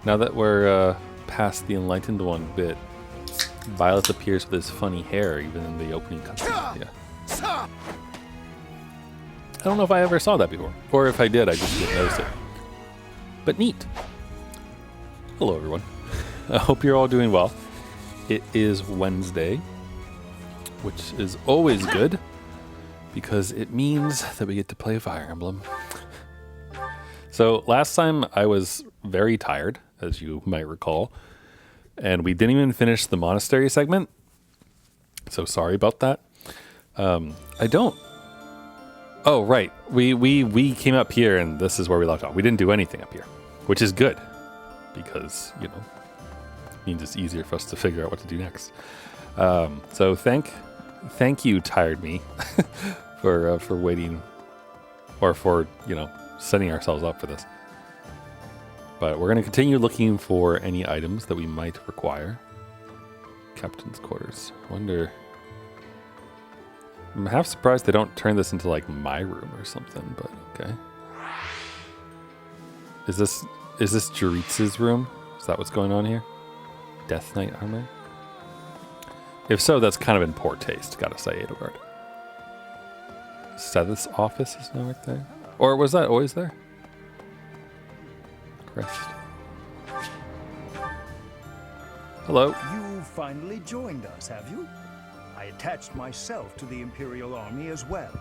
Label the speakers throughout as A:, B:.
A: Now that we're past the Enlightened One bit, Violet appears with his funny hair even in the opening cutscene. Yeah. I don't know if I ever saw that before, or if I did, I just didn't notice it. But neat. Hello, everyone. I hope you're all doing well. It is Wednesday, which is always good because it means that we get to play Fire Emblem. So last time I was very tired, as you might recall, and we didn't even finish the monastery segment. So sorry about that. I don't. Oh, right. We came up here and this is where we left off. We didn't do anything up here, which is good because, you know, it means it's easier for us to figure out what to do next. So thank you, Tired Me, for waiting or for, you know, setting ourselves up for this. But we're going to continue looking for any items that we might require. Captain's quarters. I wonder. I'm half surprised they don't turn this into like my room or something, but okay. Is this Jaritz's room? Is that what's going on here? Death Knight armor? If so, that's kind of in poor taste, gotta say, Edelgard. Seth's office is now right there. Or was that always there? Crest. Hello.
B: You finally joined us, have you? I attached myself to the Imperial Army as well.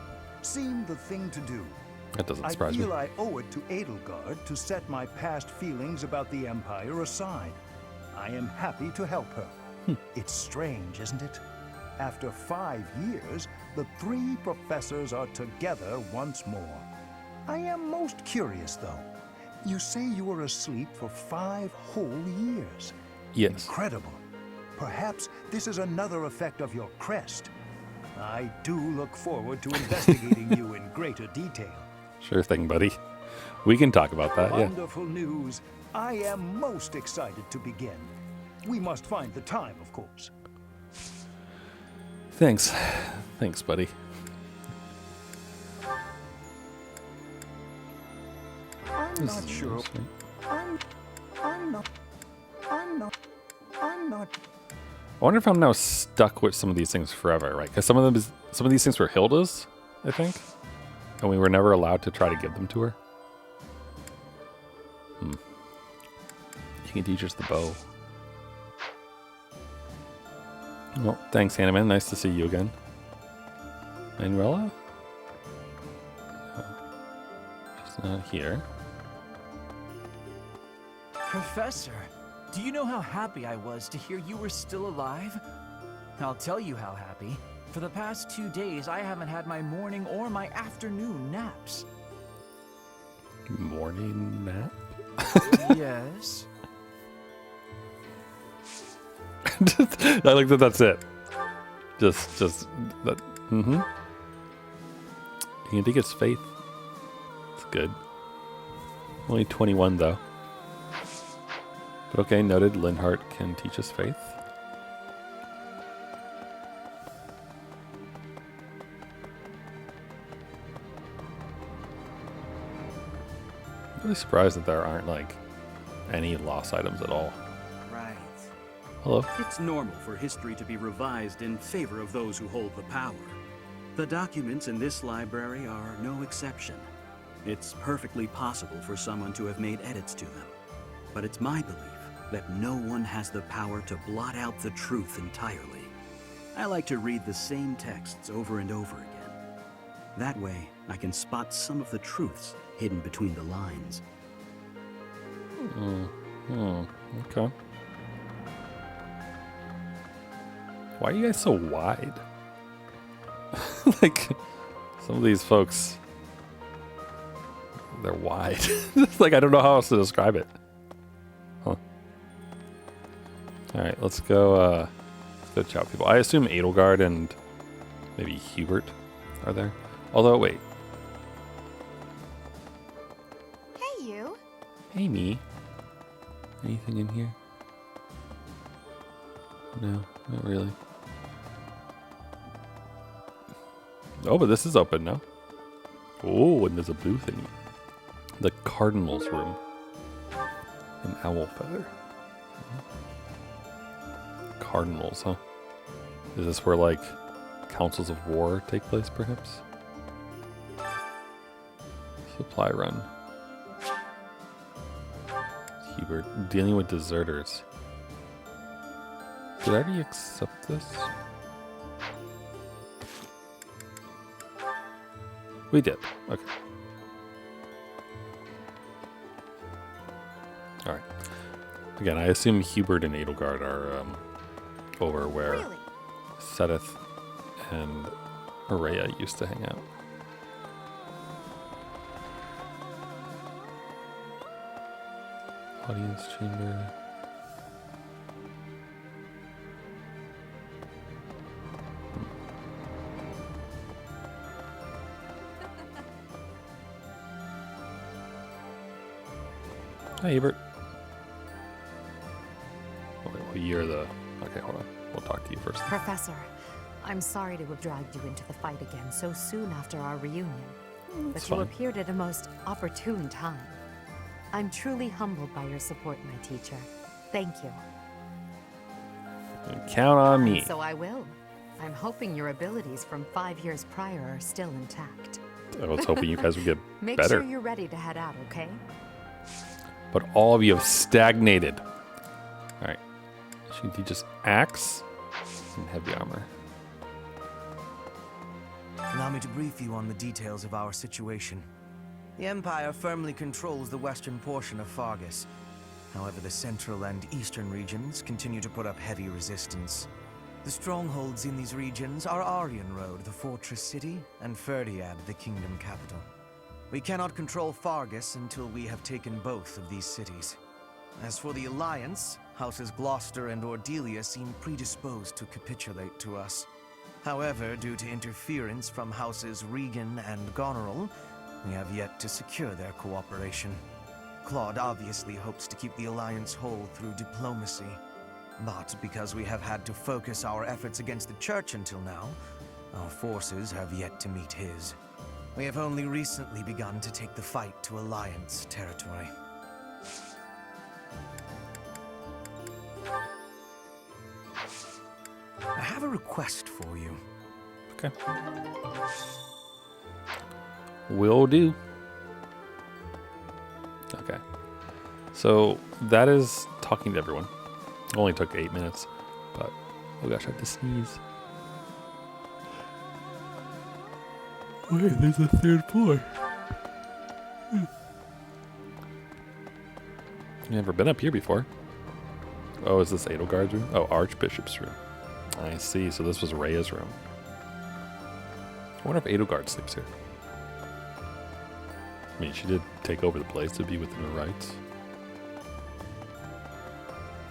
B: Seemed the thing to do.
A: That doesn't surprise me.
B: I feel I owe it to Edelgard to set my past feelings about the Empire aside. I am happy to help her. It's strange, isn't it? After 5 years, the 3 professors are together once more. I am most curious, though. You say you were asleep for 5 whole years.
A: Yes.
B: Incredible. Perhaps this is another effect of your crest. I do look forward to investigating you in greater detail.
A: Sure thing, buddy. We can talk about that, yeah.
B: Wonderful news. I am most excited to begin. We must find the time, of course.
A: Thanks. Thanks, buddy.
B: I'm not sure. I'm not.
A: I wonder if I'm now stuck with some of these things forever, right? Because some of these things were Hilda's, I think, and we were never allowed to try to give them to her. You can teach us the bow. Well, thanks, Hanneman. Nice to see you again. Manuela? No. She's not here.
C: Professor, do you know how happy I was to hear you were still alive? I'll tell you how happy. For the past 2 days, I haven't had my morning or my afternoon naps.
A: Morning nap?
C: Yes.
A: I like that that's it. Just that. You can take his faith. It's good. Only 21 though. But okay, noted. Linhardt can teach us faith. I'm really surprised that there aren't like any lost items at all.
C: Right.
A: Hello.
D: It's normal for history to be revised in favor of those who hold the power. The documents in this library are no exception. It's perfectly possible for someone to have made edits to them. But it's my belief that no one has the power to blot out the truth entirely. I like to read the same texts over and over again. That way, I can spot some of the truths hidden between the lines.
A: Okay. Why are you guys so wide? Like, some of these folks, they're wide. Like, I don't know how else to describe it. Huh. Alright, let's go chat with people. I assume Edelgard and maybe Hubert are there. Although, wait.
E: Hey, you.
A: Hey, me. Anything in here? No, not really. Oh, but this is open now. Oh, and there's a blue thing. The Cardinal's room. An owl feather. Cardinals, huh? Is this where, like, councils of war take place, perhaps? Supply run. Hubert. Dealing with deserters. Did I already accept this? We did. Okay. Alright. Again, I assume Hubert and Edelgard are over where
E: Really?
A: Sedith and Araya used to hang out. Audience chamber. Hi, Hubert. Well, you're the... Okay, hold on. We'll talk to you first.
F: Professor, I'm sorry to have dragged you into the fight again so soon after our reunion. But
A: It's
F: you
A: fine.
F: appeared at a most opportune time. I'm truly humbled by your support, my teacher. Thank you.
A: Count on me.
F: And so I will. I'm hoping your abilities from 5 years prior are still intact.
A: I was hoping you guys would get
F: Make
A: better.
F: sure you're ready to head out, okay?
A: But all of you have stagnated. Alright. She can teach us axe and heavy armor.
G: Allow me to brief you on the details of our situation. The Empire firmly controls the western portion of Fargus. However, the central and eastern regions continue to put up heavy resistance. The strongholds in these regions are Aryan Road, the fortress city, and Ferdiad, the kingdom capital. We cannot control Fargus until we have taken both of these cities. As for the Alliance, Houses Gloucester and Ordelia seem predisposed to capitulate to us. However, due to interference from Houses Regan and Goneril, we have yet to secure their cooperation. Claude obviously hopes to keep the Alliance whole through diplomacy. But because we have had to focus our efforts against the Church until now, our forces have yet to meet his. We have only recently begun to take the fight to Alliance territory. I have a request for you.
A: Okay. Will do. Okay. So that is talking to everyone. Only took 8 minutes, but oh gosh, I have to sneeze. Wait, there's a third floor. Never been up here before. Oh, is this Edelgard's room? Oh, Archbishop's room. I see. So this was Rhea's room. I wonder if Edelgard sleeps here. I mean, she did take over the place to be within her rights.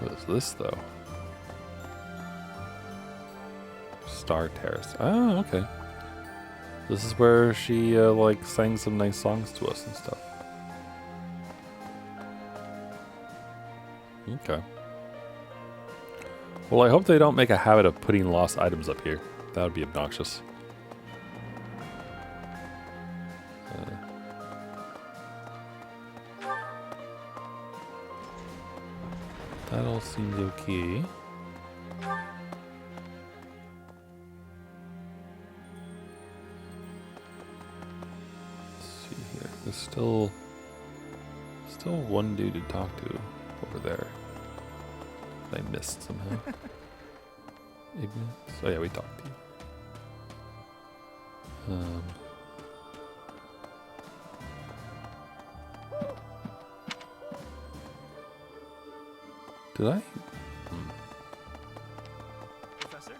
A: What is this, though? Star Terrace. Oh, okay. This is where she, like, sang some nice songs to us and stuff. Okay. Well, I hope they don't make a habit of putting lost items up here. That would be obnoxious. That all seems okay. Let's see here. There's still one dude to talk to over there. I missed somehow. Ignis? Oh yeah, we talked to you. Did I?
C: Professor?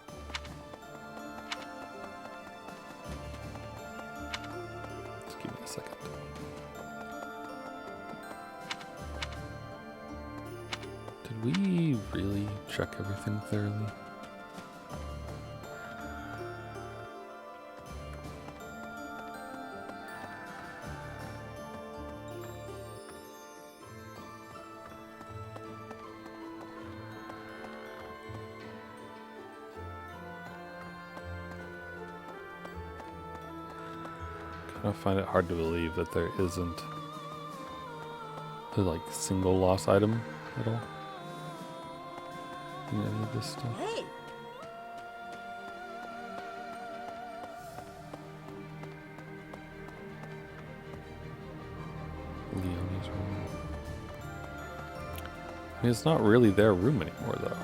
A: Just give me a second. Did we really check everything thoroughly? I find it hard to believe that there isn't a like single lost item at all in any of this stuff.
H: Hey!
A: Leonie's room. I mean, it's not really their room anymore, though.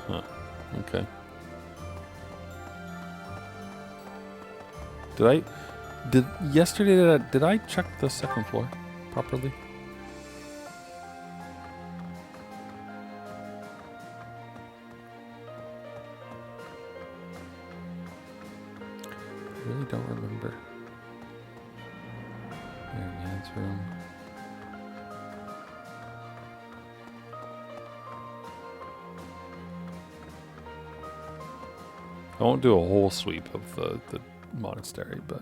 A: Huh. Okay. Did I check the second floor properly? I really don't remember. Man's room. I won't do a whole sweep of the monastery, but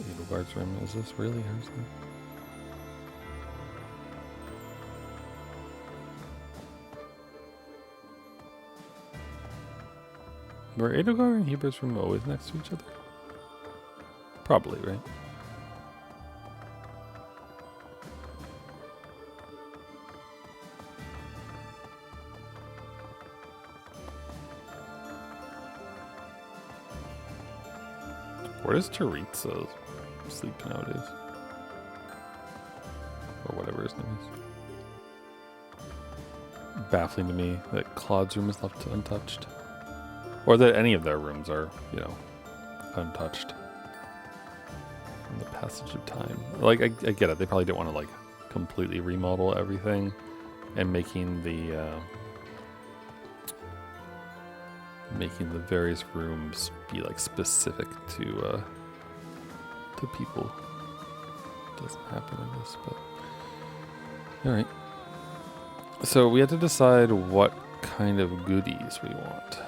A: Edelgard's room. Is this really hers? Then? Were Edelgard and Hubert's room always next to each other? Probably, right? Where does Teresa sleep nowadays? Or whatever his name is. Baffling to me that Claude's room is left untouched. Or that any of their rooms are, you know, untouched. In the passage of time. Like, I get it. They probably didn't want to, like, completely remodel everything. And making the various rooms be, like, specific to people. Doesn't happen in this, but... Alright. So, we have to decide what kind of goodies we want.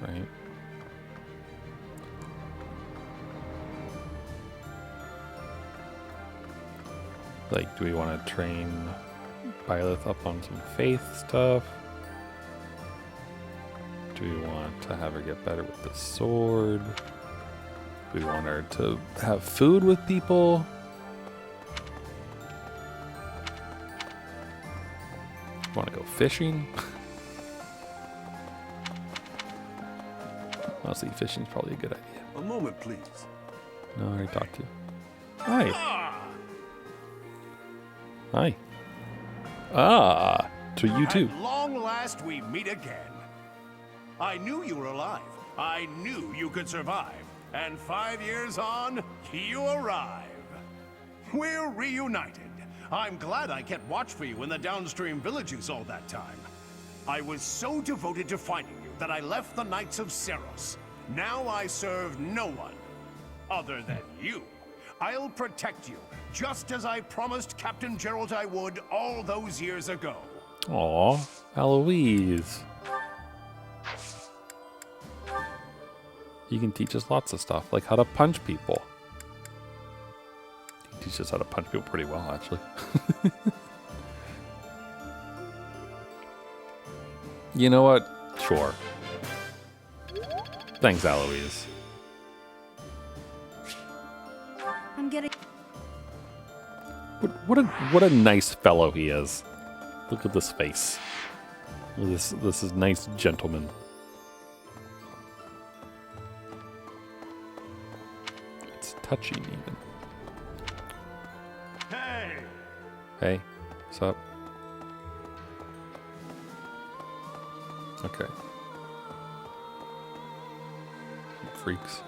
A: Right. Like, do we want to train Byleth up on some faith stuff? Do we want to have her get better with the sword? Do we want her to have food with people? Want to go fishing? Honestly, fishing's probably a good idea.
I: A moment, please.
A: No, I already talked to you. Hi. Hi. Ah, to you too.
B: At long last, we meet again. I knew you were alive. I knew you could survive. And 5 years on, you arrive. We're reunited. I'm glad I kept watch for you in the downstream villages all that time. I was so devoted to finding you that I left the Knights of Seros. Now I serve no one other than you. I'll protect you, just as I promised Captain Gerald I would all those years ago.
A: Aw, Eloise. You can teach us lots of stuff, like how to punch people. You teach us how to punch people pretty well, actually. You know what? Sure. Thanks, Eloise.
H: I'm getting...
A: What a nice fellow he is. Look at this face. This is nice gentleman. It's touching even.
B: Hey!
A: Hey, what's up? Okay. Freaks.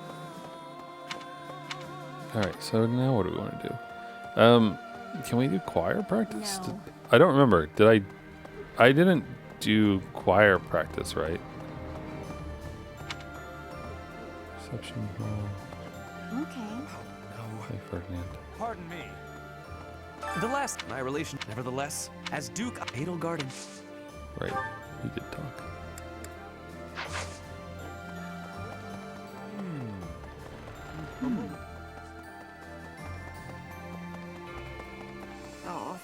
A: Alright, so now what do we want to do? Can we do choir practice?
H: No.
A: I don't remember. I didn't do choir practice, right? Reception hall.
E: Okay.
A: Hey, Ferdinand.
C: Pardon me. The last my relation, nevertheless, as Duke of Edelgarden.
A: Right, we did talk.
E: Oh.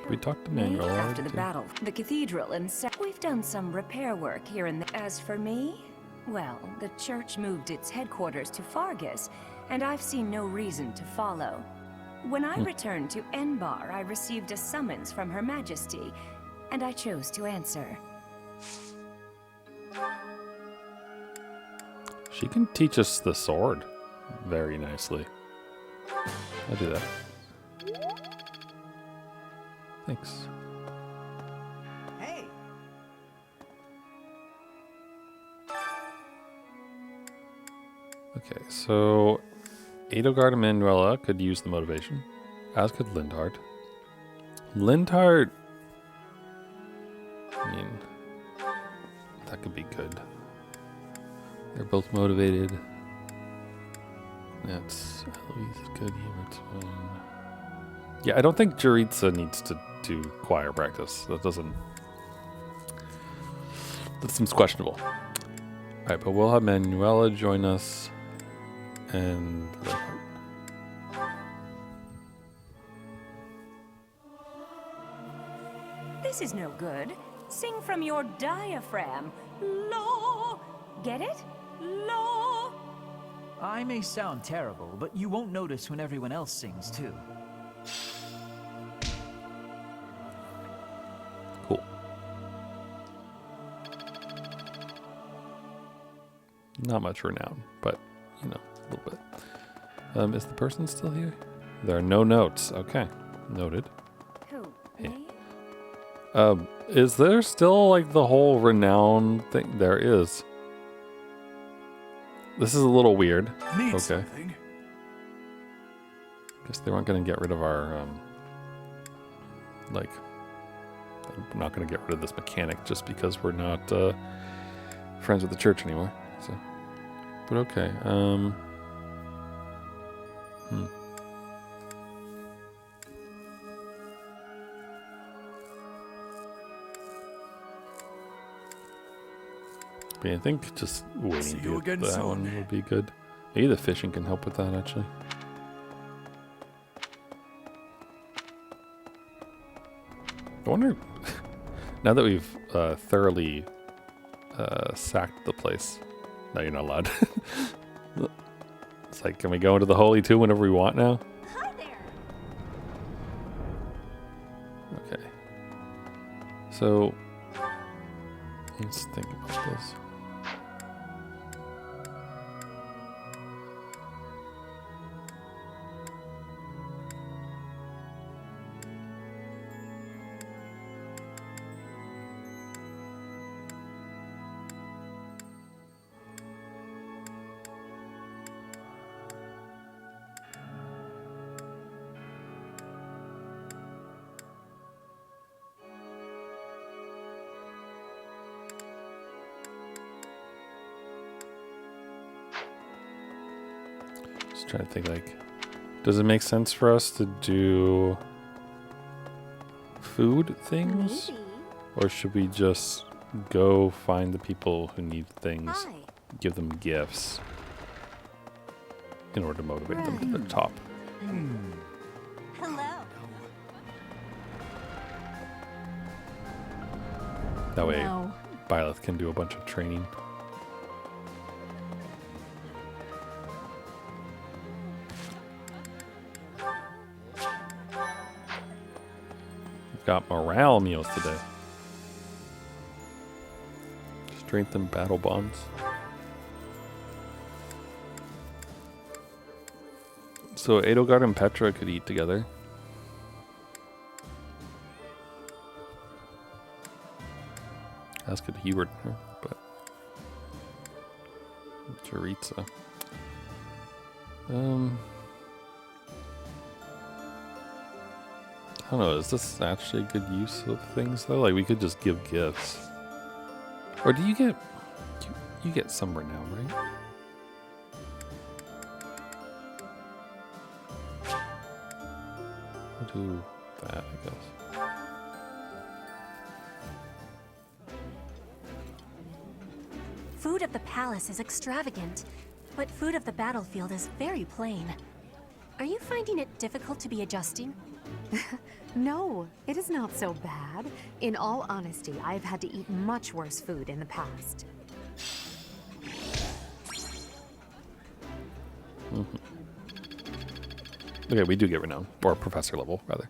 A: We talked to
I: Maybe
A: Manuel
I: after the
A: too.
I: battle, the cathedral and we've done some repair work here and there. As for me, well, the church moved its headquarters to Fargus, and I've seen no reason to follow. When I returned to Enbar, I received a summons from Her Majesty, and I chose to answer.
A: She can teach us the sword very nicely. I'll do that. Thanks.
C: Hey!
A: Okay, so Edelgard and Manuela could use the motivation, as could Lindhard. Lindhard, I mean, that could be good. They're both motivated. That's Eloise is good. Hubert's fine. Yeah, I don't think Jaritza needs to do choir practice. That seems questionable. All right, but we'll have Manuela join us, and
I: This is no good. Sing from your diaphragm. Law. Get it? Law.
C: I may sound terrible, but you won't notice when everyone else sings too.
A: cool. Not much renown, but you know, a little bit. Is the person still here? There are no notes. Okay, noted.
I: Who?
A: Yeah.
I: Me?
A: Is there still like the whole renown thing? There is. This is a little weird.
B: Need
A: Okay.
B: something?
A: Guess they weren't going to get rid of our, like, I'm not going to get rid of this mechanic just because we're not friends with the church anymore. So, but okay. But I think just waiting
B: See
A: to
B: you
A: get
B: again
A: that
B: soon.
A: one would be good. Maybe the fishing can help with that, actually. I wonder, now that we've thoroughly sacked the place. No, you're not allowed. It's like, can we go into the Holy Two whenever we want now?
E: Hi there.
A: Okay. So, let's think about this. Just trying to think, like, does it make sense for us to do food things?
E: Maybe.
A: Or should we just go find the people who need things,
E: Hi.
A: give them gifts in order to motivate them to the top?
E: Hello.
A: That way,
E: No.
A: Byleth can do a bunch of training. We've got morale meals today. Strengthen battle bonds. So Edelgard and Petra could eat together. As could Hubert, but Jaritza. I don't know, is this actually a good use of things though? Like, we could just give gifts. Or do you get you get some renown, right? We'll do that, I guess.
J: Food at the palace is extravagant, but food of the battlefield is very plain. Are you finding it difficult to be adjusting?
F: No, it is not so bad. In all honesty, I have had to eat much worse food in the past.
A: Okay, we do get renown. Or professor level, rather.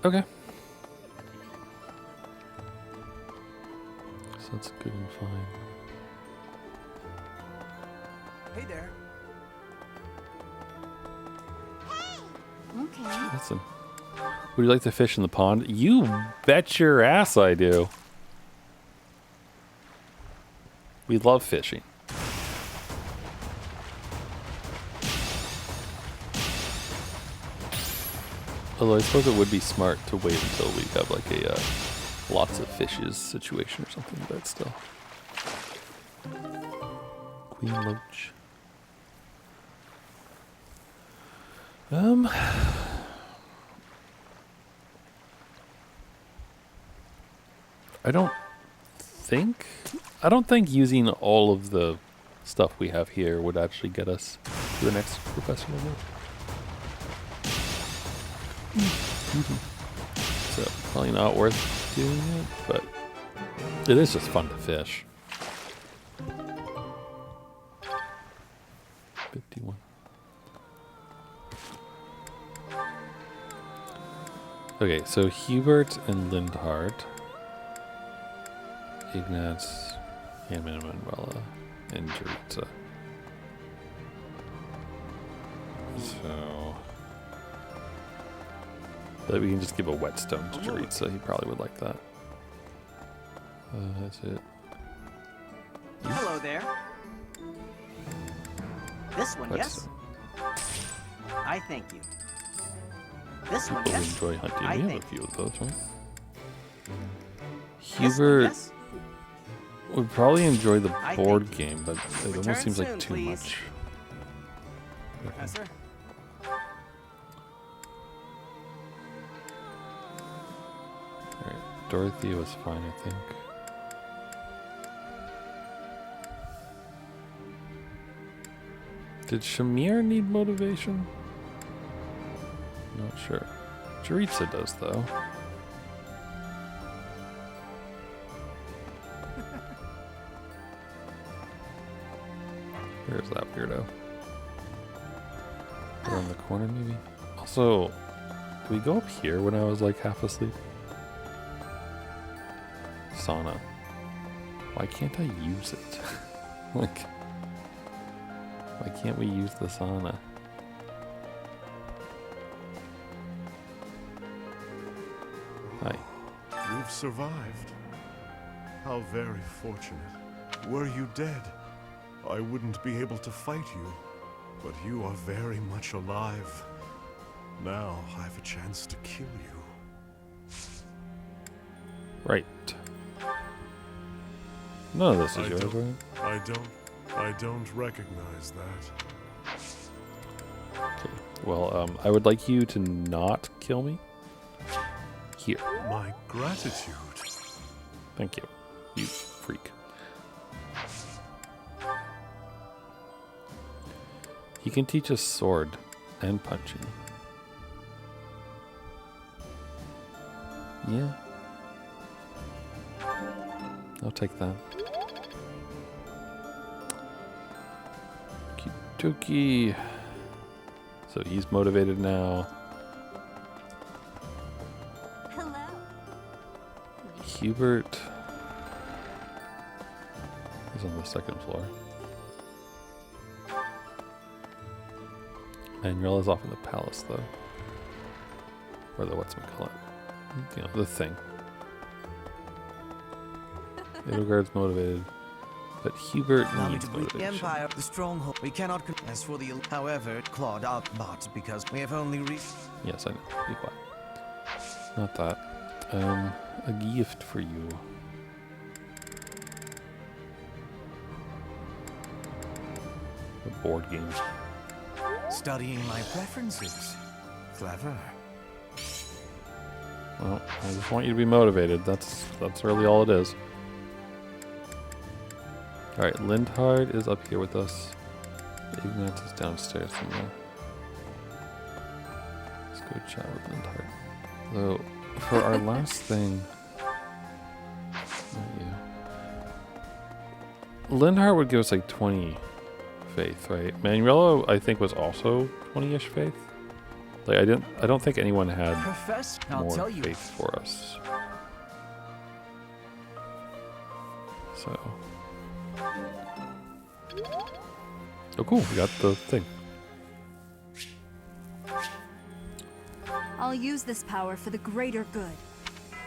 A: Okay. So that's good and fine.
G: Hey there.
F: Okay.
A: Listen. Would you like to fish in the pond? You bet your ass I do. We love fishing. Although I suppose it would be smart to wait until we have like a lots of fishes situation or something, but still. Queen Loach. I don't think using all of the stuff we have here would actually get us to the next professor level. So probably not worth doing it, but it is just fun to fish. 51. Okay, so Hubert and Lindhart, Ignatz, Hammond and Manuela, and Jeritza. So but we can just give a whetstone to Jeritza. He probably would like that. That's it.
K: Hello there. This one, yes? I thank you. This one,
A: People
K: yes?
A: enjoy hunting.
K: I
A: We have a
K: thank
A: few of those, right?
K: This one,
A: Hubert
K: yes?
A: would probably enjoy the
K: I
A: board
K: thank you.
A: game, but it
K: Return
A: almost seems like
K: soon,
A: too
K: please.
A: much.
K: Professor?
A: Alright, Dorothy was fine, I think. Did Shamir need motivation? Not sure. Jeritza does, though. Where's that weirdo? Around the corner, maybe? Also, did we go up here when I was like half asleep? Sauna. Why can't I use it? Like, why can't we use the sauna? Hi.
L: You've survived. How very fortunate. Were you dead, I wouldn't be able to fight you. But you are very much alive. Now I've a chance to kill you.
A: Right. None of this is yours, right?
L: I don't recognize that.
A: Okay. Well, I would like you to not kill me. Here.
L: My gratitude.
A: Thank you. You freak. He can teach us sword and punching. Yeah. I'll take that. Okie dokie. So he's motivated now.
E: Hello.
A: Hubert is on the second floor. Manuela's off in the palace, though. Or the whatchamacallit. You know, the thing. Edelgard's motivated. But Hubert
G: Allow me
A: needs
G: to brief the
A: motivation.
G: Empire, the stronghold. We cannot. As for the, however, it clawed up, but because we have only
A: Yes, I know. Be quiet. Not that. A gift for you. A board game.
G: studying my preferences. Clever.
A: Well, I just want you to be motivated. That's really all it is. Alright, Lindhard is up here with us. Ignatz is downstairs somewhere. Let's Good job with Lindhart. So, for our last thing... Not you. Lindhart would give us like 20 faith, right? Manuelo, I think, was also 20-ish faith. Like, I don't think anyone had
C: Professor, I'll
A: more
C: tell you.
A: faith for us. So... Oh, cool. We got the thing.
H: I'll use this power for the greater good.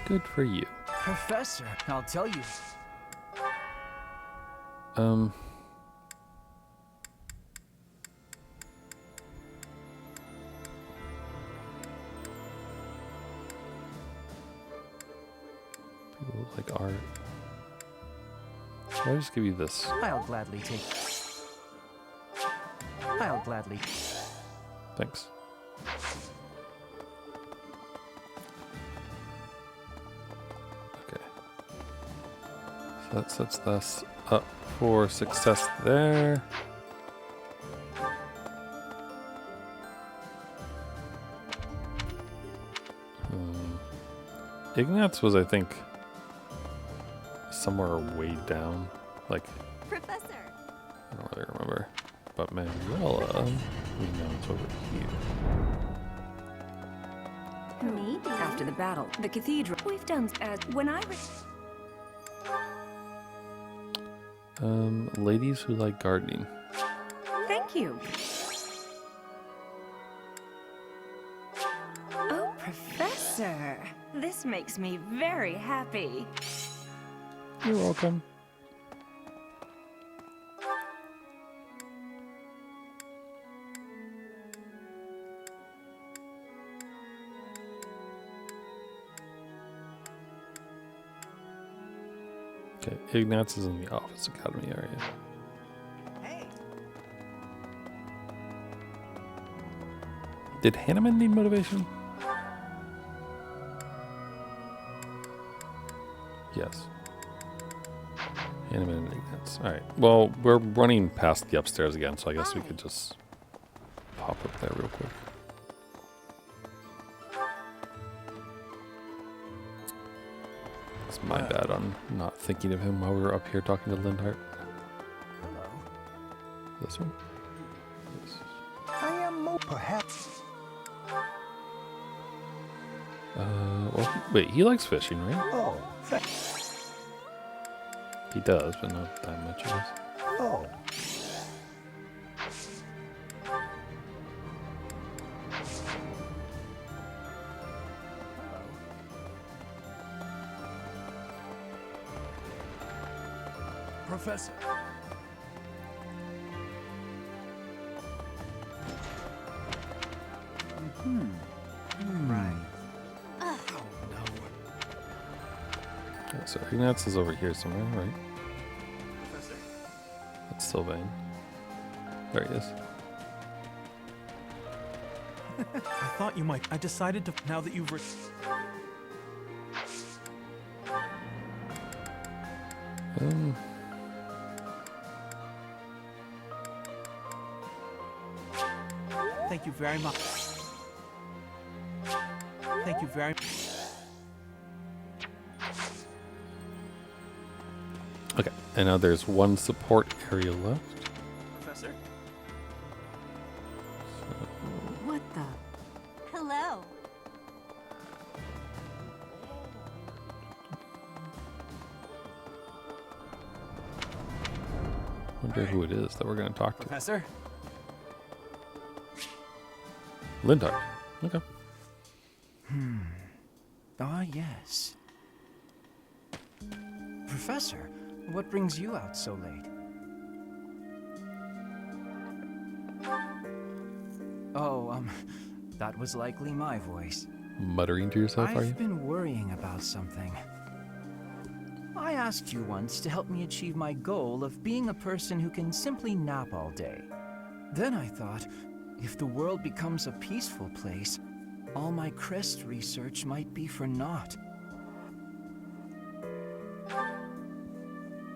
A: Good for you.
C: Professor, I'll tell you.
A: People like art. Should I just give you this?
C: I'll gladly take. I'll gladly.
A: Thanks. Okay. So that sets us up for success there. Ignatz was, I think, somewhere way down. Like,
H: Professor.
A: I don't really remember. But Manuela, we know it's over here.
I: Maybe. After the battle, the cathedral. We've done as when I.
A: Ladies who like gardening.
I: Thank you. Oh, Professor, this makes me very happy.
A: You're welcome. Okay, Ignatz is in the Office Academy area.
G: Hey.
A: Did Hanneman need motivation? Yes. Hanneman and Ignatz. Alright, well, we're running past the upstairs again, so I guess we could just pop up there real quick. It's my bad on not thinking of him while we were up here talking to Lindhart.
G: Hello.
A: This one? Yes.
B: I am perhaps.
A: Well, wait, he likes fishing, right?
B: Oh,
A: He does, but not that much of us.
B: oh.
C: Professor.
G: Right.
A: Yeah, so Ignatz is over here somewhere, right?
G: Professor.
A: That's Sylvain. There he is.
M: I thought you might. I decided to. Now that you've. Thank you very much. Thank you very much.
A: Okay, and now there's one support area left.
G: Professor.
H: What the?
E: Hello.
A: Wonder who it is that we're going to talk to.
C: Professor?
A: Lindhart. Okay.
C: Ah, yes. Professor, what brings you out so late? Oh, that was likely my voice.
A: Muttering to yourself, are you?
C: I've been worrying about something. I asked you once to help me achieve my goal of being a person who can simply nap all day. Then I thought, if the world becomes a peaceful place, all my crest research might be for naught.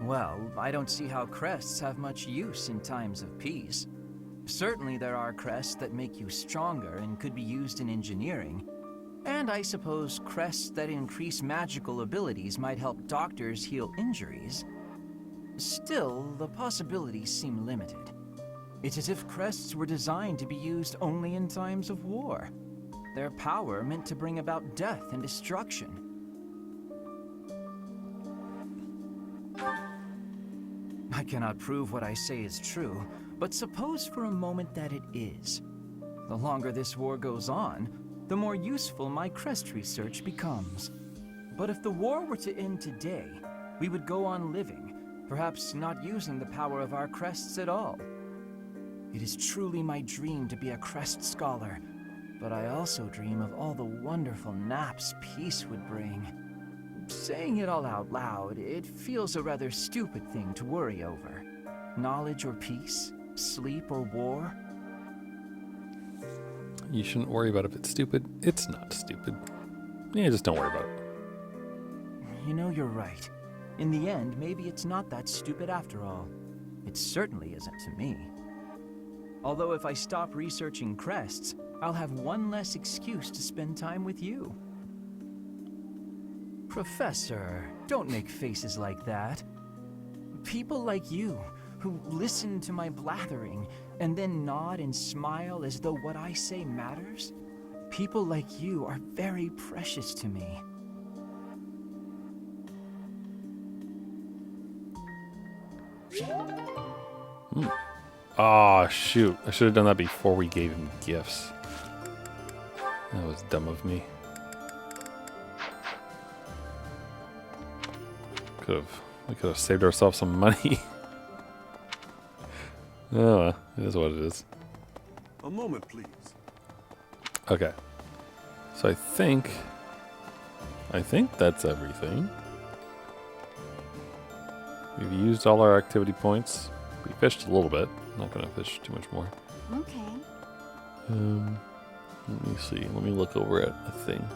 C: Well, I don't see how crests have much use in times of peace. Certainly there are crests that make you stronger and could be used in engineering. And I suppose crests that increase magical abilities might help doctors heal injuries. Still, the possibilities seem limited. It's as if crests were designed to be used only in times of war. Their power meant to bring about death and destruction. I cannot prove what I say is true, but suppose for a moment that it is. The longer this war goes on, the more useful my crest research becomes. But if the war were to end today, we would go on living, perhaps not using the power of our crests at all. It is truly my dream to be a crest scholar, but I also dream of all the wonderful naps peace would bring. Saying it all out loud, it feels a rather stupid thing to worry over. Knowledge or peace, sleep or war.
A: You shouldn't worry about if it's stupid. It's not stupid. Yeah, just don't worry about it.
C: You know, you're right. In the end, maybe it's not that stupid after all. It certainly isn't to me. Although if I stop researching crests, I'll have one less excuse to spend time with you. Professor, don't make faces like that. People like you, who listen to my blathering and then nod and smile as though what I say matters, people like you are very precious to me.
A: Oh, shoot. I should have done that before we gave him gifts. That was dumb of me. We could have saved ourselves some money. Oh, it is what it is.
L: A moment, please.
A: Okay. So I think that's everything. We've used all our activity points. We fished a little bit. I'm not going to fish too much more.
J: Okay.
A: Let me see. Let me look over at a thing.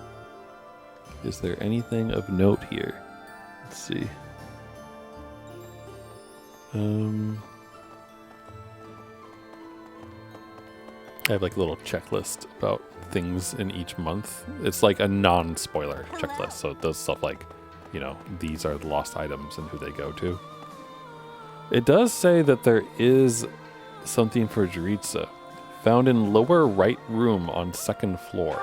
A: Is there anything of note here? Let's see. I have like a little checklist about things in each month. It's like a non-spoiler checklist, so it does stuff like, you know, these are the lost items and who they go to. It does say that there is something for Jritza, found in lower right room on second floor.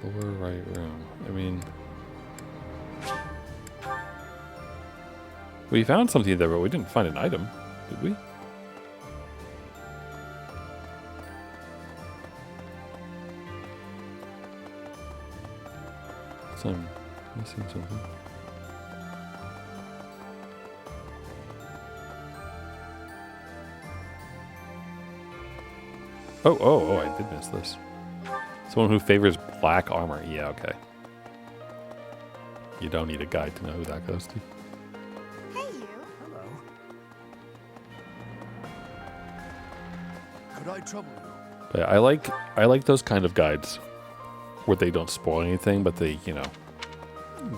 A: Lower right room. I mean, we found something there, but we didn't find an item, did we? So I'm missing something. Oh, I did miss this. Someone who favors black armor. Yeah, okay. You don't need a guide to know who that goes to.
J: Hey, you.
C: Hello.
L: Could I trouble you?
A: But I like those kind of guides where they don't spoil anything, but they, you know,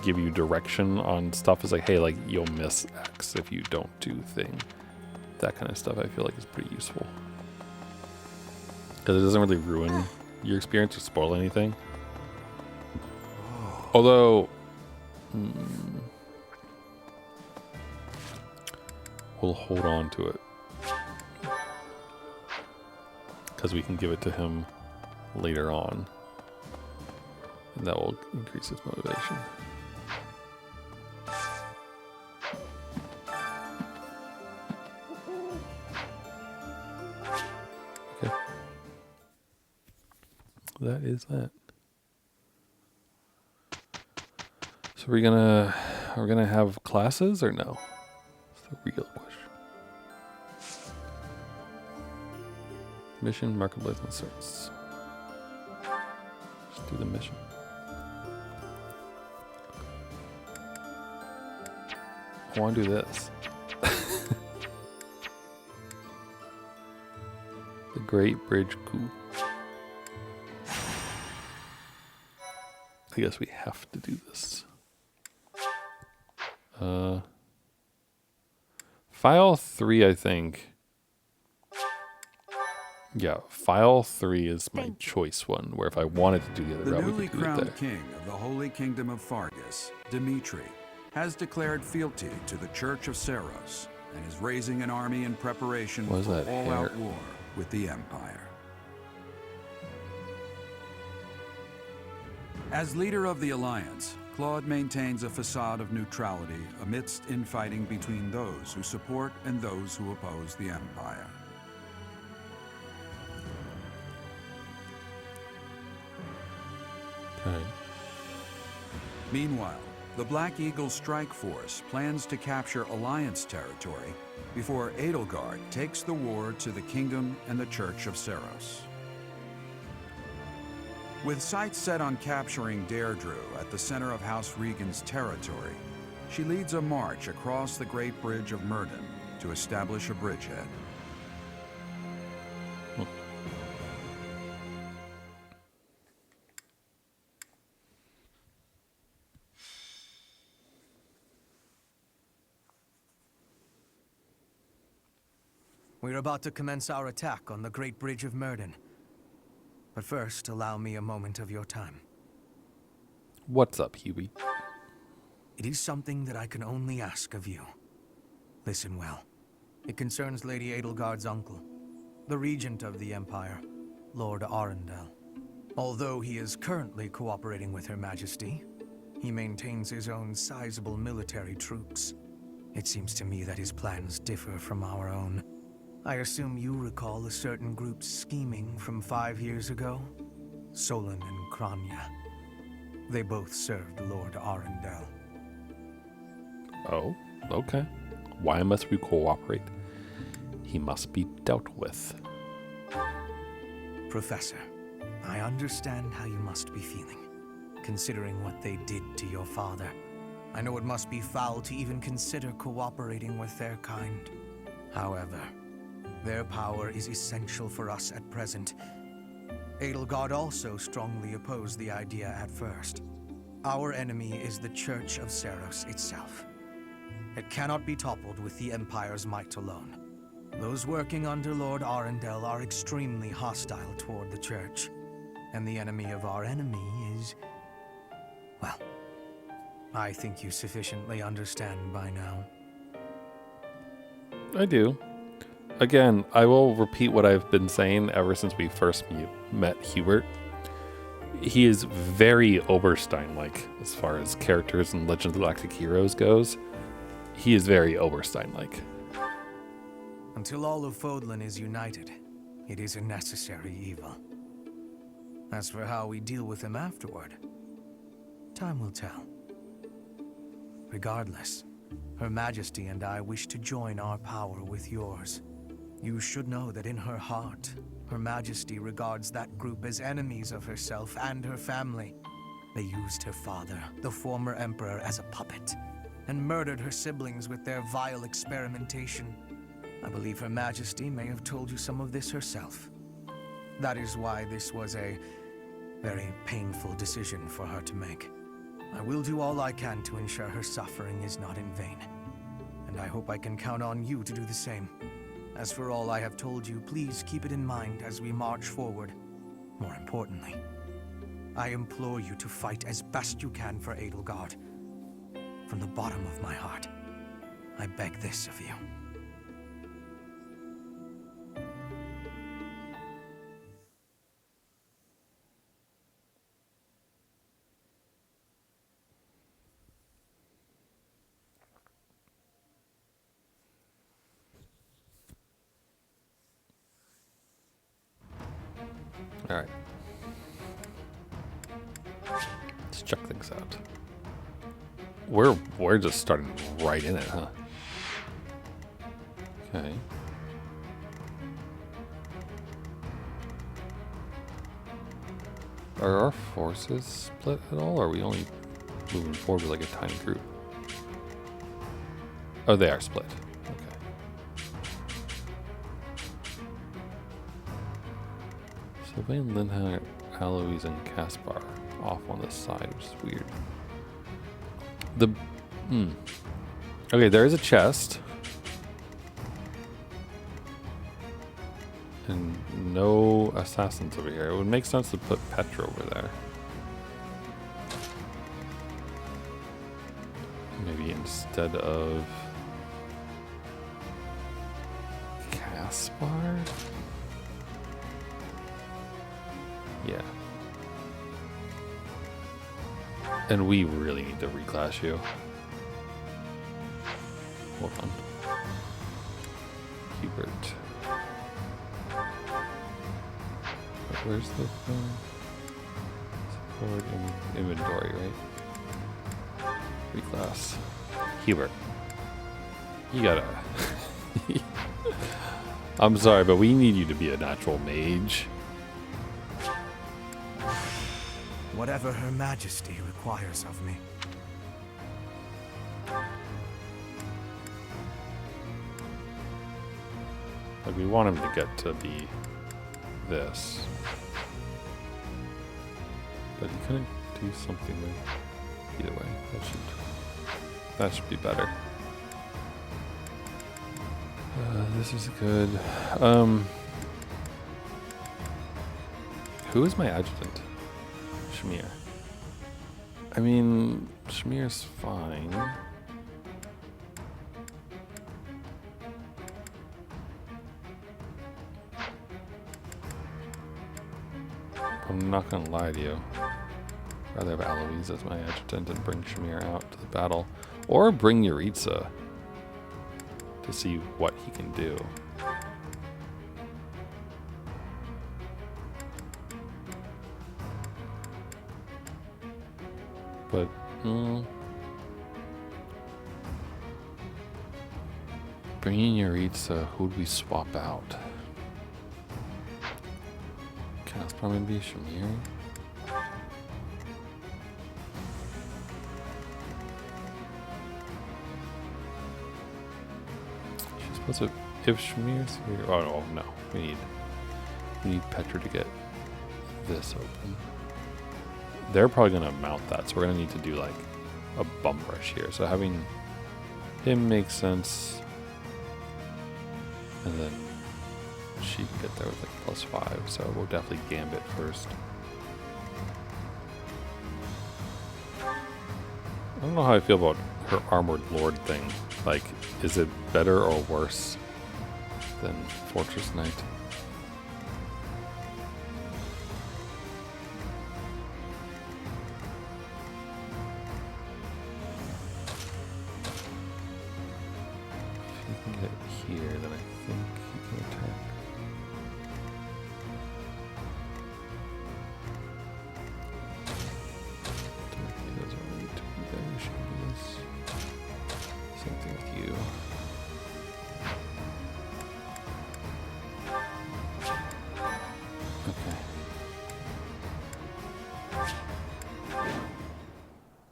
A: give you direction on stuff. It's like, hey, like, you'll miss X if you don't do thing. That kind of stuff I feel like is pretty useful. Because it doesn't really ruin your experience or spoil anything. Although, we'll hold on to it. Because we can give it to him later on. And that will increase his motivation. Okay. That is that. So we're gonna have classes or no? That's the real question. Mission, marketplace, and certs. Just do the mission. I want to do this. The Great Bridge Coup. I guess we have to do this. File 3, I think. Yeah, file 3 is my choice one, where if I wanted to do the other
N: The
A: route, we
N: newly
A: could do it
N: crowned
A: there.
N: king of the Holy Kingdom of Fargus, Dimitri, has declared fealty to the Church of Seros and is raising an army in preparation
A: What is
N: for
A: that
N: all-out
A: hair?
N: war with the Empire. As leader of the Alliance, Claude maintains a facade of neutrality amidst infighting between those who support and those who oppose the Empire.
A: Okay.
N: Meanwhile, the Black Eagle Strike Force plans to capture Alliance territory before Edelgard takes the war to the Kingdom and the Church of Seros. With sights set on capturing Deirdre at the center of House Regan's territory, she leads a march across the Great Bridge of Myrddin to establish a bridgehead.
G: We're about to commence our attack on the Great Bridge of Myrddin. But first, allow me a moment of your time.
A: What's up, Hubie?
G: It is something that I can only ask of you. Listen well. It concerns Lady Edelgard's uncle, the regent of the Empire, Lord Arundel. Although he is currently cooperating with Her Majesty, he maintains his own sizable military troops. It seems to me that his plans differ from our own. I assume you recall a certain group's scheming from 5 years ago? Solon and Kranya. They both served Lord Arundel.
A: Oh, okay. Why must we cooperate? He must be dealt with.
G: Professor, I understand how you must be feeling, considering what they did to your father. I know it must be foul to even consider cooperating with their kind. However, their power is essential for us at present. Edelgard also strongly opposed the idea at first. Our enemy is the Church of Seros itself. It cannot be toppled with the Empire's might alone. Those working under Lord Arundel are extremely hostile toward the Church. And the enemy of our enemy is... well, I think you sufficiently understand by now.
A: I do. Again, I will repeat what I've been saying ever since we first met Hubert. He is very Oberstein-like as far as characters in Legend of the Galactic Heroes goes. He is very Oberstein-like.
G: Until all of Fodlan is united, it is a necessary evil. As for how we deal with him afterward, time will tell. Regardless, Her Majesty and I wish to join our power with yours. You should know that in her heart, Her Majesty regards that group as enemies of herself and her family. They used her father, the former emperor, as a puppet, and murdered her siblings with their vile experimentation. I believe Her Majesty may have told you some of this herself. That is why this was a very painful decision for her to make. I will do all I can to ensure her suffering is not in vain. And I hope I can count on you to do the same. As for all I have told you, please keep it in mind as we march forward. More importantly, I implore you to fight as best you can for Edelgard. From the bottom of my heart, I beg this of you.
A: All right. Let's check things out. We're just starting right in it, huh? Okay. Are our forces split at all, or are we only moving forward with like a tiny group? Oh, they are split. Sylvain, Linhart, Alois, and Caspar off on the side, which is weird. Okay, there is a chest. And no assassins over here. It would make sense to put Petra over there. Maybe instead of Caspar? Yeah. And we really need to reclass you. Hold on. Hubert. Where's the thing? Support inventory, right? Reclass. Hubert. You gotta... I'm sorry, but we need you to be a natural mage.
G: Whatever Her Majesty requires of me.
A: Like, we want him to get to be this. But he couldn't do something with either way. That should be better. This is good. Who is my adjutant? Shamir. I mean, Shamir's fine. I'm not gonna lie to you. I'd rather have Eloise as my adjutant and bring Shamir out to the battle. Or bring Yuritsa to see what he can do. But, bringing Yuritsa, who'd we swap out? Caspar maybe, Shamir? She's supposed to, if Shamir's here, oh no, we need Petra to get this open. They're probably going to mount that, so we're going to need to do like a bum rush here. So having him makes sense. And then she can get there with like +5, so we'll definitely Gambit first. I don't know how I feel about her Armored Lord thing. Like, is it better or worse than Fortress Knight? Here, then I think he can attack. He doesn't need to be there. She can do this. Same thing with you. Okay.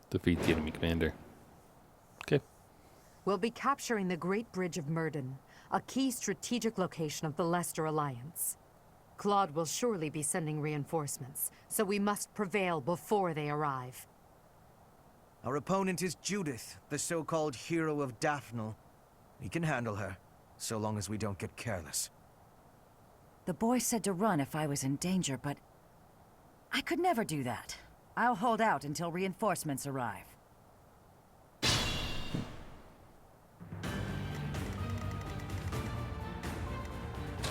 A: Defeat the enemy commander. Okay.
F: We'll be capturing the Great Bridge of Murden, a key strategic location of the Leicester Alliance. Claude will surely be sending reinforcements, so we must prevail before they arrive.
G: Our opponent is Judith, the so-called hero of Daphnel. We can handle her, so long as we don't get careless.
O: The boy said to run if I was in danger, but I could never do that. I'll hold out until reinforcements arrive.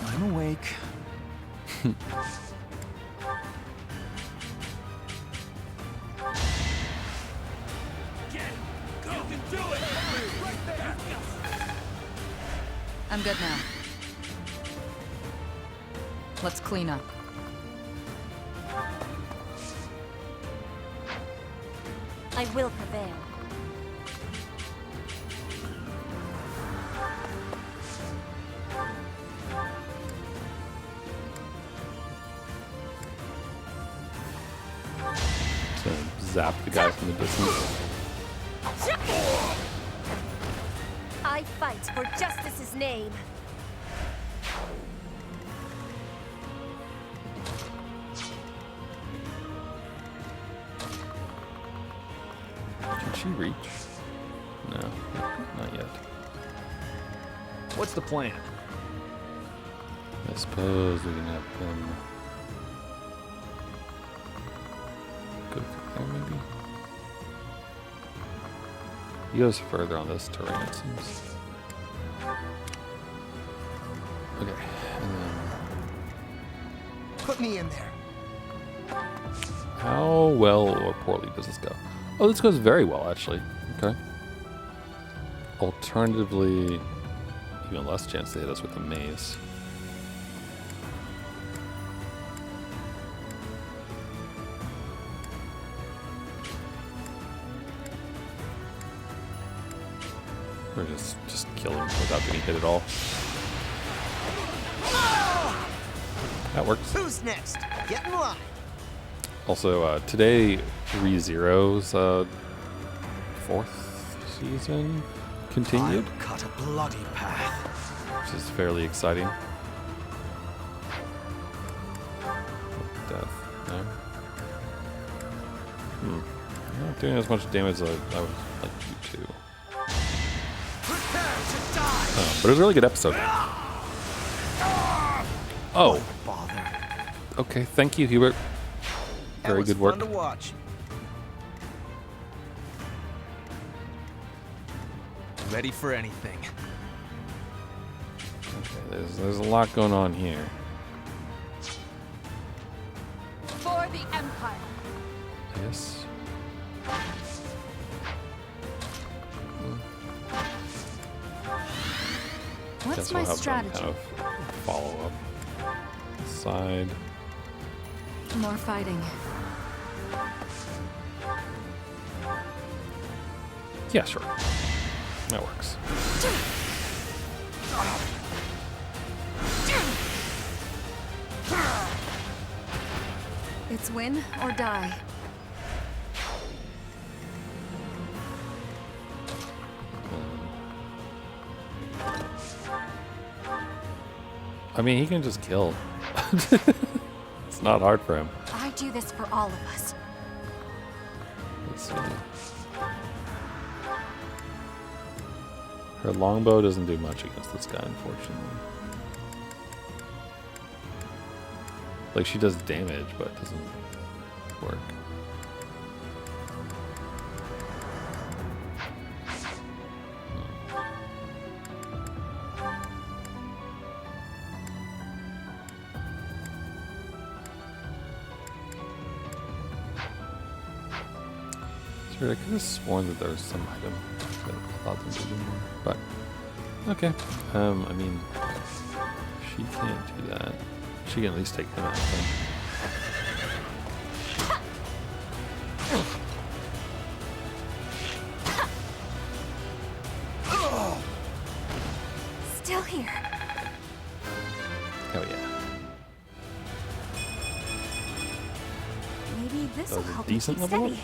C: I'm awake.
P: I'm good now. Let's clean up.
J: I will prevail.
A: So zap the guy from the distance.
J: I fight for justice's name.
A: Can she reach? No, not yet.
C: What's the plan?
A: I suppose we can have him go through there, maybe? He goes further on this terrain, it seems. Okay, and then...
G: Put me in there.
A: How well or poorly does this go? Oh, this goes very well, actually. Okay. Alternatively, even less chance to hit us with a maze. Or just kill him without getting hit at all. That works.
G: Who's next? Get in line.
A: Also, today ReZero's 4th season continued.
G: I'll cut a bloody path.
A: Which is fairly exciting. Death. No. Not doing as much damage as I would like you to. But it was a really good episode. Oh. Okay, thank you, Hubert. Very good work.
G: Fun to watch. Ready for anything.
A: Okay, there's a lot going on here.
F: For the Empire.
A: Yes.
F: What's
A: Guess
F: my
A: we'll have
F: strategy?
A: them kind of follow up. Side.
F: More fighting.
A: Yeah, sure. That works.
F: It's win or die.
A: I mean, he can just kill. It's not hard for him.
J: I do this for all of us.
A: Let's see. Her longbow doesn't do much against this guy, unfortunately. Like, she does damage, but it doesn't work. I could have sworn that there was some item that allowed them to do more, but okay. I mean, she can't do that. She can at least take him out then.
J: Still here.
A: Oh yeah.
J: Maybe this will
A: That was a
J: help me
A: decent
J: keep
A: level
J: steady.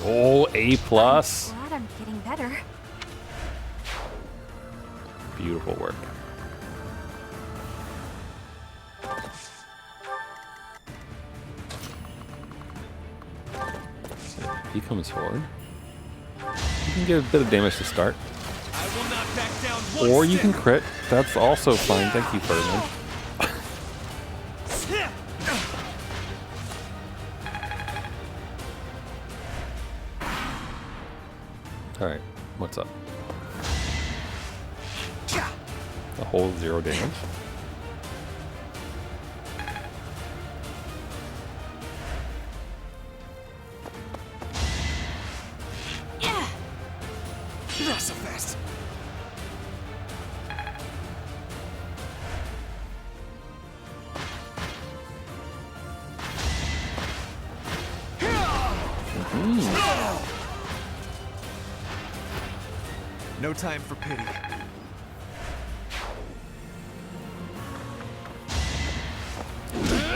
A: Oh, A+.
J: Glad I'm getting better.
A: Beautiful work. He comes forward. You can get a bit of damage to start.
Q: I will not back down
A: Or you can crit. That's also fine. Thank you, Ferdinand. Alright, what's up? A whole 0 damage.
G: Not so fast. No time for pity.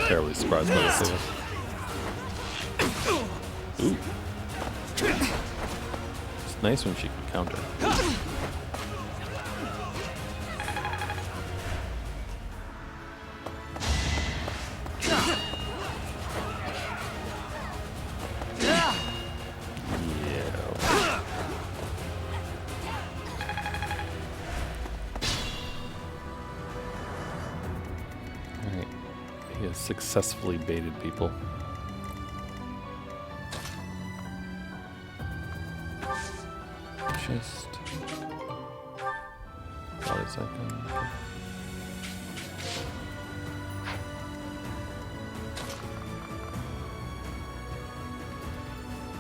A: Terribly surprised by this. Ooh. It's nice when she can counter. has successfully baited people. Just about a second.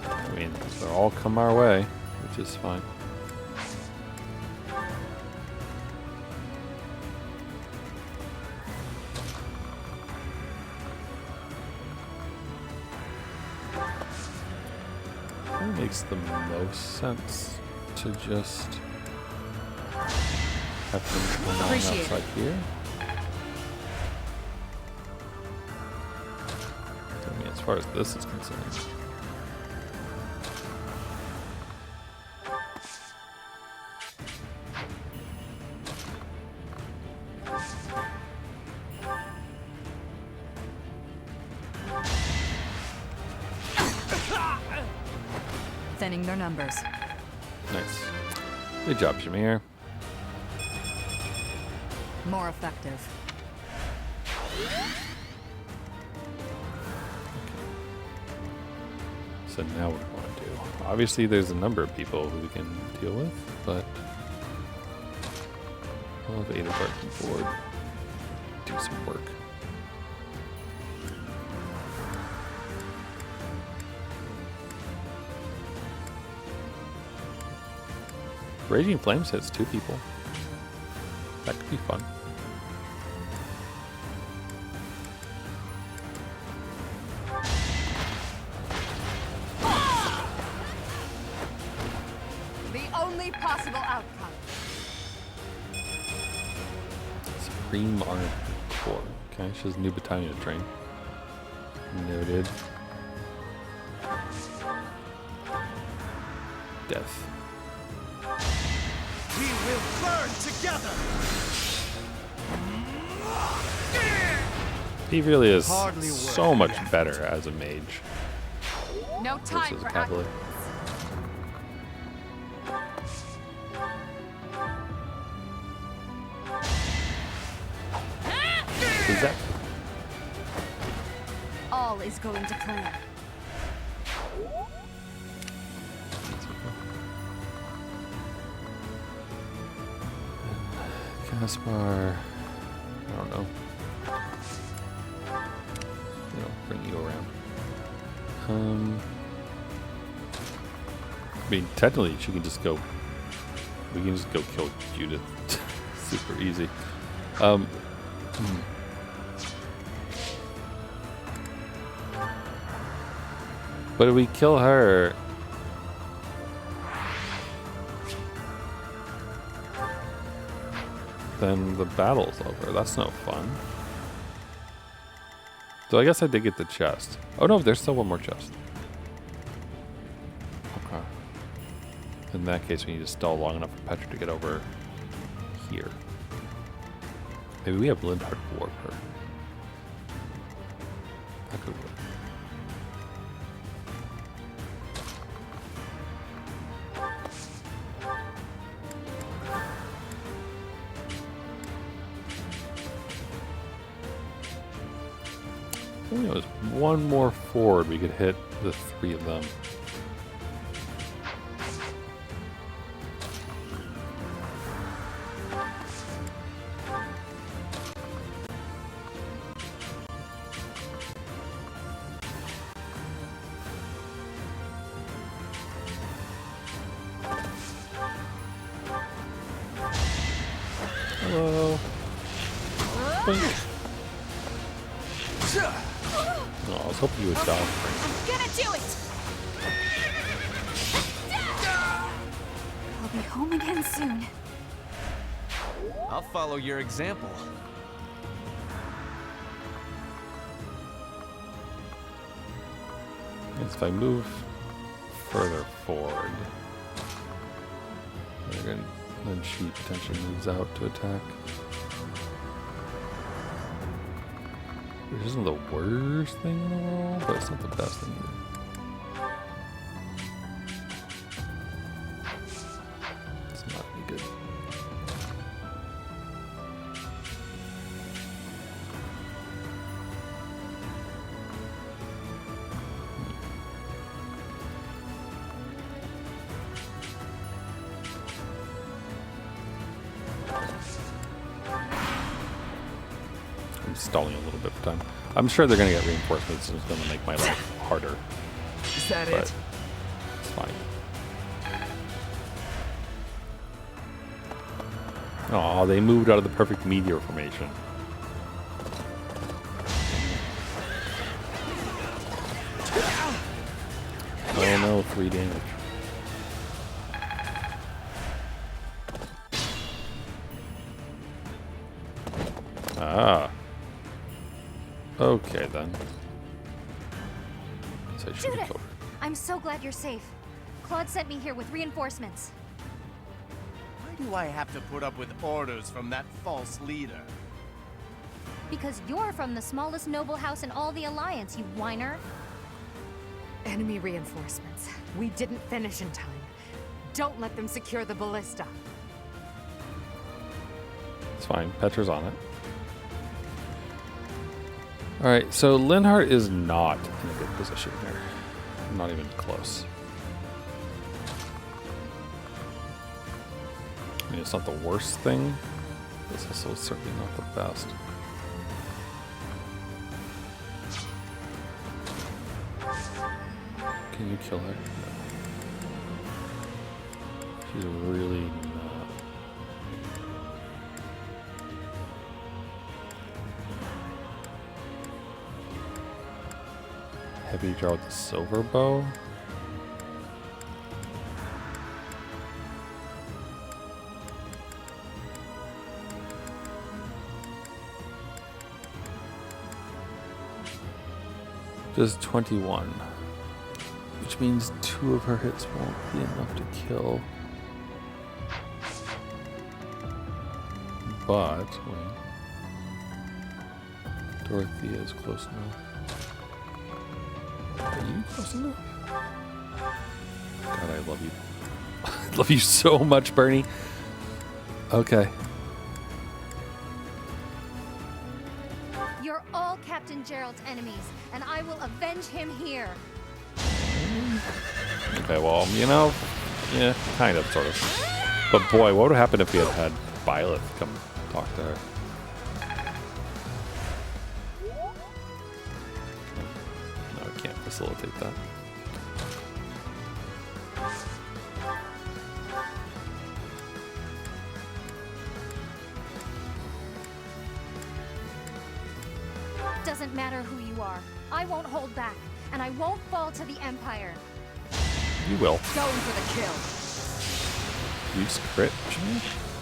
A: I mean, they'll all come our way, which is fine. It makes the most sense to just have them come on outside here. I mean, as far as this is concerned.
P: Thinning their numbers.
A: Nice. Good job, Shamir.
P: More effective.
A: So now what do we want to do? Obviously there's a number of people who we can deal with, but we'll have 8 of our board do some work. Raging Flames hits 2 people. That could be fun.
F: The only possible outcome.
A: Supreme Armored Corps. Okay, she has a new battalion to train. Noted. Death.
Q: We will burn together.
A: He really is
Q: Hardly
A: so
Q: worth
A: much
Q: the effort.
A: better as a mage
F: No time
A: versus
F: for
A: a cavalier. Is that
H: All is going to plan.
A: Caspar? I don't know. You know, bring you around. I mean, technically, she can just go. We can just go kill Judith. Super easy. But if we kill her, then the battle's over. That's no fun. So I guess I did get the chest. Oh no, there's still one more chest. Okay. In that case, we need to stall long enough for Petra to get over here. Maybe we have Lindhard warp her. That could work. If only there was one more forward, we could hit the 3 of them. Hello. Boink. Oh, I was hoping you would die.
H: I'm gonna do it! I'll be home again soon.
Q: I'll follow your example.
A: Yes, if I move further forward, then she potentially moves out to attack. Which isn't the worst thing in the world, but it's not the best thing either. It's not any good. stalling a little bit for time. I'm sure they're going to get reinforcements and it's going to make my life harder.
C: Is that
A: But
C: it?
A: it's fine. Aw, they moved out of the perfect meteor formation. Oh no, 3 damage. Ah. Okay then. So I should have
E: Judith,
A: killed her.
E: I'm so glad you're safe. Claude sent me here with reinforcements.
Q: Why do I have to put up with orders from that false leader?
E: Because you're from the smallest noble house in all the Alliance, you whiner.
F: Enemy reinforcements. We didn't finish in time. Don't let them secure the ballista.
A: It's fine. Petra's on it. Alright, so Linhardt is not in a good position here. Not even close. I mean, it's not the worst thing. It's also certainly not the best. Can you kill her? No. She's really not. Heavy draw with the silver bow. Just 21. Which means 2 of her hits won't be enough to kill. But, wait. Dorothea is close enough. Are you close enough? God, I love you. I love you so much, Bernie. Okay.
E: You're all Captain Gerald's enemies, and I will avenge him here.
A: Okay, well, you know, yeah, kind of, sort of. But boy, what would happen if we had had Violet come talk to her? No, I can't facilitate that.
E: Doesn't matter who you are. I won't hold back, and I won't fall to the Empire.
A: You will.
F: Going for the kill.
A: Use crit.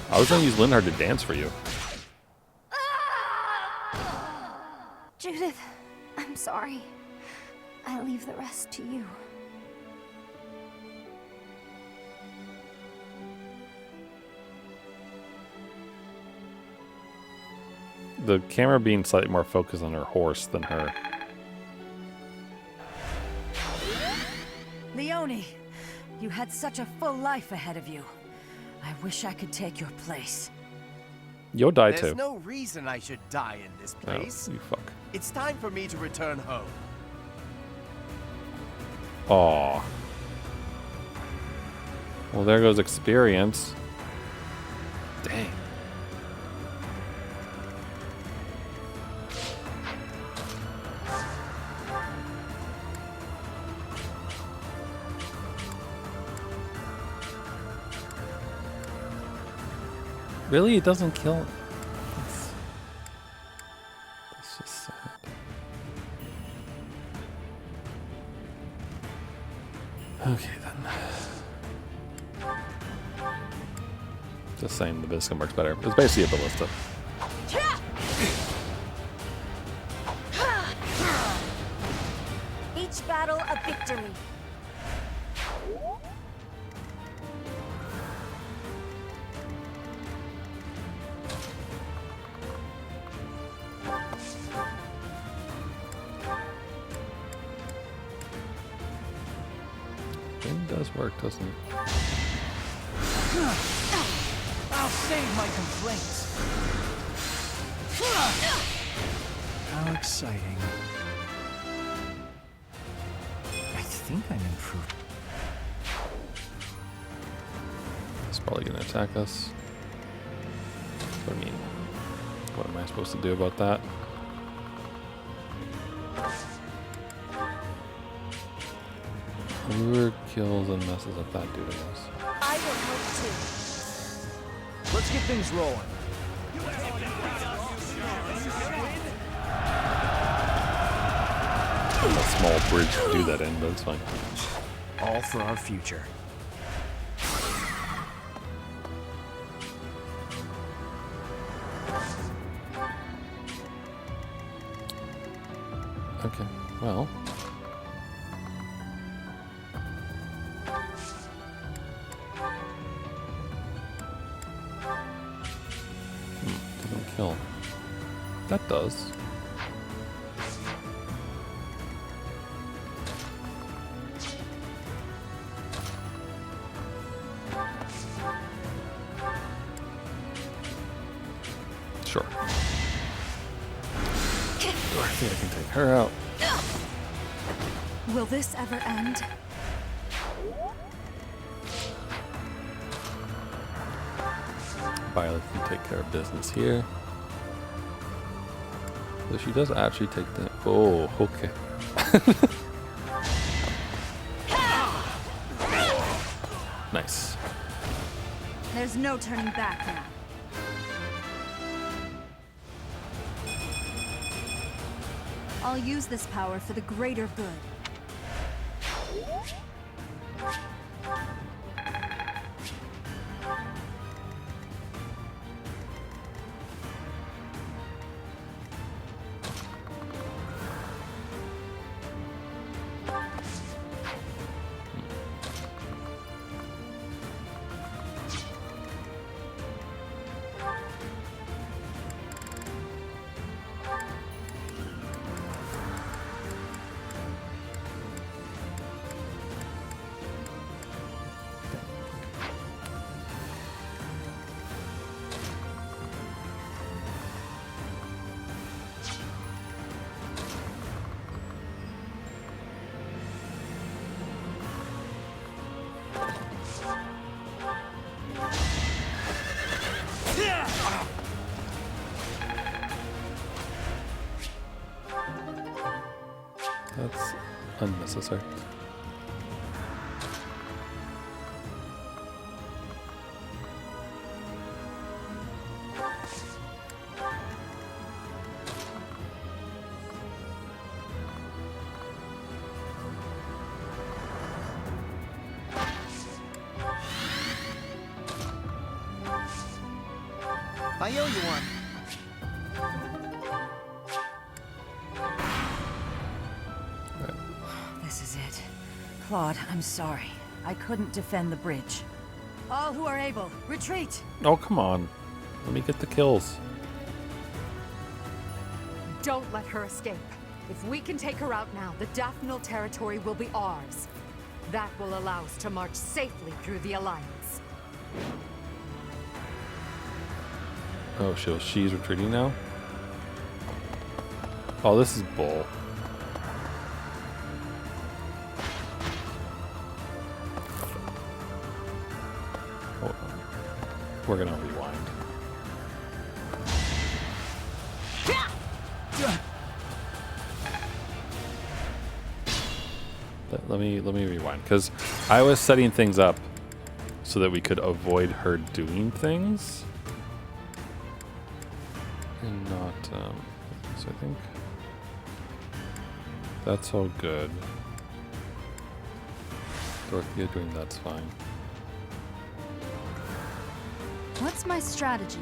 A: I was gonna use Linhardt to dance for you.
E: Judith, I'm sorry. I leave the rest to you.
A: The camera being slightly more focused on her horse than her.
O: Leonie, you had such a full life ahead of you. I wish I could take your place.
A: You'll die
Q: There's
A: too.
Q: no reason I should die in this place.
A: Oh, you fuck.
Q: It's time for me to return home.
A: Aw. Well, there goes experience. Dang. Really? It doesn't kill him? That's just sad. Okay, then. Just saying the Biscuit works better. It's basically a ballista.
J: Each battle a victory.
A: It does work, doesn't it?
C: I'll save my complaints. How exciting. I think I'm improved.
A: It's probably going to attack us. I mean, what am I supposed to do about that? Lure kills and messes up that dude, I guess.
H: I will help too.
C: Let's get things rolling.
A: A small bridge to do that in, but it's fine.
C: All for our future.
A: Okay, well. Doesn't kill. That does. Sure. I think I can take her out.
H: Will this ever end?
A: Violet can take care of business here. So she does actually take the... Oh, okay. Nice.
H: There's no turning back now. I'll use this power for the greater good.
A: That's unnecessary.
K: I owe you one.
O: This is it. Claude, I'm sorry. I couldn't defend the bridge. All who are able, retreat!
A: Oh, come on. Let me get the kills.
F: Don't let her escape. If we can take her out now, the Daphnal territory will be ours. That will allow us to march safely through the Alliance.
A: Oh, she's retreating now? Oh, this is bull. Hold on. We're gonna rewind. Let me rewind, because I was setting things up so that we could avoid her doing things. And not, so I think that's all good. Dorothea doing that's fine.
H: What's my strategy?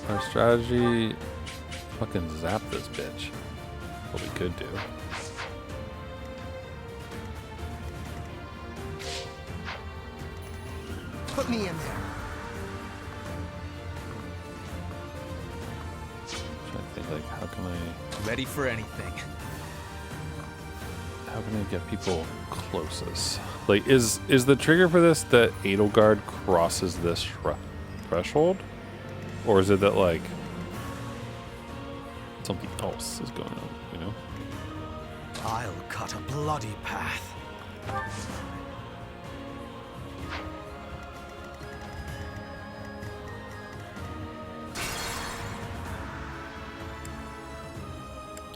A: Our strategy, fucking zap this bitch. What we could do.
K: Put me in there.
A: I think, like, how can I...
C: Ready for anything.
A: How can I get people closest? Like, is the trigger for this that Edelgard crosses this threshold? Or is it that, like, something else is going on, you know?
G: I'll cut a bloody path.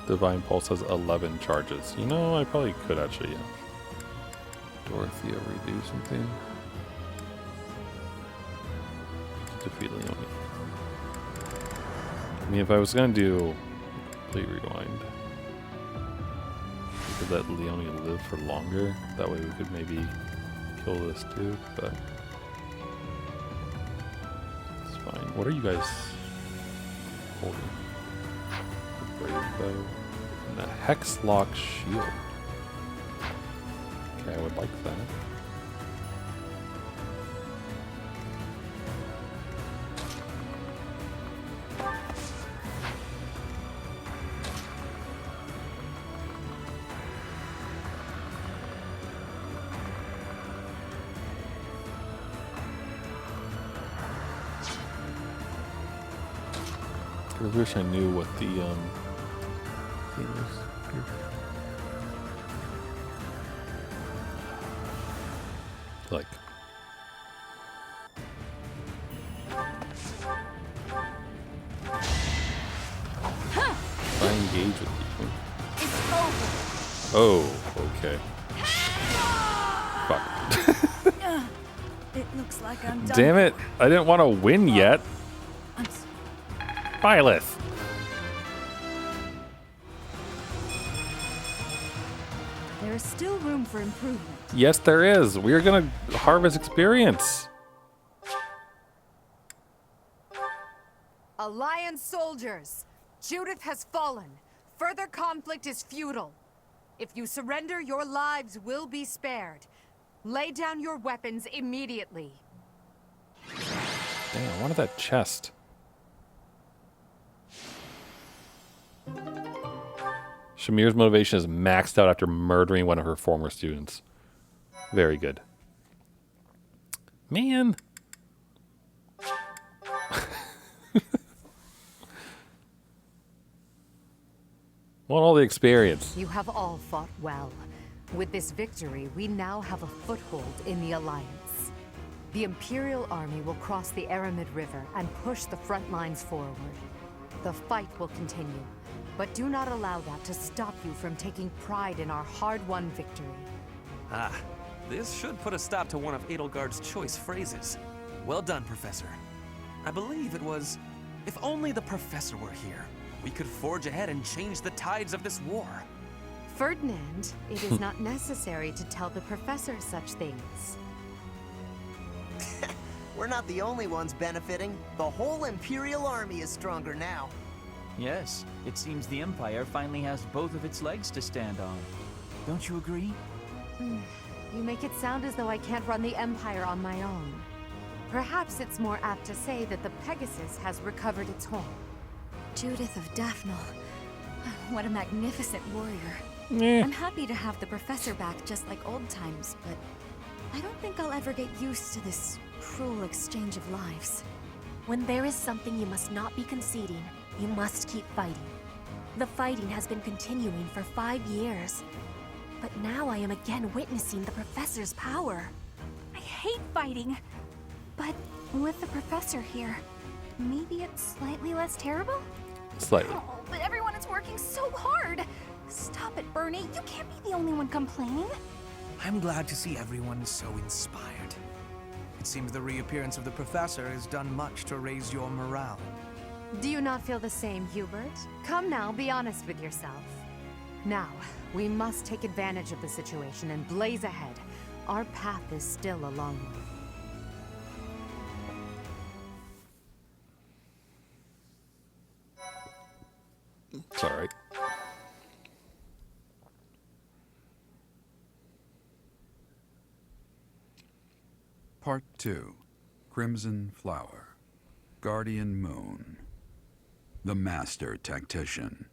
A: Divine Pulse has 11 charges. You know, I probably could actually, yeah. Dorothea redo something. Defeat Leonie. I mean, if I was gonna do complete rewind, we could let Leonie live for longer. That way we could maybe kill this too, but it's fine. What are you guys holding? The brave bow and the Hexlock shield. Okay, I would like that. I wish I knew what the thing was here. Like, if I engage with you.
H: It's over.
A: Oh, okay. Fuck.
O: It looks like I'm done.
A: Damn it! I didn't want to win yet. Byleth.
H: There is still room for improvement.
A: Yes, there is. We are gonna harvest experience.
F: Alliance soldiers, Judith has fallen. Further conflict is futile. If you surrender, your lives will be spared. Lay down your weapons immediately.
A: Damn, I wanted that chest. Shamir's motivation is maxed out after murdering one of her former students. Very good. Man. Want all the experience.
F: You have all fought well. With this victory, we now have a foothold in the Alliance. The Imperial Army will cross the Aramid River and push the front lines forward. The fight will continue, but do not allow that to stop you from taking pride in our hard-won victory.
R: Ah, this should put a stop to one of Edelgard's choice phrases. Well done, Professor. I believe it was, if only the Professor were here, we could forge ahead and change the tides of this war.
F: Ferdinand, it is not necessary to tell the Professor such things.
K: We're not the only ones benefiting. The whole Imperial Army is stronger now.
C: Yes, it seems the Empire finally has both of its legs to stand on. Don't you agree?
F: You make it sound as though I can't run the Empire on my own. Perhaps it's more apt to say that the Pegasus has recovered its home.
J: Judith of Daphne. What a magnificent warrior. I'm happy to have the Professor back just like old times, but I don't think I'll ever get used to this cruel exchange of lives. When there is something you must not be conceding, you must keep fighting. The fighting has been continuing for 5 years, but now I am again witnessing the Professor's power. I hate fighting, but with the Professor here, maybe it's slightly less terrible?
A: Slightly.
J: Oh, but everyone is working so hard! Stop it, Bernie. You can't be the only one complaining.
G: I'm glad to see everyone so inspired. It seems the reappearance of the Professor has done much to raise your morale.
F: Do you not feel the same, Hubert? Come now, be honest with yourself. Now, we must take advantage of the situation and blaze ahead. Our path is still a long one.
A: It's alright.
N: Part 2. Crimson Flower. Guardian Moon. The Master Tactician.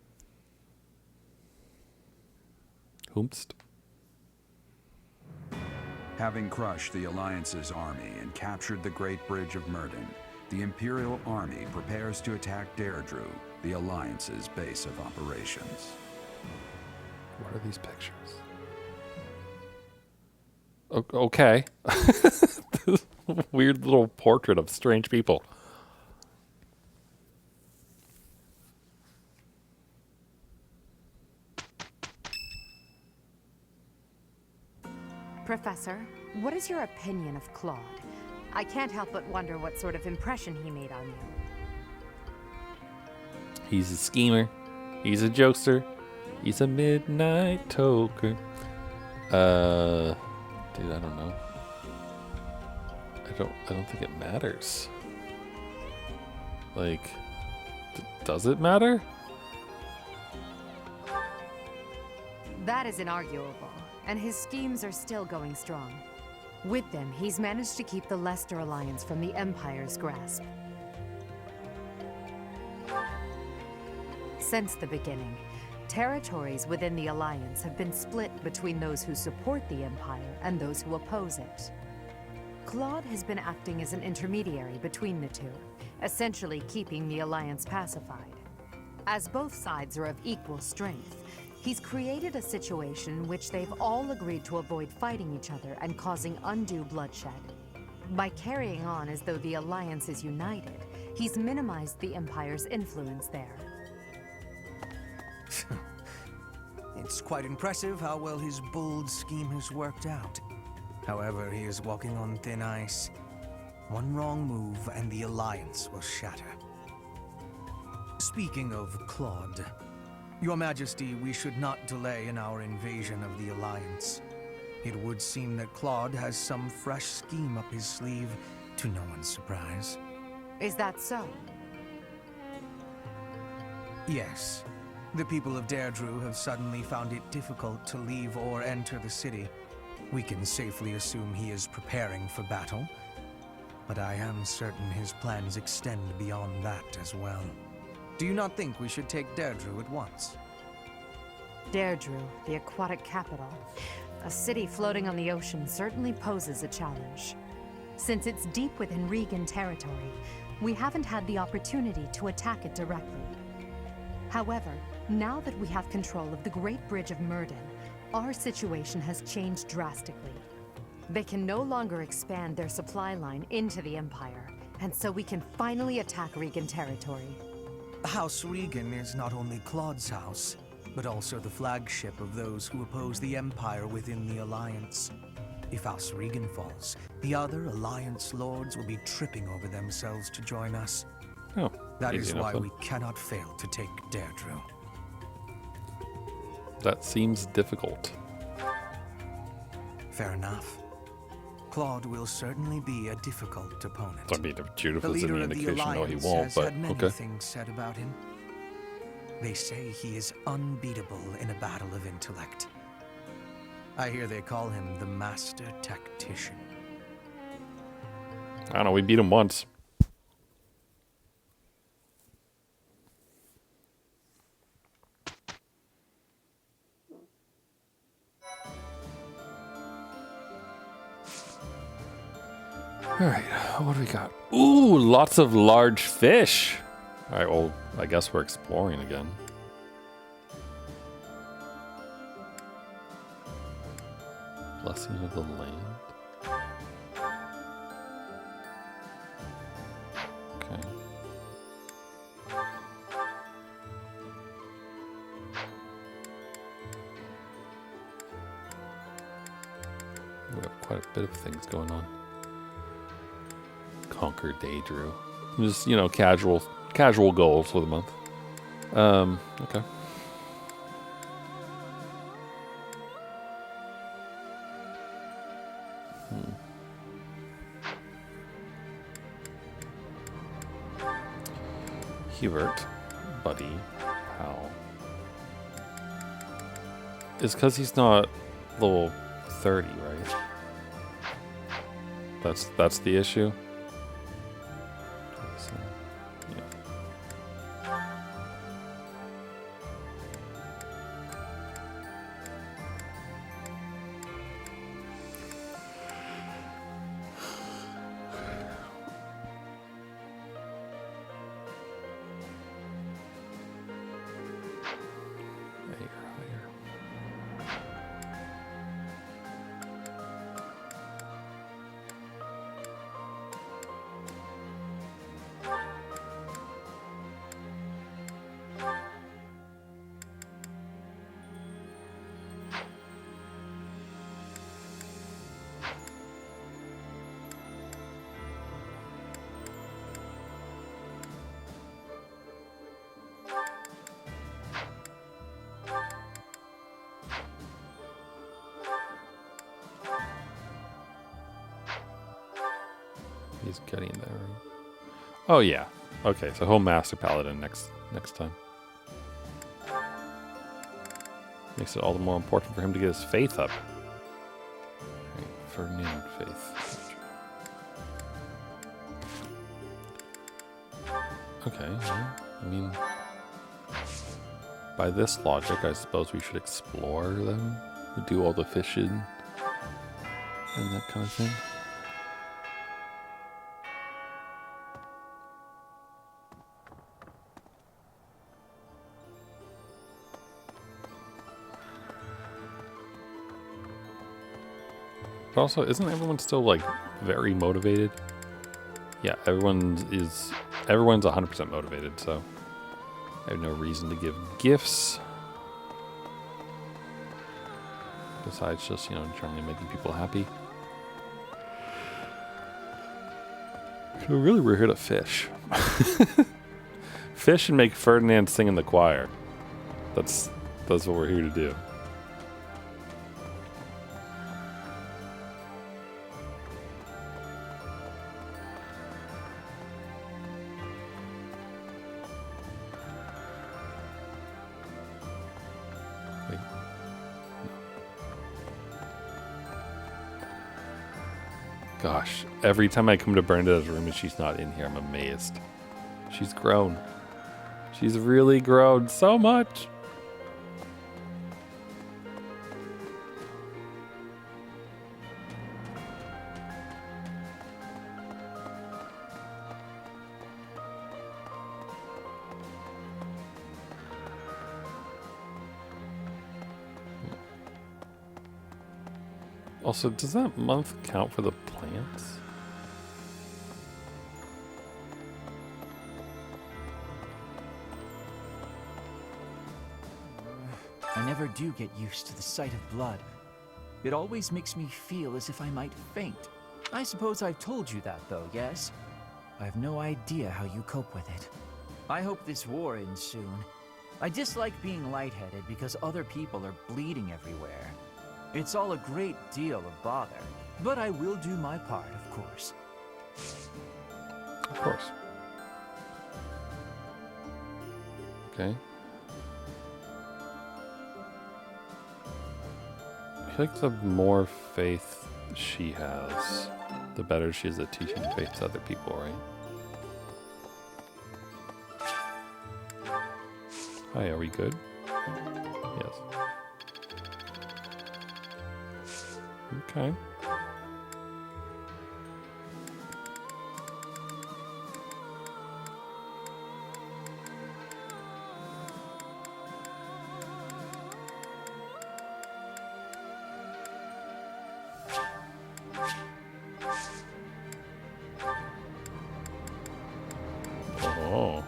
A: Hoomst.
N: Having crushed the Alliance's army and captured the Great Bridge of Murden, the Imperial Army prepares to attack Deirdre, the Alliance's base of operations.
A: What are these pictures? Okay. Weird little portrait of strange people.
F: Professor, what is your opinion of Claude? I can't help but wonder what sort of impression he made on you.
A: He's a schemer. He's a jokester. He's a midnight toker. Dude, I don't know. I don't think it matters. Like, does it matter?
F: That is inarguable, and his schemes are still going strong. With them, he's managed to keep the Leicester Alliance from the Empire's grasp. Since the beginning, territories within the Alliance have been split between those who support the Empire and those who oppose it. Claude has been acting as an intermediary between the two, essentially keeping the Alliance pacified. As both sides are of equal strength, he's created a situation in which they've all agreed to avoid fighting each other and causing undue bloodshed. By carrying on as though the Alliance is united, he's minimized the Empire's influence there.
G: It's quite impressive how well his bold scheme has worked out. However, he is walking on thin ice. One wrong move and the Alliance will shatter. Speaking of Claude, Your Majesty, we should not delay in our invasion of the Alliance. It would seem that Claude has some fresh scheme up his sleeve, to no one's surprise.
F: Is that so?
G: Yes. The people of Deirdre have suddenly found it difficult to leave or enter the city. We can safely assume he is preparing for battle, but I am certain his plans extend beyond that as well. Do you not think we should take Deirdre at once?
F: Deirdre, the aquatic capital. A city floating on the ocean certainly poses a challenge. Since it's deep within Regan territory, we haven't had the opportunity to attack it directly. However, now that we have control of the Great Bridge of Murden, our situation has changed drastically. They can no longer expand their supply line into the Empire, and so we can finally attack Regan territory.
G: House Regan is not only Claude's house, but also the flagship of those who oppose the Empire within the Alliance. If House Regan falls, the other Alliance lords will be tripping over themselves to join us.
A: Oh,
G: that is why
A: then.
G: we cannot fail to take Deirdre.
A: That seems difficult.
G: Fair enough. Claude will certainly be a difficult opponent.
A: I mean, if Judith
G: The
A: is
G: leader
A: any
G: of the
A: indication, no, he
G: Alliance
A: won't,
G: has
A: but
G: had many
A: okay.
G: things said about him. They say he is unbeatable in a battle of intellect. I hear they call him the Master Tactician.
A: I don't know, we beat him once. Alright, what do we got? Ooh, lots of large fish. Alright, well, I guess we're exploring again. Blessing of the land. Okay. We have quite a bit of things going on. Conquer Daedrew. Just, you know, casual goals for the month. Okay. Hubert, buddy, pal. It's because he's not level 30, right? That's the issue. He's getting there. Oh yeah. Okay, so he'll master paladin next time. Makes it all the more important for him to get his faith up. Right, Ferdinand faith. Okay, well, I mean, by this logic, I suppose we should explore them, do all the fishing and that kind of thing. But also, isn't everyone still like very motivated? Yeah, everyone's 100% motivated, so I have no reason to give gifts. Besides just, you know, generally making people happy. So really we're here to fish. Fish and make Ferdinand sing in the choir. That's what we're here to do. Gosh, every time I come to Bernadette's room and she's not in here, I'm amazed. She's grown. She's really grown so much. Also, does that month count for the plants?
C: I never do get used to the sight of blood. It always makes me feel as if I might faint. I suppose I've told you that though, yes? I have no idea how you cope with it. I hope this war ends soon. I dislike being lightheaded because other people are bleeding everywhere. It's all a great deal of bother, but I will do my part, of course.
A: Of course. Okay. I feel like the more faith she has, the better she is at teaching faith to other people, right? Hi, are we good? Yes. Okay. Oh.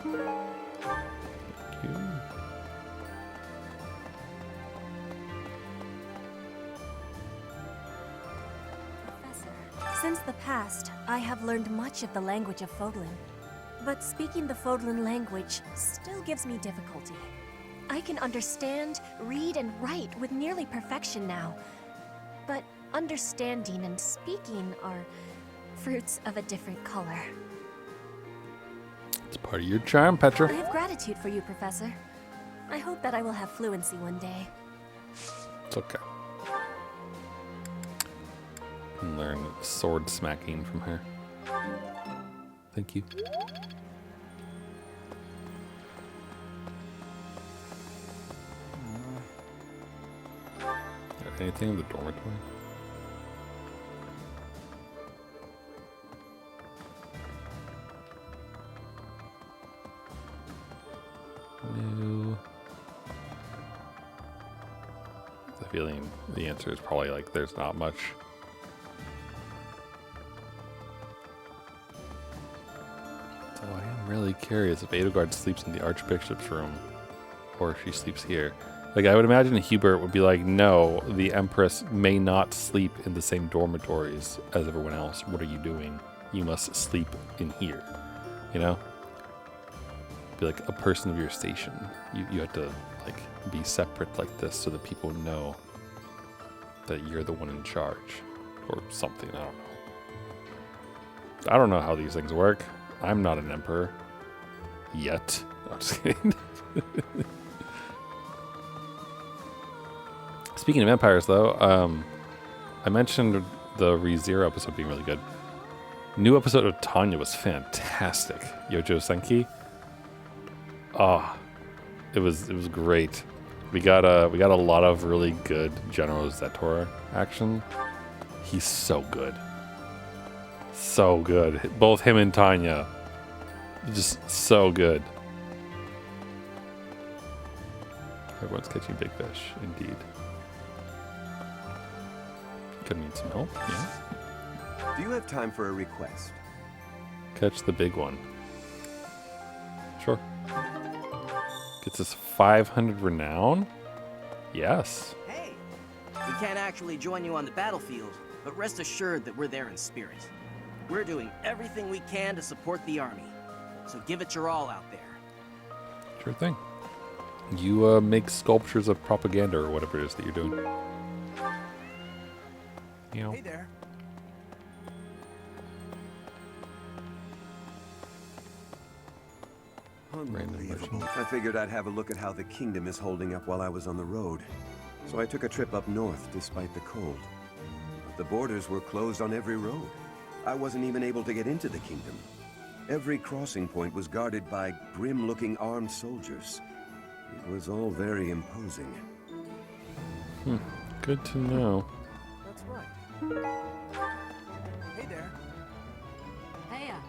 A: Thank you.
I: Since the past, I have learned much of the language of Fodlan. But speaking the Fodlan language still gives me difficulty. I can understand, read, and write with nearly perfection now. But understanding and speaking are fruits of a different color.
A: It's part of your charm, Petra.
I: I have gratitude for you, Professor. I hope that I will have fluency one day.
A: It's okay. Can learn sword smacking from her. Thank you. Anything in the dormitory? No. I have a feeling the answer is probably like there's not much. So I am really curious if Edelgard sleeps in the Archbishop's room or if she sleeps here. Like, I would imagine Hubert would be like, no, the Empress may not sleep in the same dormitories as everyone else. What are you doing? You must sleep in here. You know? Be like a person of your station. You have to, like, be separate like this so that people know that you're the one in charge. Or something, I don't know. I don't know how these things work. I'm not an emperor. Yet. No, I'm just kidding. Speaking of empires, though, I mentioned the ReZero episode being really good. New episode of Tanya was fantastic. Yojo Senki. Ah, it was great. We got a lot of really good General Zetor action. He's so good. So good. Both him and Tanya. Just so good. Everyone's catching big fish, indeed. Gonna need some help, yeah.
S: Do you have time for a request?
A: Catch the big one. Sure. Gets us 500 renown? Yes.
K: Hey! We can't actually join you on the battlefield, but rest assured that we're there in spirit. We're doing everything we can to support the army, so give it your all out there.
A: Sure thing. You make sculptures of propaganda or whatever it is that you're doing. You know.
G: Hey there.
S: Unbelievable. I figured I'd have a look at how the kingdom is holding up while I was on the road. So I took a trip up north despite the cold. But the borders were closed on every road. I wasn't even able to get into the kingdom. Every crossing point was guarded by grim-looking armed soldiers. It was all very imposing.
A: Good to know.
G: That's right. Hey there.
F: Heya.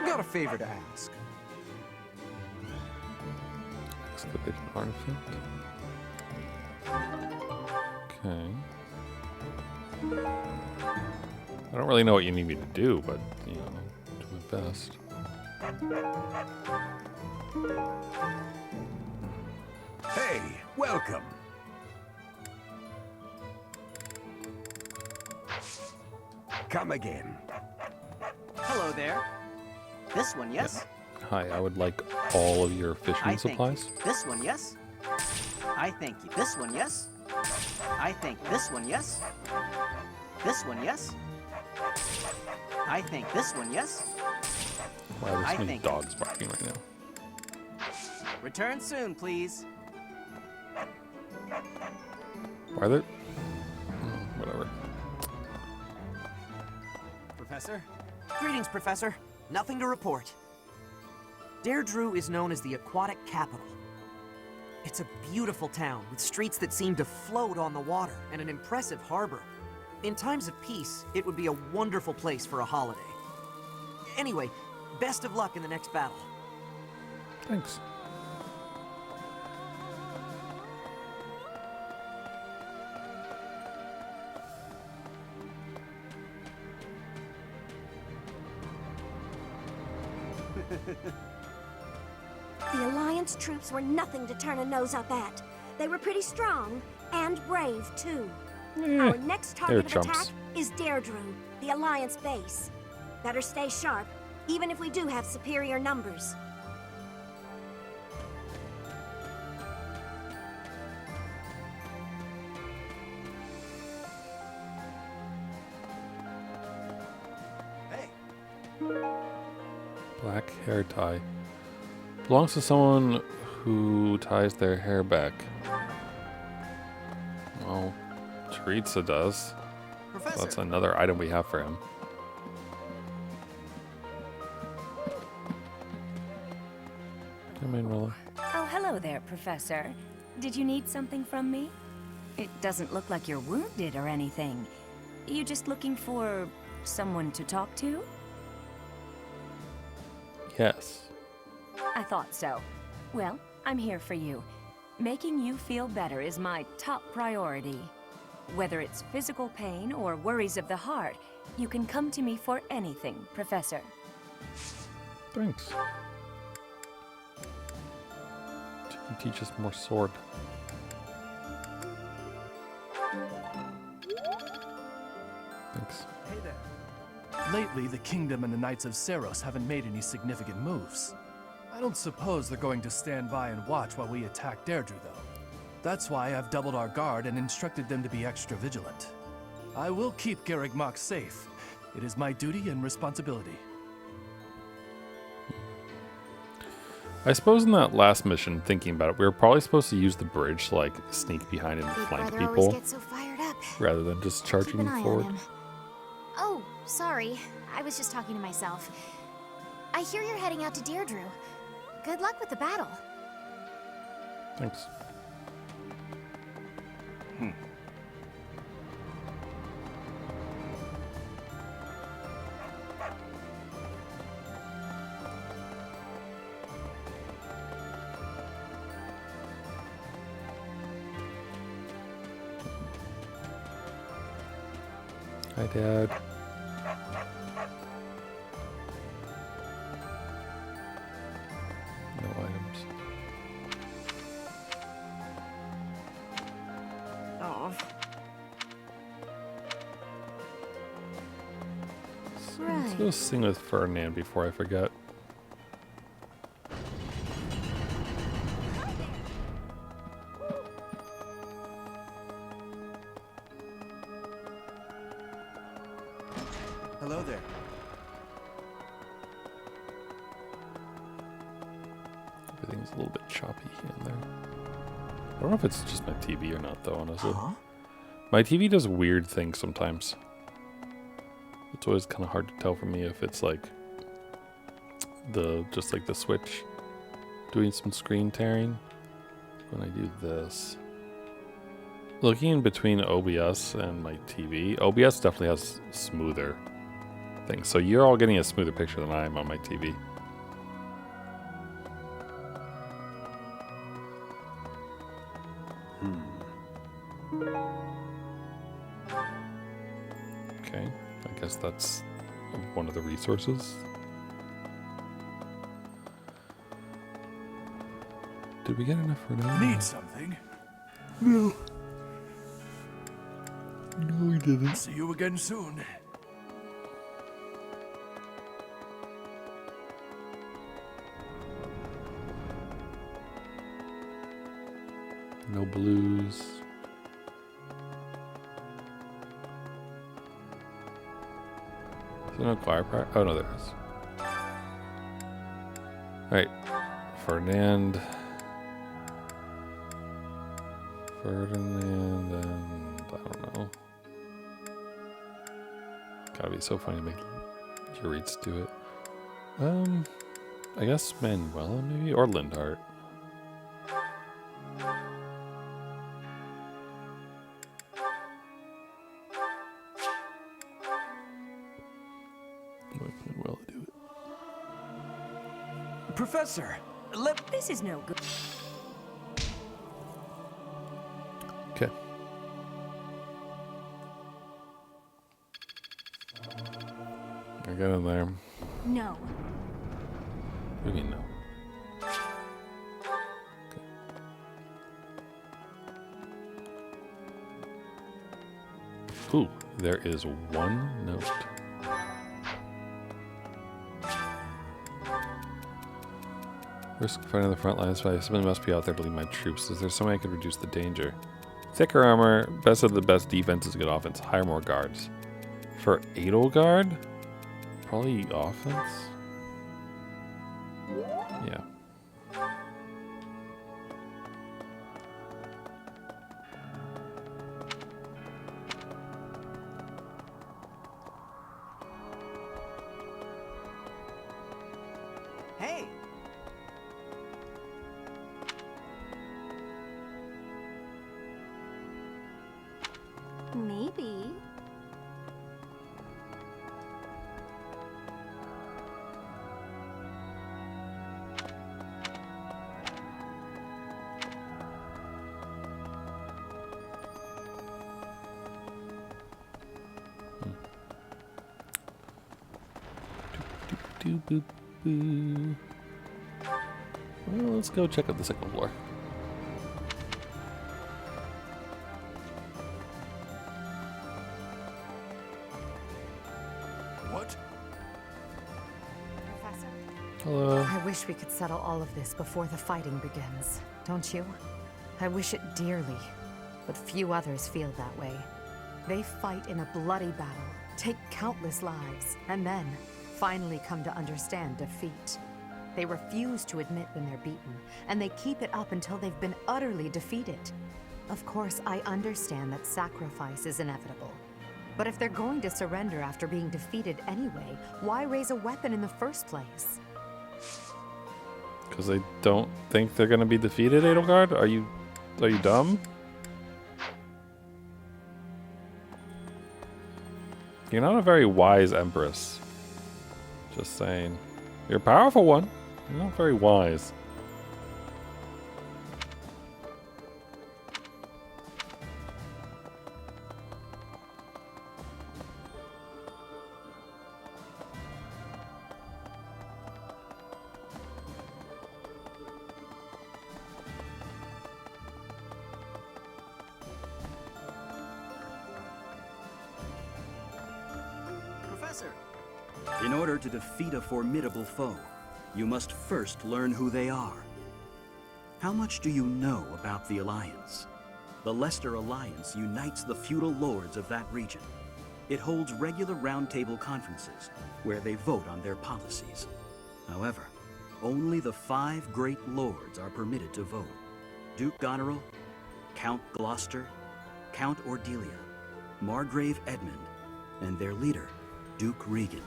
G: Got a favor to ask.
A: Excavation artifact. Okay. I don't really know what you need me to do, but, you know, do my best.
S: Hey, welcome. Come again.
K: Hello there. This one, yes?
A: Hi, I would like all of your fishing
K: I thank
A: supplies.
K: you. This one, yes? I thank you. This one, yes? I think this one, yes? This one, yes? I think this one, yes?
A: Wow, there's
K: I
A: so many
K: think-
A: dogs barking right now.
K: Return soon, please.
A: Why are there... whatever.
T: Professor? Greetings, Professor. Nothing to report. Deirdre is known as the aquatic capital. It's a beautiful town with streets that seem to float on the water and an impressive harbor. In times of peace, it would be a wonderful place for a holiday. Anyway, best of luck in the next battle.
A: Thanks.
U: The Alliance troops were nothing to turn a nose up at. They were pretty strong and brave, too. Our next target of
A: chumps.
U: attack is Deirdre, the Alliance base. Better stay sharp, even if we do have superior numbers.
A: Black hair tie. Belongs to someone who ties their hair back. Well, Teresa does.
T: Professor.
A: That's another item we have for him. Come in, Rolla.
I: Oh, hello there, Professor. Did you need something from me? It doesn't look like you're wounded or anything. You just looking for someone to talk to?
A: Yes.
I: I thought so. Well, I'm here for you. Making you feel better is my top priority. Whether it's physical pain or worries of the heart, you can come to me for anything, Professor.
A: Thanks. You can teach us more sword. Thanks.
V: Hey there. Lately, the Kingdom and the Knights of Seros haven't made any significant moves. I don't suppose they're going to stand by and watch while we attack Deirdre, though. That's why I've doubled our guard and instructed them to be extra vigilant. I will keep Garreg Mach safe. It is my duty and responsibility.
A: I suppose in that last mission, thinking about it, we were probably supposed to use the bridge to like sneak behind and flank people,
E: gets so fired up.
A: rather than just charging
E: Keep an eye
A: forward.
E: on him. Oh, sorry. I was just talking to myself. I hear you're heading out to Deirdre. Good luck with the battle.
A: Thanks. Hi, Dad. No items.
U: Oh.
A: Let's go sing with Ferdinand before I forget.
G: Hello there.
A: Everything's a little bit choppy here and there. I don't know if it's just my TV or not, though, honestly. My TV does weird things sometimes. It's always kind of hard to tell for me if it's like just like the Switch doing some screen tearing. When I do this, looking in between OBS and my TV, OBS definitely has smoother things. So you're all getting a smoother picture than I am on my TV. Okay, I guess that's one of the resources. Did we get enough for now?
V: Need something?
A: No. No, we didn't.
V: See you again soon.
A: No blues. Is there no choir part? Oh, no, there is. Alright. Ferdinand, and I don't know. Gotta be so funny to make Euretes do it. I guess Manuela maybe, or Lindhart. Manuela do it.
C: Professor,
I: This is no good.
A: Okay. I got in there.
J: No.
A: What do you mean no? Okay. Ooh, there is one note. Risk fighting the front lines, but somebody must be out there to lead my troops. Is there some way I could reduce the danger? Thicker armor, best of the best defense is good offense. Hire more guards. For Edelgard? Probably offense? Yeah.
K: Hey!
U: Maybe.
A: Boop, boop. Well, let's go check out the second floor.
V: What?
F: Professor?
A: Hello.
F: I wish we could settle all of this before the fighting begins, don't you? I wish it dearly, but few others feel that way. They fight in a bloody battle, take countless lives, and then finally come to understand defeat. They refuse to admit when they're beaten, and they keep it up until they've been utterly defeated. Of course, I understand that sacrifice is inevitable. But if they're going to surrender after being defeated anyway, why raise a weapon in the first place?
A: Because they don't think they're going to be defeated, Edelgard? Are you dumb? You're not a very wise empress. Just saying. You're a powerful one. You're not very wise.
K: Professor!
B: In order to defeat a formidable foe, you must first learn who they are. How much do you know about the Alliance? The Leicester Alliance unites the feudal lords of that region. It holds regular roundtable conferences where they vote on their policies. However, only the 5 great lords are permitted to vote. Duke Goneril, Count Gloucester, Count Ordelia, Margrave Edmund, and their leader, Duke Regan.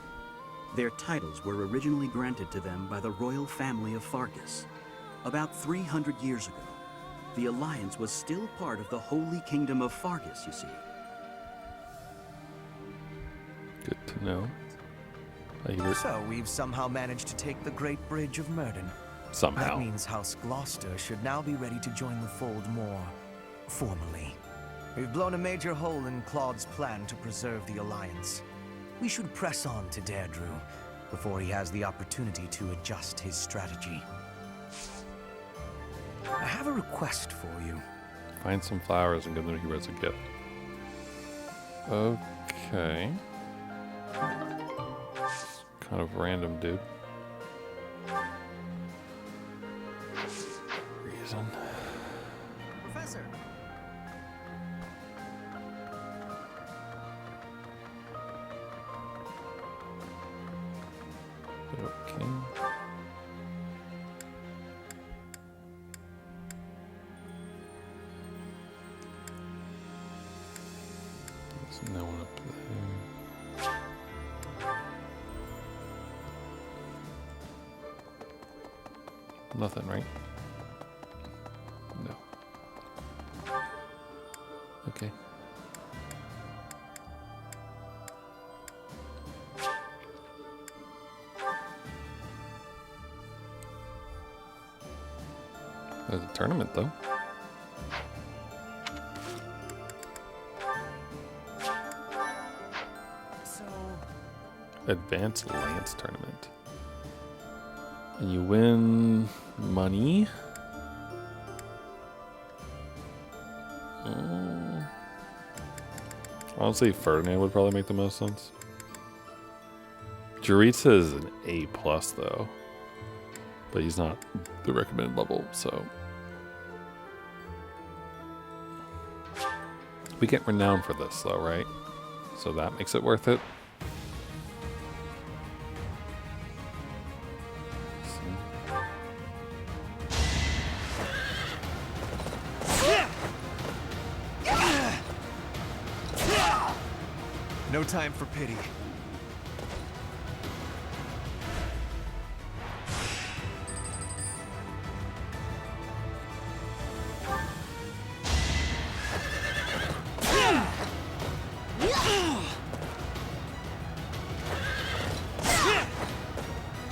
B: Their titles were originally granted to them by the royal family of Fargus. About 300 years ago, the Alliance was still part of the Holy Kingdom of Fargus, you see.
A: Good to know.
G: So we've somehow managed to take the Great Bridge of Murden.
A: Somehow.
G: That means House Gloucester should now be ready to join the fold more formally. We've blown a major hole in Claude's plan to preserve the Alliance. We should press on to Deirdre before he has the opportunity to adjust his strategy. I have a request for you.
A: Find some flowers and give them to Hubert as a gift. Okay. Kind of random, dude. Reason.
K: Professor!
A: Okay. There's no one up there. Nothing, right? No. Okay. There's a tournament, though.
G: So,
A: Advanced Lance Tournament. And you win money. Honestly, Ferdinand would probably make the most sense. Jaritza is an A+, though. But he's not the recommended level, so... We get renowned for this, though, right? So that makes it worth it.
G: no time for pity.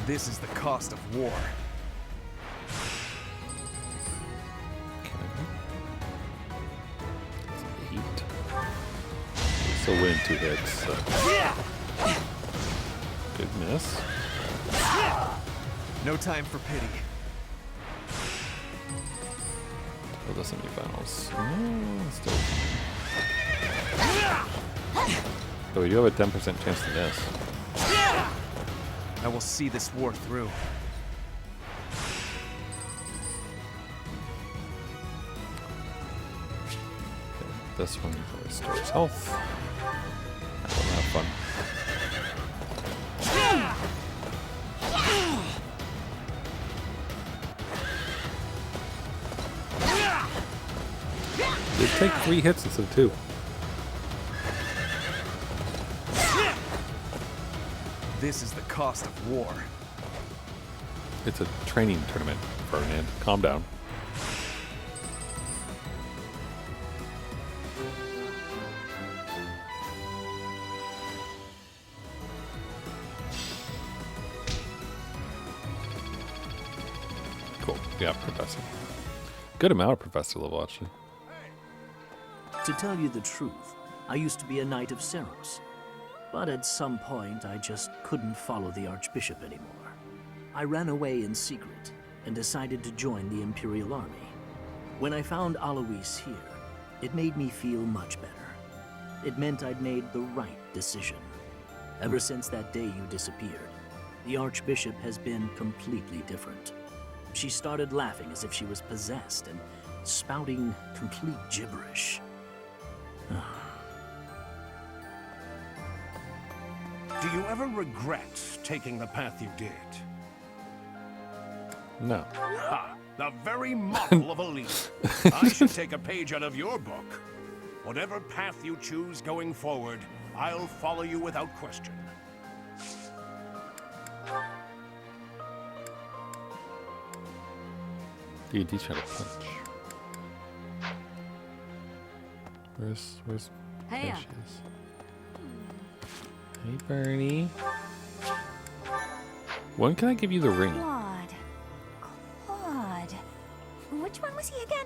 G: This is the cost of war.
A: Okay. 8. So win 2 hits. So. Good miss.
G: No time for pity.
A: For the semifinals. So we do have a 10% chance to miss.
G: I will see this war through.
A: This one restores health. That will have fun. It take 3 hits instead of 2.
V: This is the cost of war.
A: It's a training tournament, Ferdinand. Calm down. Cool. Yeah, Professor. Good amount of Professor level, actually.
D: To tell you the truth, I used to be a Knight of Seros. But at some point, I just couldn't follow the Archbishop anymore. I ran away in secret and decided to join the Imperial Army. When I found Alois here, it made me feel much better. It meant I'd made the right decision. Ever since that day you disappeared, the Archbishop has been completely different. She started laughing as if she was possessed and spouting complete gibberish.
M: Do you ever regret taking the path you did?
A: No.
M: Ha! The very model of a leader. I should take a page out of your book. Whatever path you choose going forward, I'll follow you without question.
A: D&D trying to punch. Where's
F: Hey,
A: there she is. Hey, Bernie. When can I give you the ring?
J: Claude. Which one was he again?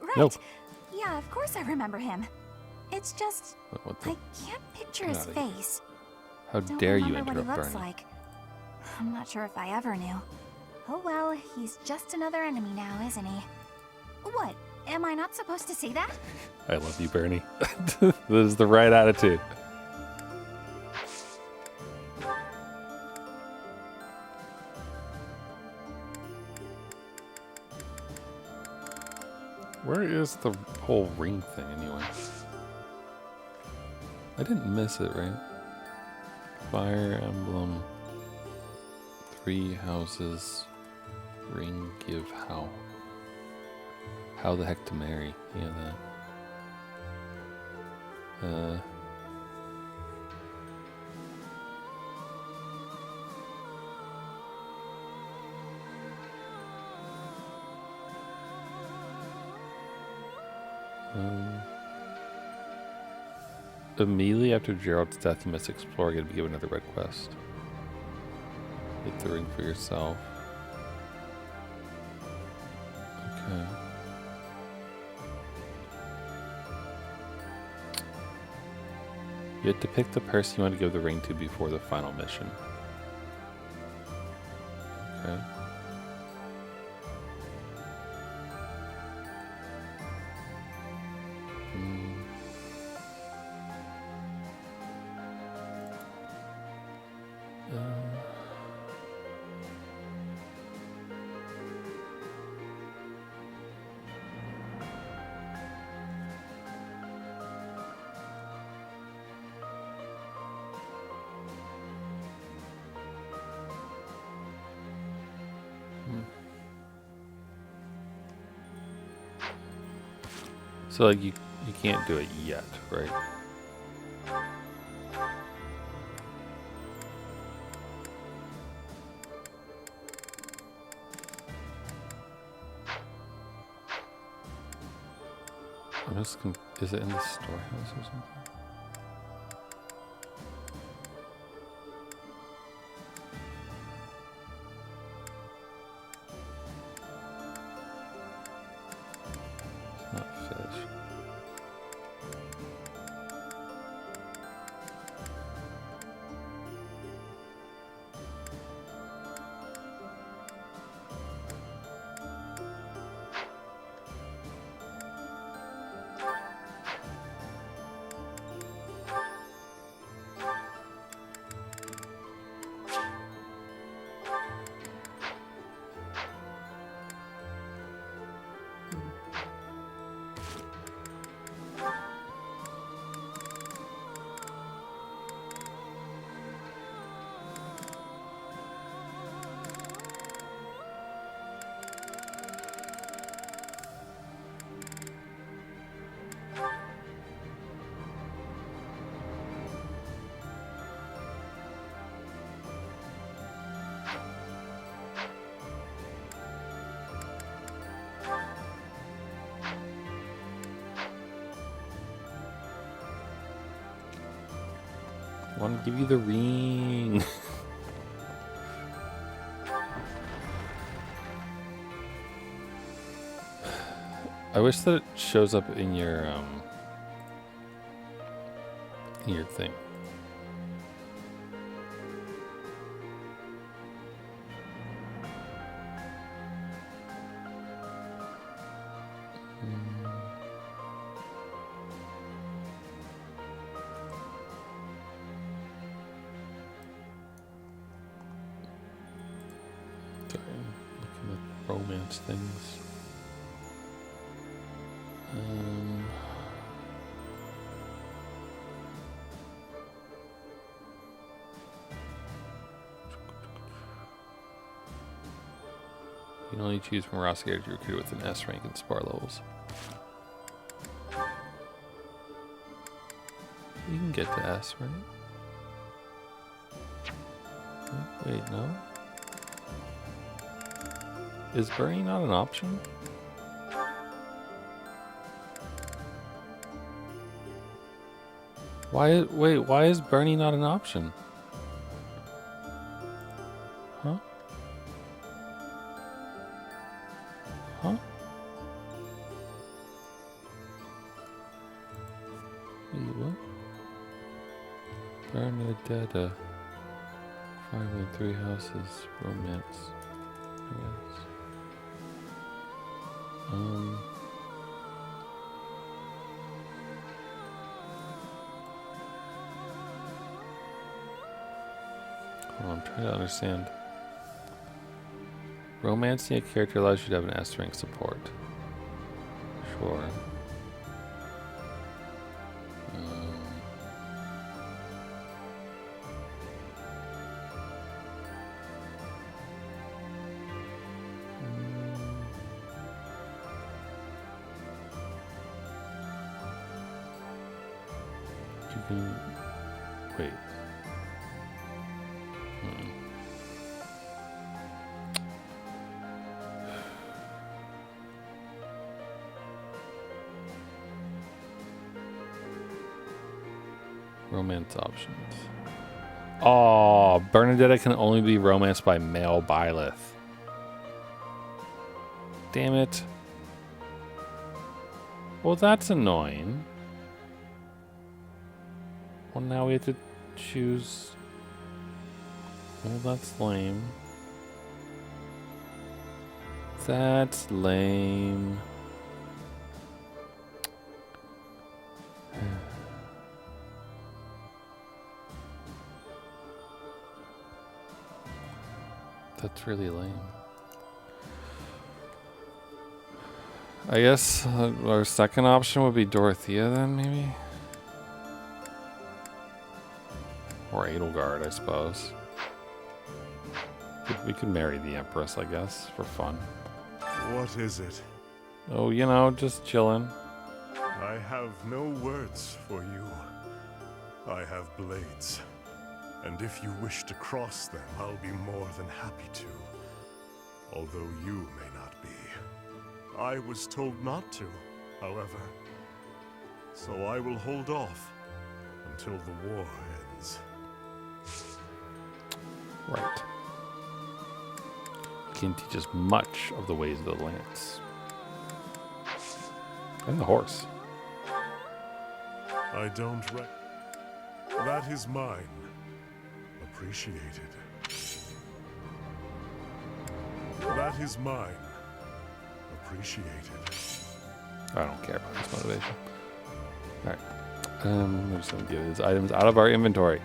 J: Right.
A: Nope.
J: Yeah, of course I remember him. It's just
A: What the?
J: I can't picture
A: Get
J: his
A: outta here.
J: face.
A: How
J: Don't
A: dare you
J: remember what he
A: interrupt
J: looks
A: Bernie?
J: like. I'm not sure if I ever knew. Oh well, he's just another enemy now, isn't he? What? Am I not supposed to say that?
A: I love you, Bernie. This is the right attitude. Where is the whole ring thing anyway? I didn't miss it, right? Fire emblem. 3 houses. Ring give how? How the heck to marry? Yeah, that. Immediately after Gerald's death, you must explore again to be given another red quest. Get the ring for yourself. Okay. You have to pick the person you want to give the ring to before the final mission. Okay. So like you can't do it yet, right? I'm just is it in the storehouse or something? It's not fish. Want to give you the ring. I wish that it shows up in your thing. Sorry, looking at romance things. You can only choose from raw scared to recruit with an S rank in spar levels. You can get to S, right? Oh, wait, no? Is burning not an option? Why is burning not an option? Huh? Huh? Wait, what? Burn the dead, 5 and 3 houses, romance. Yes. I'm trying to understand. Romancing a character allows you to have an S rank support. Sure. You can wait. Romance options. Oh, Bernadetta can only be romanced by male Byleth. Damn it. Well, that's annoying. Well, now we have to choose. Well, that's lame. That's lame. That's really lame. I guess our second option would be Dorothea then, maybe? Or Edelgard, I suppose. We could marry the Empress, I guess, for fun.
L: What is it?
A: Oh, you know, just chilling.
L: I have no words for you. I have blades. And if you wish to cross them, I'll be more than happy to. Although you may not be. I was told not to, however. So I will hold off until the war ends.
A: Right. You can teach us much of the ways of the lance. And the horse.
L: I don't That is mine. Appreciated. That is mine. Appreciated.
A: I don't care about his motivation. Alright. I'm just going to get his items out of our inventory.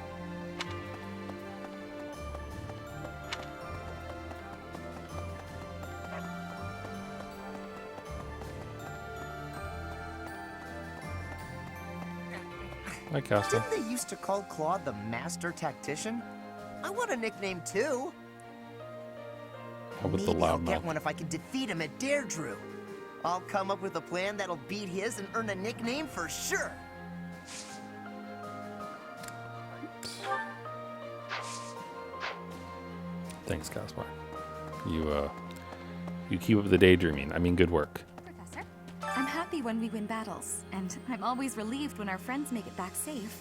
A: Hi, Casper.
K: Didn't they used to call Claude the Master Tactician? I want a nickname too.
A: How about the
K: Maybe I'll
A: loudmouth?
K: get one if I can defeat him at Deirdre. I'll come up with a plan that'll beat his and earn a nickname for sure.
A: Thanks, Caspar. You keep up the daydreaming. I mean, good work.
J: Professor, I'm happy when we win battles, and I'm always relieved when our friends make it back safe.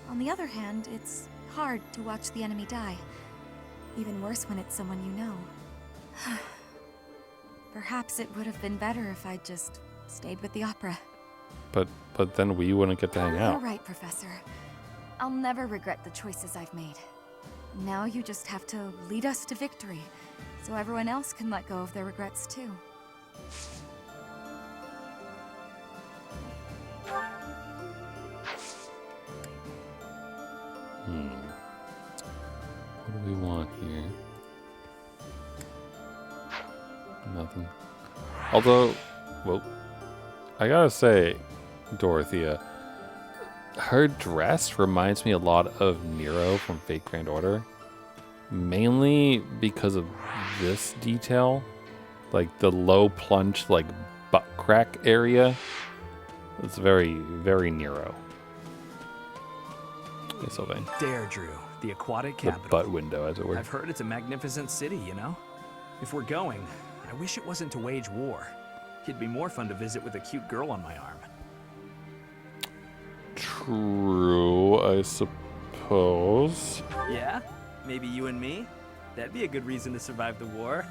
J: On the other hand, it's hard to watch the enemy die. Even worse when it's someone you know. Perhaps it would have been better if I'd just stayed with the opera.
A: But then we wouldn't get to hang out.
J: You're right, Professor. I'll never regret the choices I've made. Now you just have to lead us to victory, so everyone else can let go of their regrets too.
A: What do we want here? Nothing. Although, well, I gotta say, Dorothea, her dress reminds me a lot of Nero from Fate Grand Order. Mainly because of this detail. Like the low plunge, like butt crack area. It's very, very Nero. Hey, Sylvain.
C: Deirdre, the aquatic
A: The
C: capital.
A: butt window, as it were.
C: I've heard it's a magnificent city, you know? If we're going, I wish it wasn't to wage war. It'd be more fun to visit with a cute girl on my arm.
A: True, I suppose.
C: Yeah? Maybe you and me? That'd be a good reason to survive the war.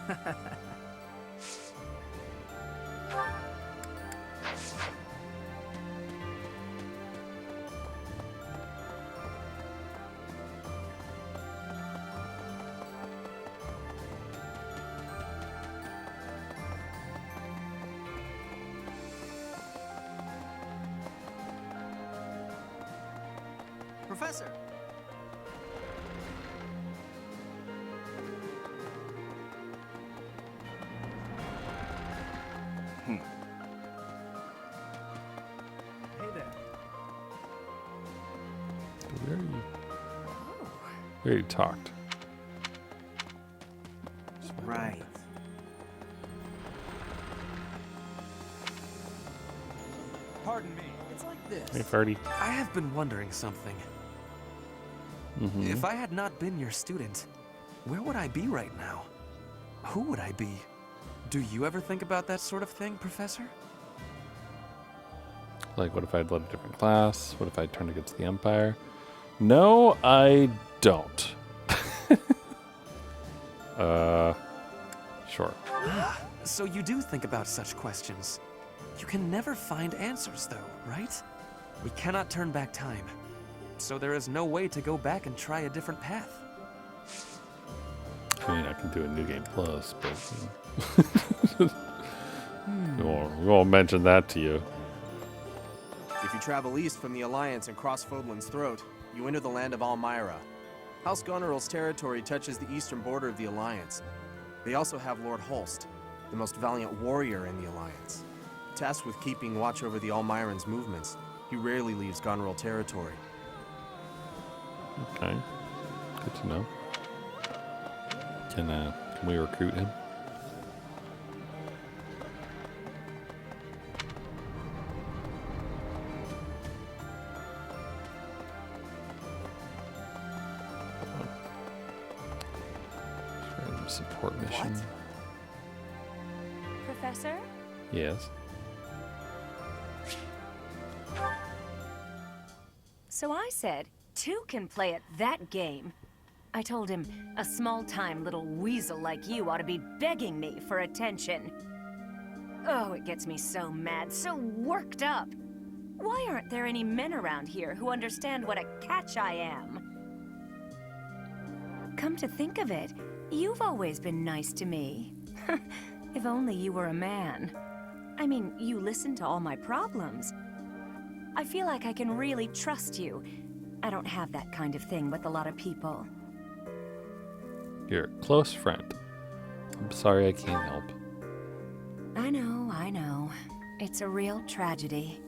T: Professor!
C: Hey there.
A: We already talked.
T: Right.
C: Pardon me. It's like this.
A: Hey, Ferdy.
R: I have been wondering something. If I had not been your student, where would I be right now? Who would I be? Do you ever think about that sort of thing, Professor?
A: Like, what if I'd led a different class? What if I'd turned against the Empire? No, I don't. Sure.
R: So you do think about such questions. You can never find answers, though, right? We cannot turn back time. So there is no way to go back and try a different path.
A: I mean, I can do a New Game Plus, but... we won't mention that to you.
P: If you travel east from the Alliance and cross Fodlan's throat, you enter the land of Almyra. House Goneril's territory touches the eastern border of the Alliance. They also have Lord Holst, the most valiant warrior in the Alliance. Tasked with keeping watch over the Almyrans' movements, he rarely leaves Goneril territory.
A: Okay. Good to know. Can we recruit him? Support mission.
I: Professor?
A: Yes.
I: So I said, two can play at that game. I told him, a small-time little weasel like you ought to be begging me for attention. Oh, it gets me so mad, so worked up. Why aren't there any men around here who understand what a catch I am? Come to think of it, you've always been nice to me. If only you were a man. I mean, you listen to all my problems. I feel like I can really trust you. I don't have that kind of thing with a lot of people.
A: You're a close friend. I'm sorry I can't help.
I: I know. It's a real tragedy.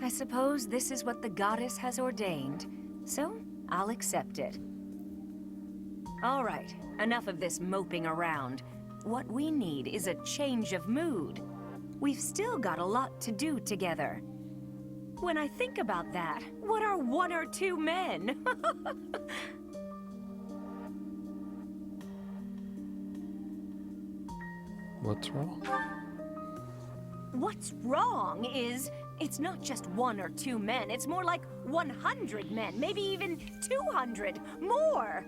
I: I suppose this is what the goddess has ordained, so I'll accept it. All right, enough of this moping around. What we need is a change of mood. We've still got a lot to do together. When I think about that, what are one or two men?
A: What's wrong?
I: What's wrong is It's not just 1 or 2 men, it's more like 100 men, maybe even 200, more.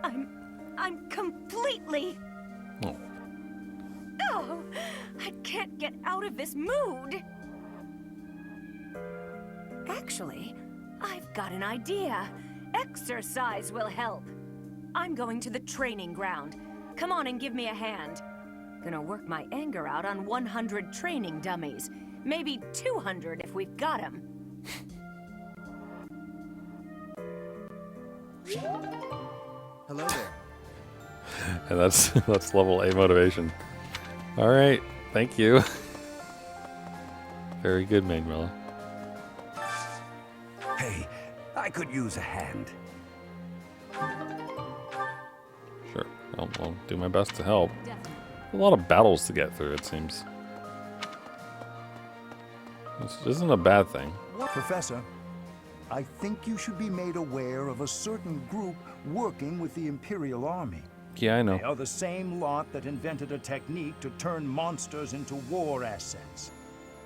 I: I'm completely... Oh, I can't get out of this mood. Actually, I've got an idea. Exercise will help. I'm going to the training ground. Come on and give me a hand. Gonna work my anger out on 100 training dummies. Maybe 200 if we've got them.
P: Hello there.
A: And that's level A motivation. All right, thank you. Very good, Manuela.
O: Hey, I could use a hand.
A: Sure, I'll do my best to help. A lot of battles to get through, it seems. This isn't a bad thing.
Q: Professor, I think you should be made aware of a certain group working with the Imperial Army.
A: Yeah, I know.
Q: They are the same lot that invented a technique to turn monsters into war assets.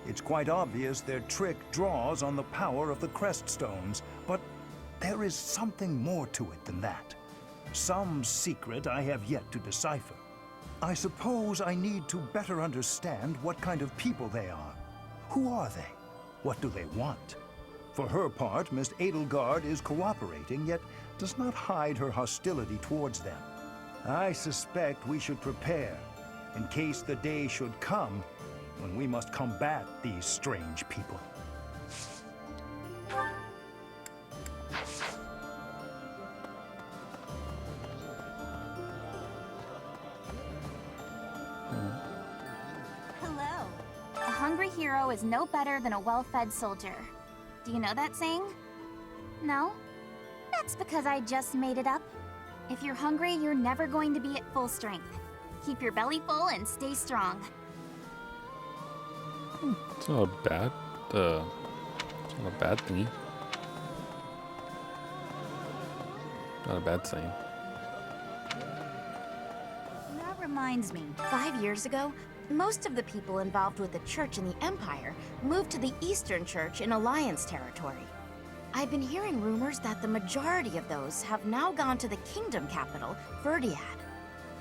Q: It's quite obvious their trick draws on the power of the Creststones, but there is something more to it than that. Some secret I have yet to decipher. I suppose I need to better understand what kind of people they are. Who are they? What do they want? For her part, Miss Edelgard is cooperating, yet does not hide her hostility towards them. I suspect we should prepare, in case the day should come when we must combat these strange people.
E: Hello. A hungry hero is no better than a well-fed soldier. Do you know that saying? No? That's because I just made it up. If you're hungry, you're never going to be at full strength. Keep your belly full and stay strong.
A: It's not a bad, it's not a bad thingy. Not a bad saying.
E: That reminds me, 5 years ago, most of the people involved with the church in the Empire moved to the Eastern Church in Alliance territory. I've been hearing rumors that the majority of those have now gone to the kingdom capital, Verdiad.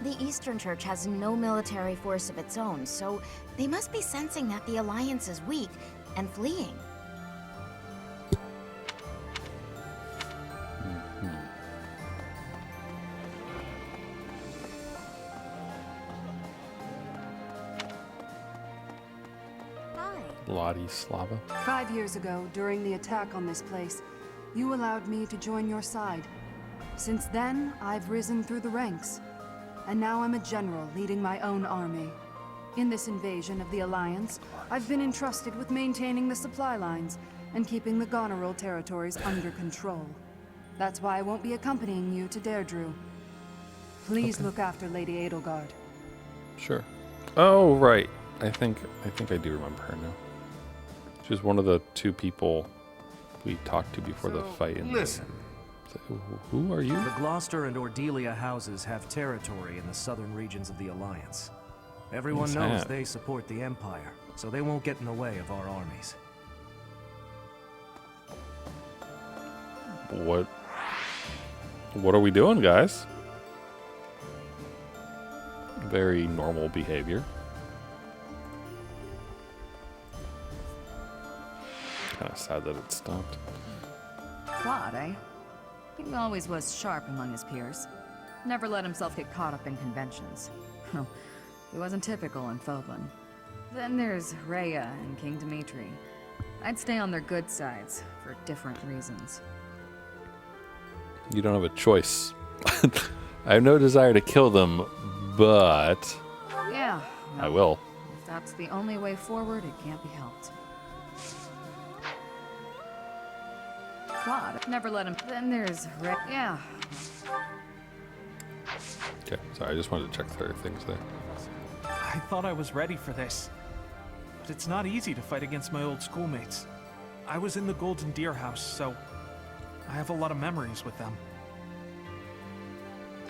E: The Eastern Church has no military force of its own, so they must be sensing that the Alliance is weak and fleeing.
A: Vladislava.
F: 5 years ago, during the attack on this place, you allowed me to join your side. Since then, I've risen through the ranks. And now I'm a general leading my own army. In this invasion of the Alliance, I've been entrusted with maintaining the supply lines and keeping the Goneril territories under control. That's why I won't be accompanying you to Deirdre. Please look after Lady Edelgard.
A: Sure. Oh, right. I think I do remember her now. She was one of the 2 people we talked to before the fight.
W: Listen.
A: Who are you?
X: The Gloucester and Ordelia houses have territory in the southern regions of the Alliance. Everyone
A: What's
X: knows
A: that?
X: they support the Empire, so they won't get in the way of our armies.
A: What are we doing, guys? Very normal behavior. Kind of sad that it stopped.
Y: Claude, eh? He always was sharp among his peers. Never let himself get caught up in conventions. He wasn't typical in Fodlan. Then there's Rhea and King Dimitri. I'd stay on their good sides, for different reasons.
A: You don't have a choice. I have no desire to kill them, but...
Y: Yeah.
A: I will.
Y: If that's the only way forward, it can't be helped. Claude, never let him... Then there's Rhea. Yeah.
A: Okay, sorry, I just wanted to check their things there.
C: I thought I was ready for this. But it's not easy to fight against my old schoolmates. I was in the Golden Deer House, so I have a lot of memories with them.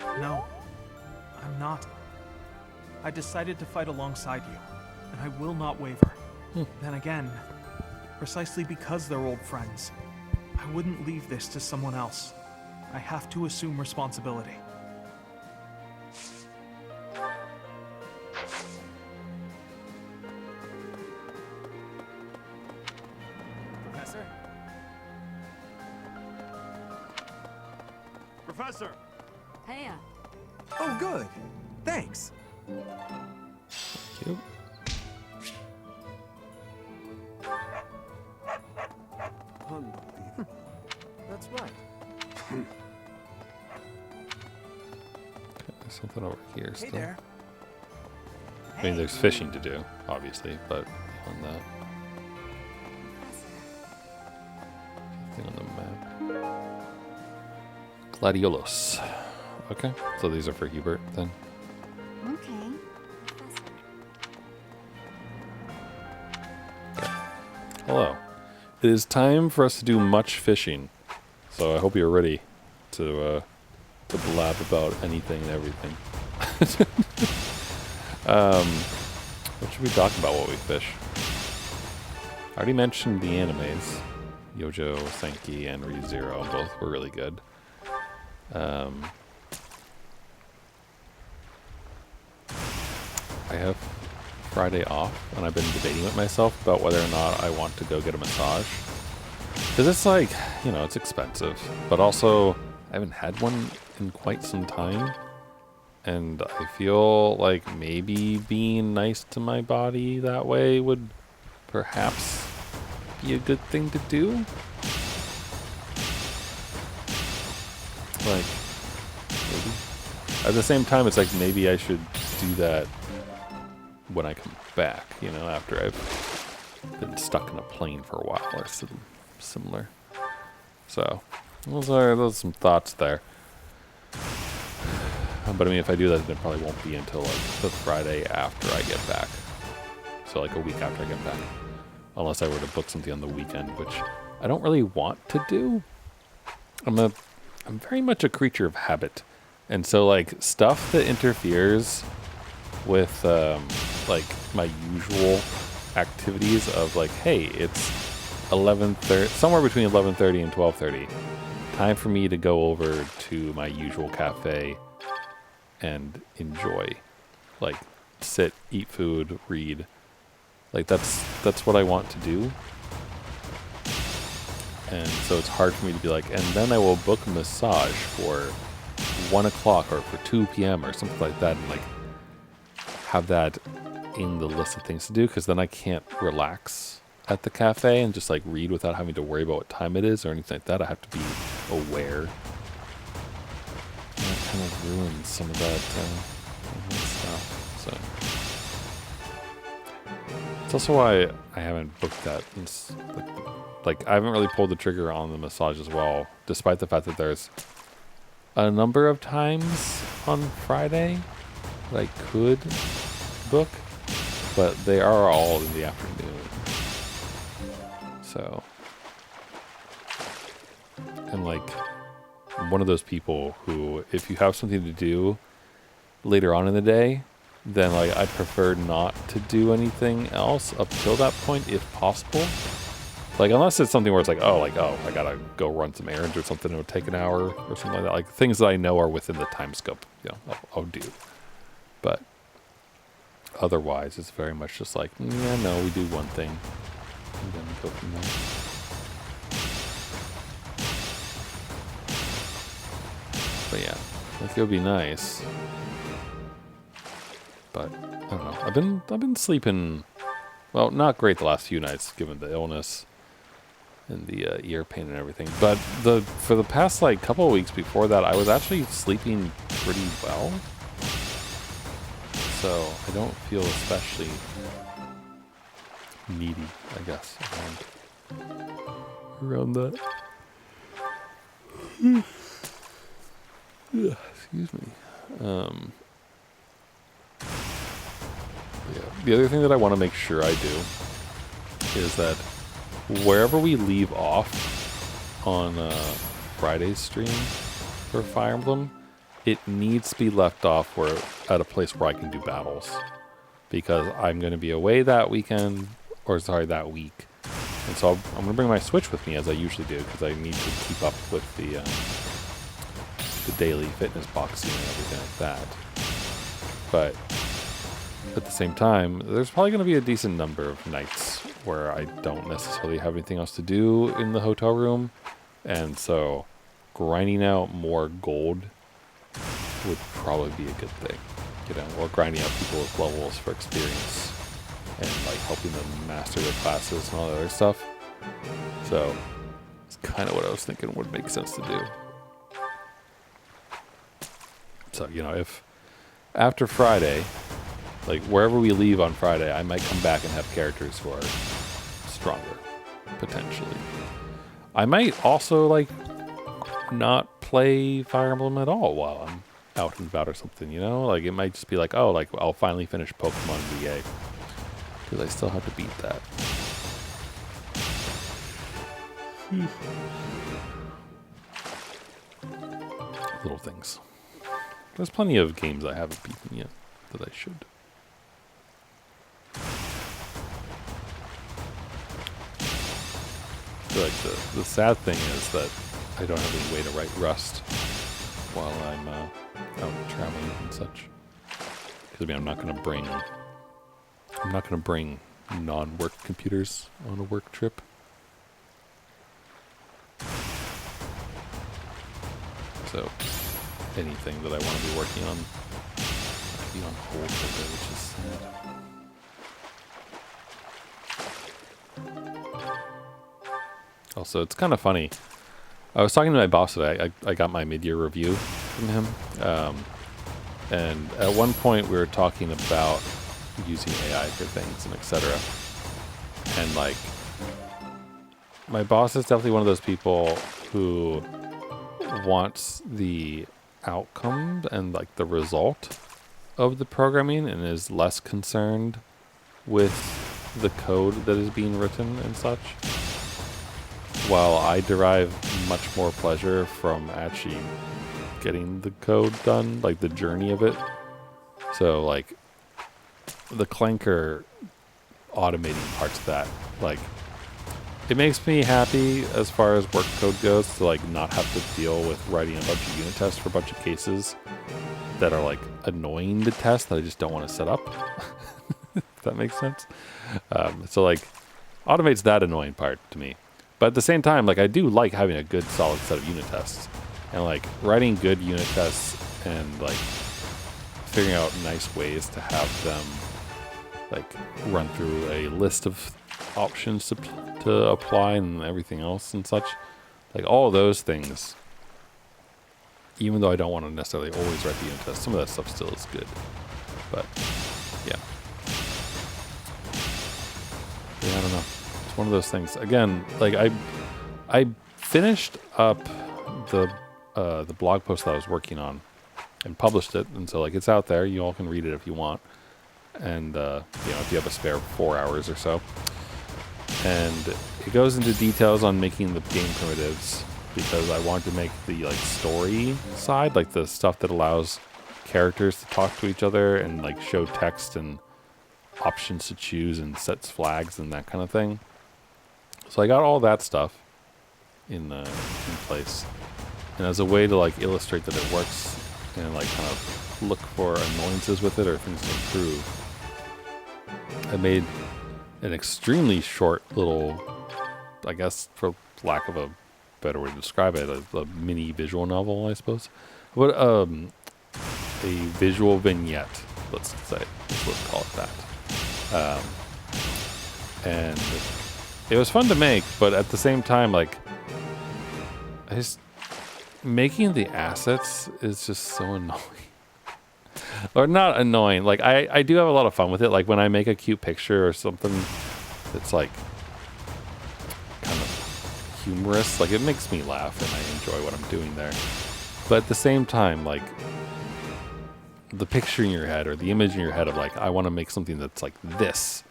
C: No, I'm not. I decided to fight alongside you, and I will not waver. Then again,
H: precisely because they're old friends. I wouldn't leave this to someone else. I have to assume responsibility.
P: Professor? Professor!
F: Hey.
P: Oh, good. Thanks.
A: Thank you.
P: Unbelievable. That's right.
A: There's something over here
P: Hey
A: still.
P: there.
A: I mean, there's fishing to do, obviously, but on that. Thing on the map. Gladiolos. Okay, so these are for Hubert then.
E: Okay.
A: Hello. It is time for us to do much fishing. So I hope you're ready to blab about anything and everything. What should we talk about while we fish? I already mentioned the animes. Yojo, Senki, and ReZero. Both were really good. I have Friday off, and I've been debating with myself about whether or not I want to go get a massage. Because it's like, you know, it's expensive. But also, I haven't had one in quite some time. And I feel like maybe being nice to my body that way would perhaps be a good thing to do. Like, maybe. At the same time, it's like maybe I should do that when I come back, you know, after I've been stuck in a plane for a while or something similar. So, those are some thoughts there. But I mean, if I do that, it probably won't be until like the Friday after I get back. So like a week after I get back. Unless I were to book something on the weekend, which I don't really want to do. I'm very much a creature of habit. And so like stuff that interferes with like my usual activities of like, hey, it's 11:30, somewhere between 11:30 and 12:30. Time for me to go over to my usual cafe and enjoy, like sit, eat food, read. Like that's what I want to do. And so it's hard for me to be like, and then I will book a massage for 1 o'clock or for 2 p.m. or something like that, and like have that in the list of things to do, because then I can't relax at the cafe and just like read without having to worry about what time it is or anything like that. I have to be aware. And that kind of ruins some of that stuff. So it's also why I haven't booked that. Like I haven't really pulled the trigger on the massage as well, despite the fact that there's a number of times on Friday that I could book, but they are all in the afternoon. So, and like, I'm one of those people who, if you have something to do later on in the day, then like I prefer not to do anything else up till that point if possible. Like unless it's something where it's like, oh, I gotta go run some errands or something, it would take an hour or something like that. Like things that I know are within the time scope, you know, I'll do. But otherwise, it's very much just like, yeah, no, we do one thing and then go from there. But yeah, like it would be nice. But I don't know. I've been sleeping, well, not great the last few nights given the illness and the ear pain and everything. But for the past like couple of weeks before that, I was actually sleeping pretty well. So I don't feel especially needy, I guess, around that. Excuse me. Yeah. The other thing that I want to make sure I do is that wherever we leave off on Friday's stream for Fire Emblem, it needs to be left off at a place where I can do battles, because I'm going to be away that weekend, or sorry, that week, And so I'm going to bring my Switch with me as I usually do because I need to keep up with the daily fitness boxing and everything like that. But at the same time, there's probably going to be a decent number of nights where I don't necessarily have anything else to do in the hotel room. And so grinding out more gold would probably be a good thing, you know, or grinding out people's levels for experience and like helping them master their classes and all that other stuff. So it's kind of what I was thinking would make sense to do. So, you know, if after Friday, like wherever we leave on Friday, I might come back and have characters who are stronger, potentially. I might also like not play Fire Emblem at all while I'm out and about or something, you know? Like it might just be like, oh, like I'll finally finish Pokemon VA. Because I still have to beat that. Little things. There's plenty of games I haven't beaten yet that I should. I feel like the sad thing is that I don't have any way to write Rust while I'm out traveling and such. Because I mean, I'm not going to bring non-work computers on a work trip. So anything that I want to be working on might be on hold for a bit, which is sad. Also, it's kind of funny. I was talking to my boss today. I got my mid-year review from him. And at one point we were talking about using AI for things and etc. And like, my boss is definitely one of those people who wants the outcome and like the result of the programming and is less concerned with the code that is being written and such. While I derive much more pleasure from actually getting the code done, like the journey of it. So like the Clanker automating parts of that, like it makes me happy as far as work code goes to like not have to deal with writing a bunch of unit tests for a bunch of cases that are like annoying to test that I just don't want to set up. If that makes sense. So like automates that annoying part to me. But at the same time, like I do like having a good solid set of unit tests and like writing good unit tests and like figuring out nice ways to have them like run through a list of options to apply and everything else and such. Like all of those things, even though I don't want to necessarily always write the unit test, some of that stuff still is good. But yeah. Yeah, I don't know. It's one of those things. Again, like I finished up the blog post that I was working on and published it, and so like it's out there. You all can read it if you want. And you know, if you have a spare 4 hours or so. And it goes into details on making the game primitives because I wanted to make the like story side, like the stuff that allows characters to talk to each other and like show text and options to choose and sets flags and that kind of thing. So I got all that stuff in place. And as a way to like illustrate that it works and like kind of look for annoyances with it or things to improve, I made an extremely short little, I guess for lack of a better way to describe it, a mini visual novel, I suppose. But a visual vignette, let's say. Let's call it that. And it was fun to make, but at the same time, like, making the assets is just so annoying. Or not annoying. Like I do have a lot of fun with it. Like when I make a cute picture or something that's like kind of humorous, like it makes me laugh and I enjoy what I'm doing there. But at the same time, like the picture in your head or the image in your head of like, I want to make something that's like this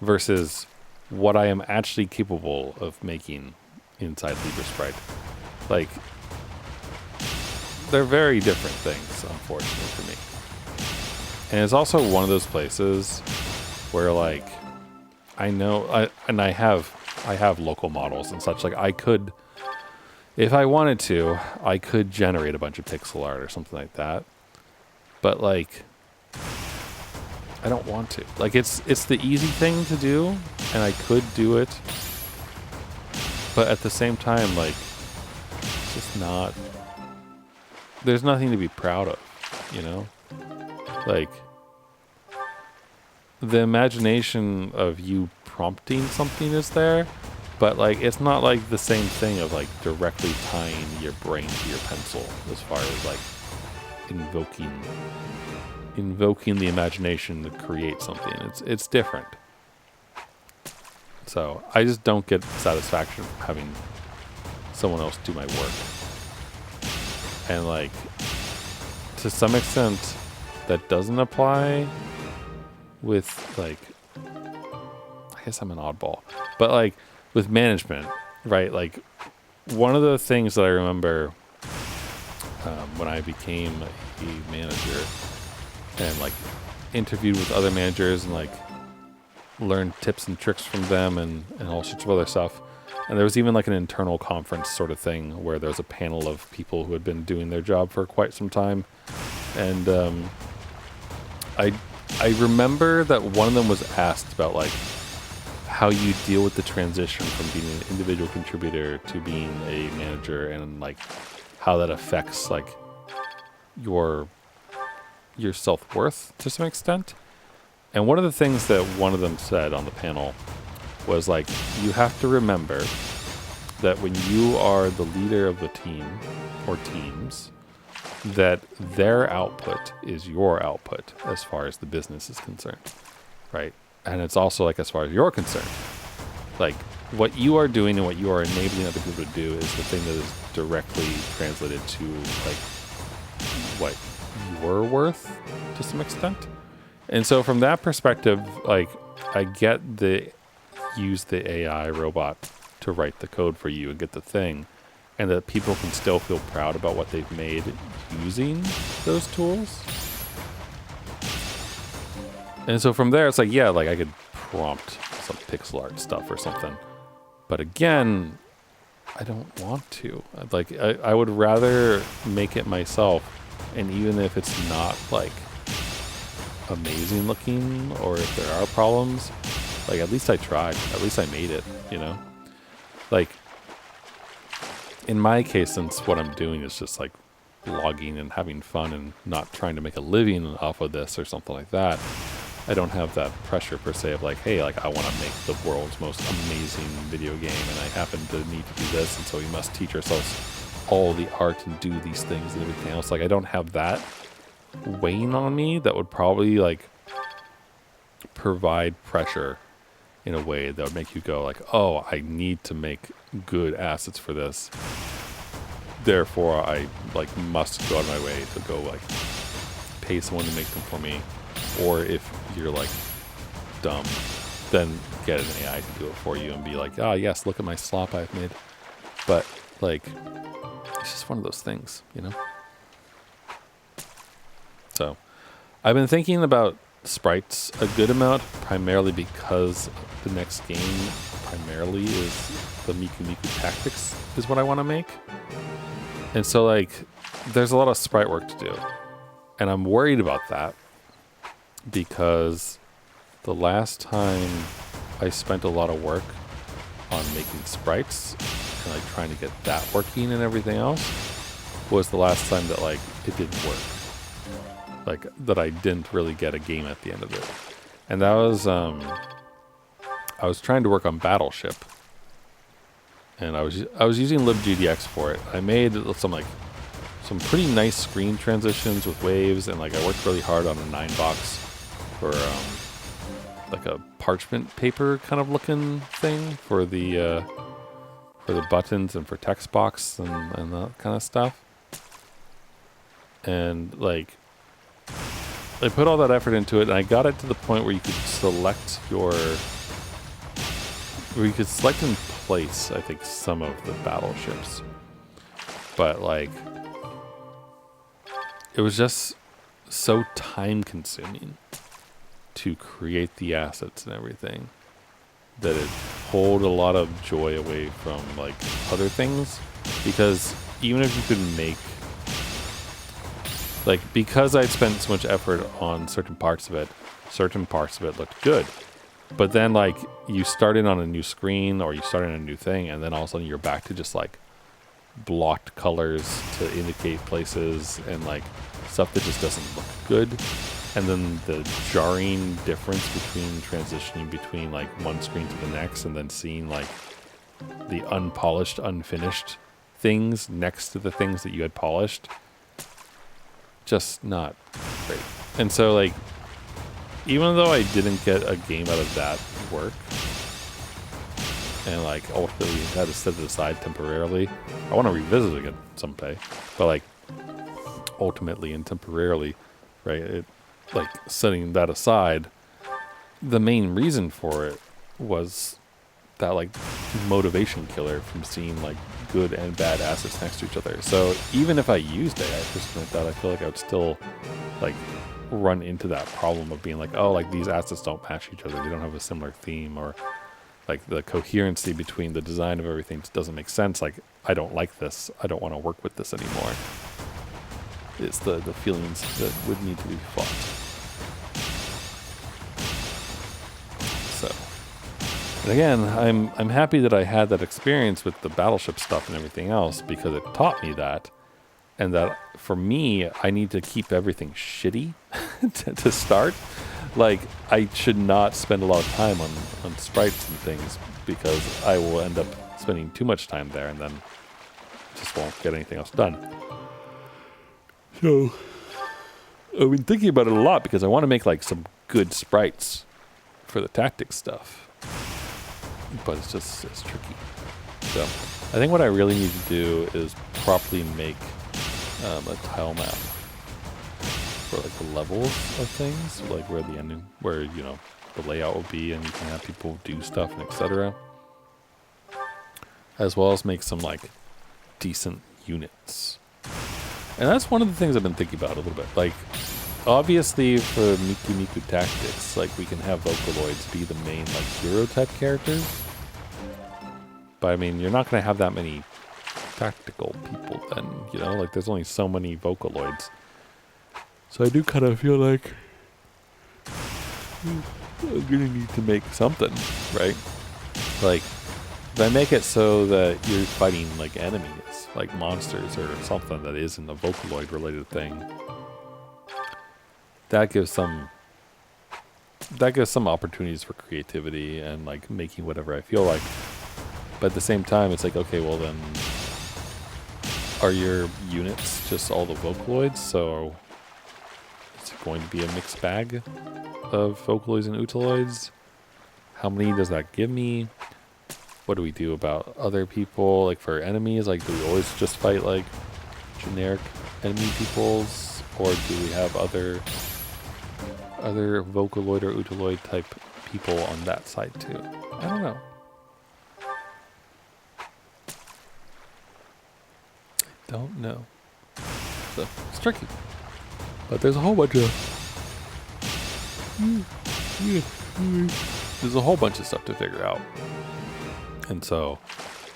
A: versus what I am actually capable of making inside LibreSprite. Like they're very different things, unfortunately for me. And it's also one of those places where like I know I have I have local models and such. Like I could, if I wanted to, I could generate a bunch of pixel art or something like that. But like, I don't want to. Like it's the easy thing to do, and I could do it. But at the same time, like, it's just not. There's nothing to be proud of, you know? Like, the imagination of you prompting something is there, but like it's not like the same thing of like directly tying your brain to your pencil as far as like invoking the imagination to create something. It's different. So I just don't get satisfaction from having someone else do my work. And like to some extent that doesn't apply with like, I guess I'm an oddball, but like with management, right? Like one of the things that I remember when I became a manager and like interviewed with other managers and like learned tips and tricks from them and all sorts of other stuff. And there was even like an internal conference sort of thing where there was a panel of people who had been doing their job for quite some time. And I remember that one of them was asked about like how you deal with the transition from being an individual contributor to being a manager and like how that affects like your self-worth to some extent. And one of the things that one of them said on the panel was like, you have to remember that when you are the leader of the team or teams, that their output is your output as far as the business is concerned, right? And it's also like as far as you're concerned, like what you are doing and what you are enabling other people to do is the thing that is directly translated to like what you're worth to some extent. And so from that perspective, like I get the use the AI robot to write the code for you and get the thing, and that people can still feel proud about what they've made using those tools. And so from there, it's like, yeah, like I could prompt some pixel art stuff or something. But again, I don't want to. Like, I would rather make it myself. And even if it's not like amazing looking, or if there are problems, like at least I tried. At least I made it, you know? Like, in my case, since what I'm doing is just like blogging and having fun and not trying to make a living off of this or something like that, I don't have that pressure per se of like, hey, like I want to make the world's most amazing video game and I happen to need to do this, and so we must teach ourselves all the art and do these things and everything else. Like I don't have that weighing on me that would probably like provide pressure in a way that would make you go like, oh, I need to make good assets for this. Therefore, I like must go out of my way to go like pay someone to make them for me. Or if you're like dumb, then get an AI to do it for you and be like, ah, yes, look at my slop I've made. But like, it's just one of those things, you know? So I've been thinking about sprites a good amount, primarily because the next game primarily is the Miku Miku Tactics is what I want to make. And so like, there's a lot of sprite work to do. And I'm worried about that because the last time I spent a lot of work on making sprites and like trying to get that working and everything else was the last time that like it didn't work. Like that I didn't really get a game at the end of it. And that was, I was trying to work on Battleship. And I was using libgdx for it. I made some pretty nice screen transitions with waves, and like I worked really hard on a 9-box for like a parchment paper kind of looking thing for the buttons and for text box and that kind of stuff. And like I put all that effort into it, and I got it to the point where you could select in place, I think, some of the battleships. But like, it was just so time consuming to create the assets and everything that it pulled a lot of joy away from like other things, because even if you could make like, because I'd spent so much effort on certain parts of it looked good. But then like you started on a new screen or you started on a new thing, and then all of a sudden you're back to just like blocked colors to indicate places and like stuff that just doesn't look good. And then the jarring difference between transitioning between like one screen to the next and then seeing like the unpolished, unfinished things next to the things that you had polished. Just not great. And so like, even though I didn't get a game out of that work, and like ultimately had to set it aside temporarily, I want to revisit it again someday, but like ultimately and temporarily, right, it, like setting that aside, the main reason for it was that like motivation killer from seeing like good and bad assets next to each other. So even if I used AI for something like that, I feel like I would still like run into that problem of being like, oh, like these assets don't match each other, they don't have a similar theme, or like the coherency between the design of everything just doesn't make sense. Like, I don't like this, I don't want to work with this anymore. It's the feelings that would need to be fought. So, and again, I'm happy that I had that experience with the battleship stuff and everything else, because it taught me that, and that for me, I need to keep everything shitty to start. Like, I should not spend a lot of time on sprites and things, because I will end up spending too much time there and then just won't get anything else done. So, I've been thinking about it a lot because I want to make like some good sprites for the tactics stuff. But it's tricky. So, I think what I really need to do is properly make a tile map for like the levels of things, like where the ending, where, you know, the layout will be, and you can have people do stuff and etc. As well as make some like decent units. And that's one of the things I've been thinking about a little bit. Like, obviously for Miku Miku Tactics, like we can have Vocaloids be the main like hero type characters. But I mean, you're not going to have that many tactical people then, you know, like there's only so many Vocaloids. So I do kind of feel like I'm gonna need to make something, right? Like, if I make it so that you're fighting like enemies, like monsters or something that isn't a Vocaloid related thing, that gives some opportunities for creativity and like making whatever I feel like. But at the same time, it's like, okay, well then, are your units just all the Vocaloids? So is it going to be a mixed bag of Vocaloids and Utaloids? How many does that give me? What do we do about other people? Like for enemies, like do we always just fight like generic enemy peoples? Or do we have other Vocaloid or Utaloid type people on that side too? I don't know. Don't know. So it's tricky. But there's a whole bunch of stuff to figure out. And so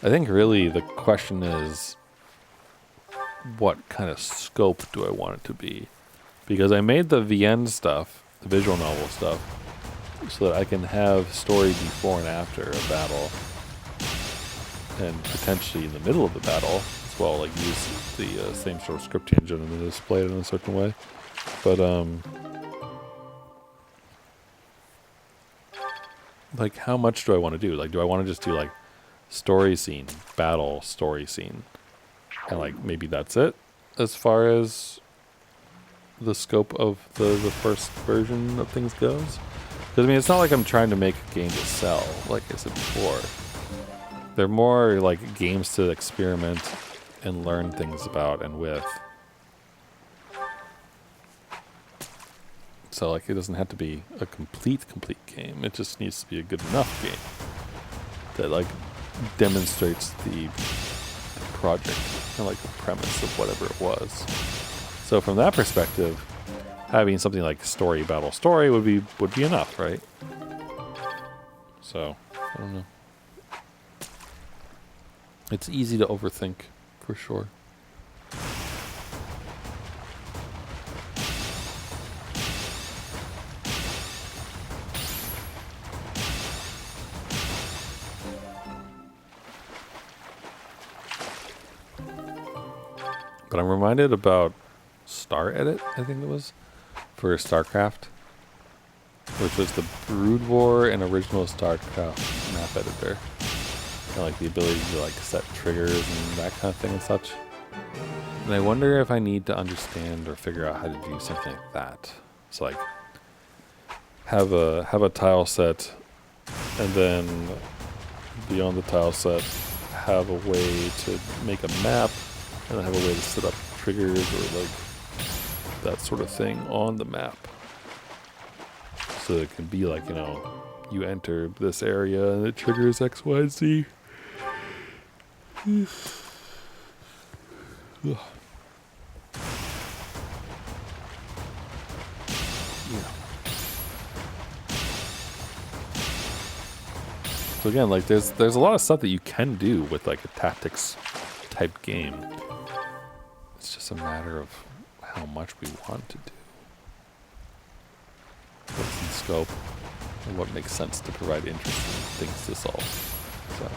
A: I think really the question is, what kind of scope do I want it to be? Because I made the VN stuff, the visual novel stuff, so that I can have story before and after a battle, and potentially in the middle of the battle as well, like use the same sort of script engine and then display it in a certain way. But like how much do I want to do? Like, do I want to just do like story scene, battle, story scene, and like maybe that's it as far as the scope of the first version of things goes? Because I mean, it's not like I'm trying to make a game to sell, like I said before. They're more like games to experiment and learn things about and with. So like it doesn't have to be a complete game. It just needs to be a good enough game that like demonstrates the project and like the premise of whatever it was. So from that perspective, having something like story battle story would be enough, right? So I don't know. It's easy to overthink, for sure. But I'm reminded about Star Edit, I think it was, for StarCraft, which was the Brood War and original StarCraft map editor. And like the ability to like set triggers and that kind of thing and such. And I wonder if I need to understand or figure out how to do something like that. It's like have a tile set, and then beyond the tile set have a way to make a map, and then have a way to set up triggers or like that sort of thing on the map. So it can be like, you know, you enter this area and it triggers X, Y, Z. Yeah. So again, like there's a lot of stuff that you can do with like a tactics type game. It's just a matter of how much we want to do. What's in scope and what makes sense to provide interesting things to solve. So.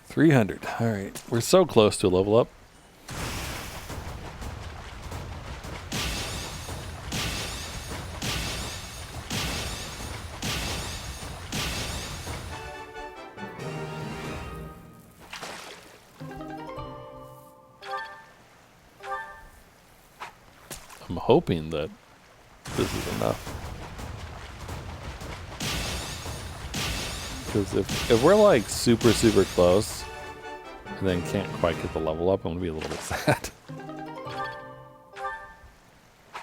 A: $300. All right, we're so close to a level up. I'm hoping that this is enough. Because if we're like super close and then can't quite get the level up, I'm gonna be a little bit sad. I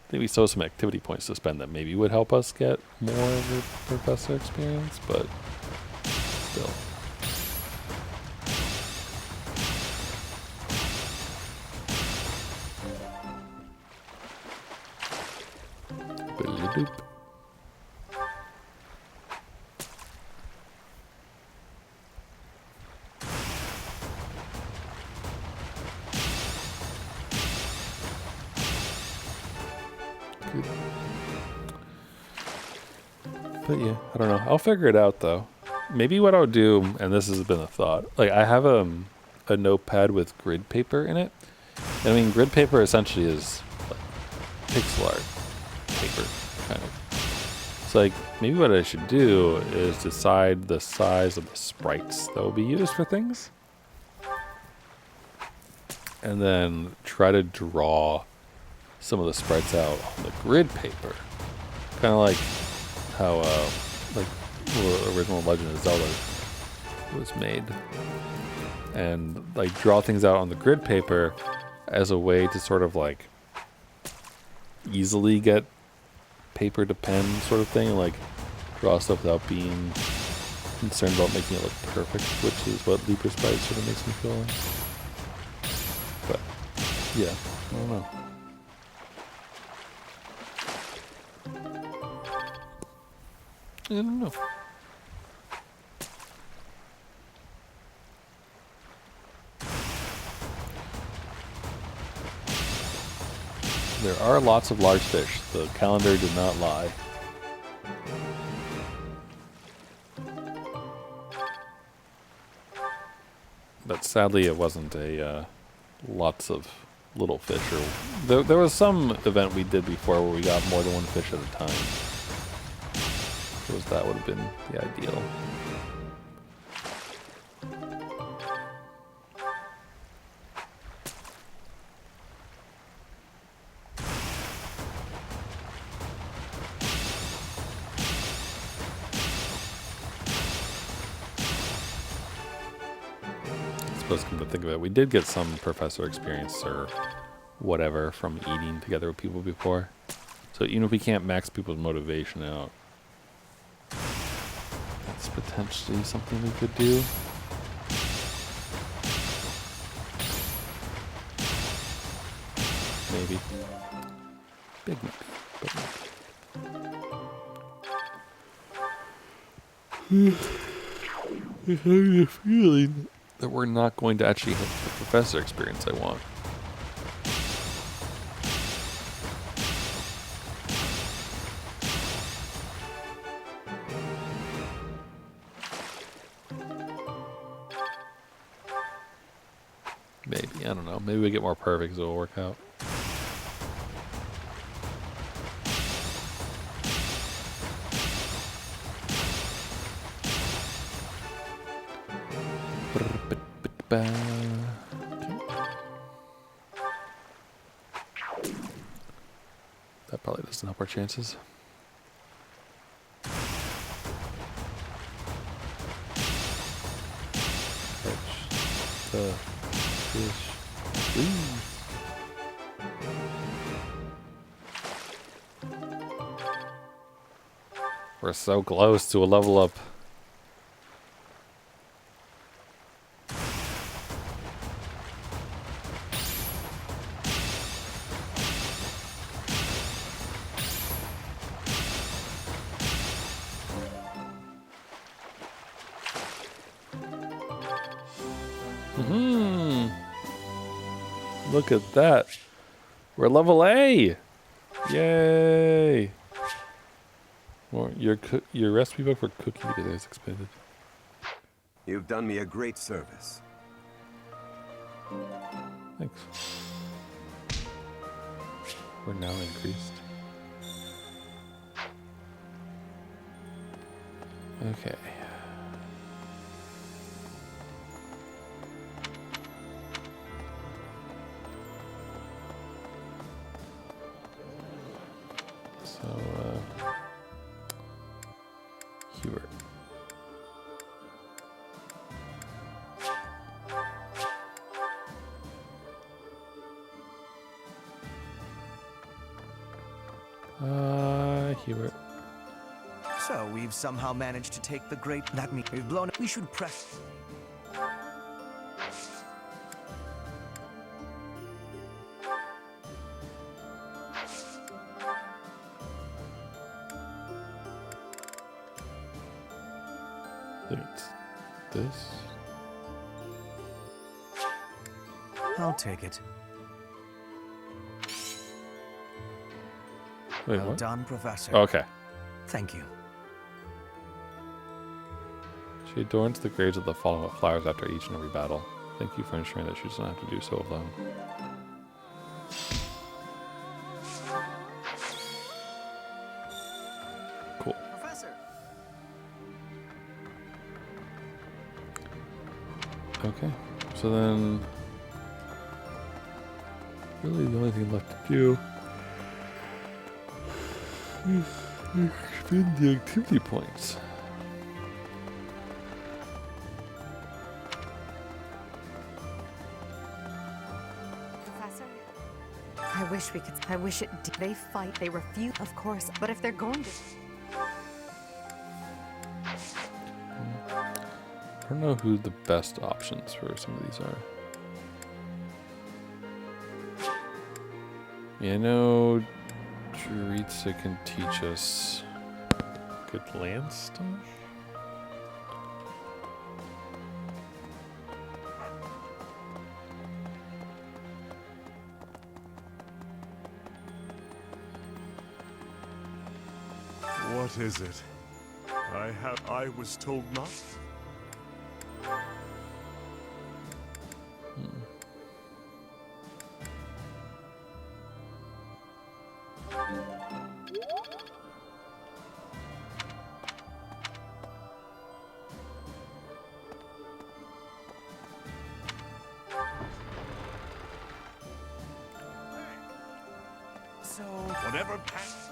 A: think we still have some activity points to spend that maybe would help us get more of the professor experience, but still. Boop. But yeah, I don't know. I'll figure it out though. Maybe what I'll do, and this has been a thought, like I have a notepad with grid paper in it. And I mean, grid paper essentially is like pixel art paper, kind of. It's like, maybe what I should do is decide the size of the sprites that will be used for things. And then try to draw some of the sprites out on the grid paper. Kind of like how like the original Legend of Zelda was made. And like draw things out on the grid paper as a way to sort of like easily get paper to pen sort of thing, like draw stuff without being concerned about making it look perfect, which is what Leaper Sprite sort of makes me feel like. But yeah, I don't know. I don't know. There are lots of large fish. The calendar did not lie. But sadly it wasn't a lots of little fish. Or there was some event we did before where we got more than one fish at a time. Because that would have been the ideal. Come to think of it, we did get some professor experience or whatever from eating together with people before. So even if we can't max people's motivation out, that's potentially something we could do. Maybe. Big maybe. But I have a feeling that we're not going to actually hit the professor experience I want. Maybe, I don't know. Maybe we get more perfect, so it'll work out. That probably doesn't help our chances. Catch the fish, please. We're so close to a level up. Look at that. We're level A. Yay. Well, your recipe book for cooking today is expanded.
O: You've done me a great service.
A: Thanks. We're now increased. Okay. So, Hubert. Hubert.
G: So we've somehow managed to take the great. That means we've blown it. We should press.
A: I think it's this.
G: I'll take it.
A: Wait,
G: Well
A: what?
G: done, Professor.
A: Okay.
G: Thank you.
A: She adorns the graves of the fallen with flowers after each and every battle. Thank you for ensuring that she doesn't have to do so alone. Cool.
K: Professor.
A: Okay. So then, really the only thing left to do is spend the activity points.
F: Professor? I wish we could. I wish it did. They fight, they refuse, of course. But if they're going to.
A: I don't know who the best options for some of these are. Yeah, I know Dritsa can teach us good land stuff.
L: What is it? I was told not.
G: So
M: Whatever path.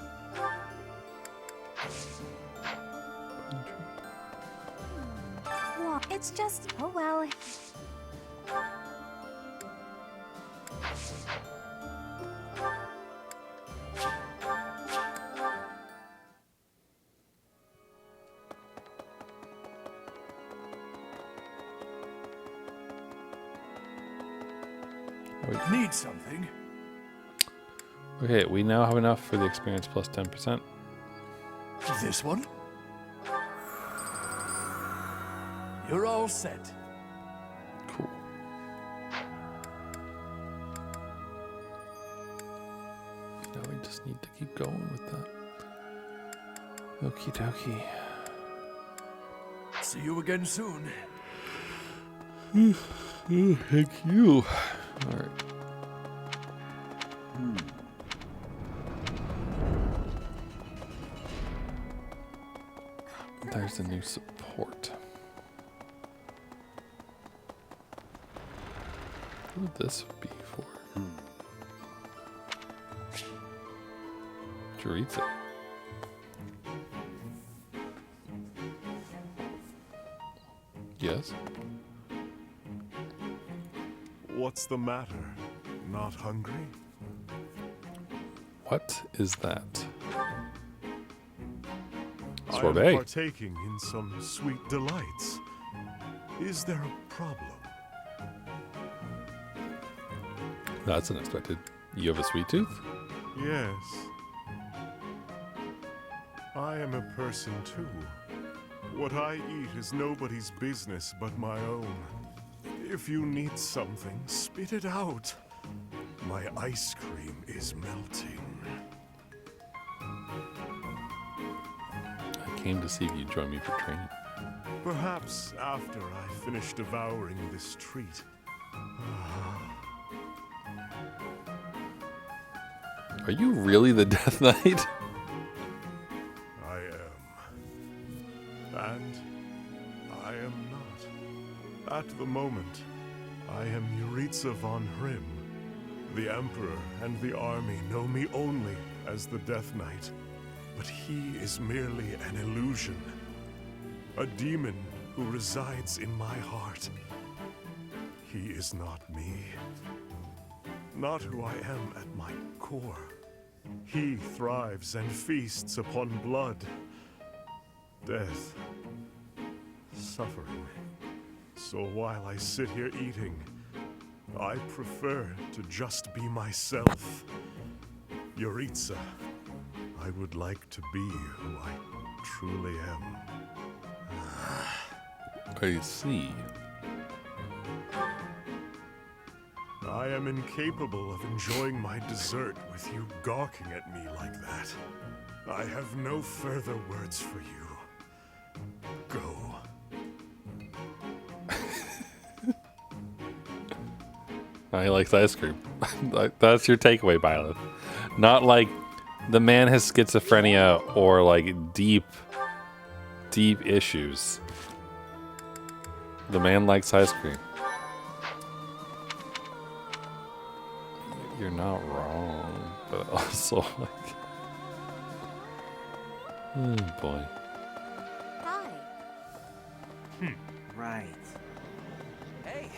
E: Well, it's just, oh well.
V: Need something?
A: Okay, we now have enough for the experience plus 10%.
V: This one? You're all set.
A: Cool. Now we just need to keep going with that. Okie dokie.
V: See you again soon.
A: Thank you. Alright. There's a new support. Who would this be for? Chorizo. Yes?
L: What's the matter? Not hungry?
A: What is that?
L: I am
A: Sorbet.
L: partaking in some sweet delights. Is there a problem?
A: That's unexpected. You have a sweet tooth?
L: Yes. I am a person too. What I eat is nobody's business but my own. If you need something, spit it out. My ice cream is melting.
A: I came to see if you'd join me for training.
L: Perhaps after I finish devouring this treat.
A: Are you really the Death Knight?
L: I am. And I am not. At the moment, I am Yuritsa von Hrim. The Emperor and the army know me only as the Death Knight. But he is merely an illusion. A demon who resides in my heart. He is not me. Not who I am at my core. He thrives and feasts upon blood, death, suffering. So while I sit here eating, I prefer to just be myself. Yuritsa, I would like to be who I truly am.
A: I see.
L: I am incapable of enjoying my dessert with you gawking at me like that. I have no further words for you. Go.
A: He likes ice cream. That's your takeaway, Violet. Not like the man has schizophrenia or like deep issues. The man likes ice cream. You're not wrong, but also like, oh boy.
E: Hi.
R: Right. Hey,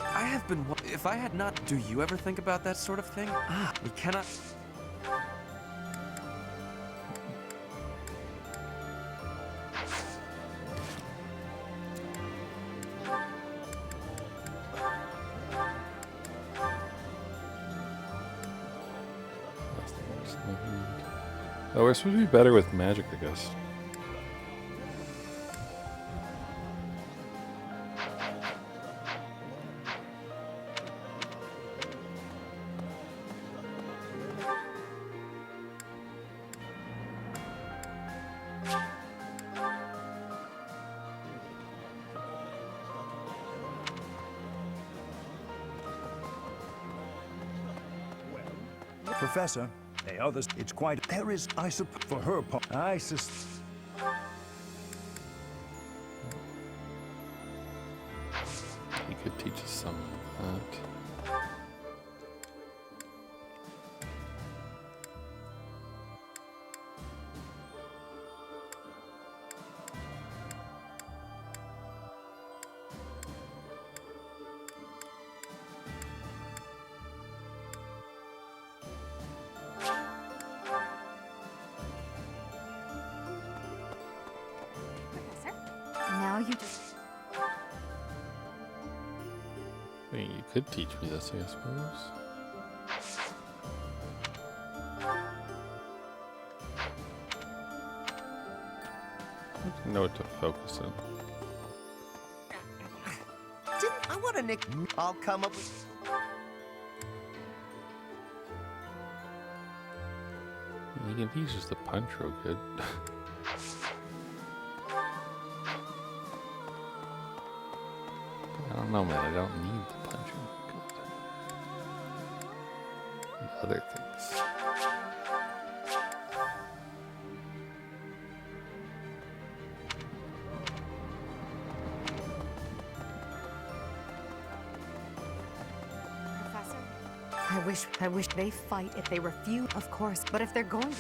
R: I have been. If I had not, do you ever think about that sort of thing? We cannot.
A: Oh, we're supposed to be better with magic, I guess.
Q: Professor, the others, it's quite. There is, I suppose, for her part. I sus.
A: He could teach us some of that.
E: Now you just...
A: I mean, you could teach me this, I suppose. I have to know what to focus on.
K: I want to nick. I'll come up with.
A: You can teach us the punch real good. I don't know, man. I don't need the punch real good. And other things.
F: I wish they fight if they refuse, of course, but if they're going to...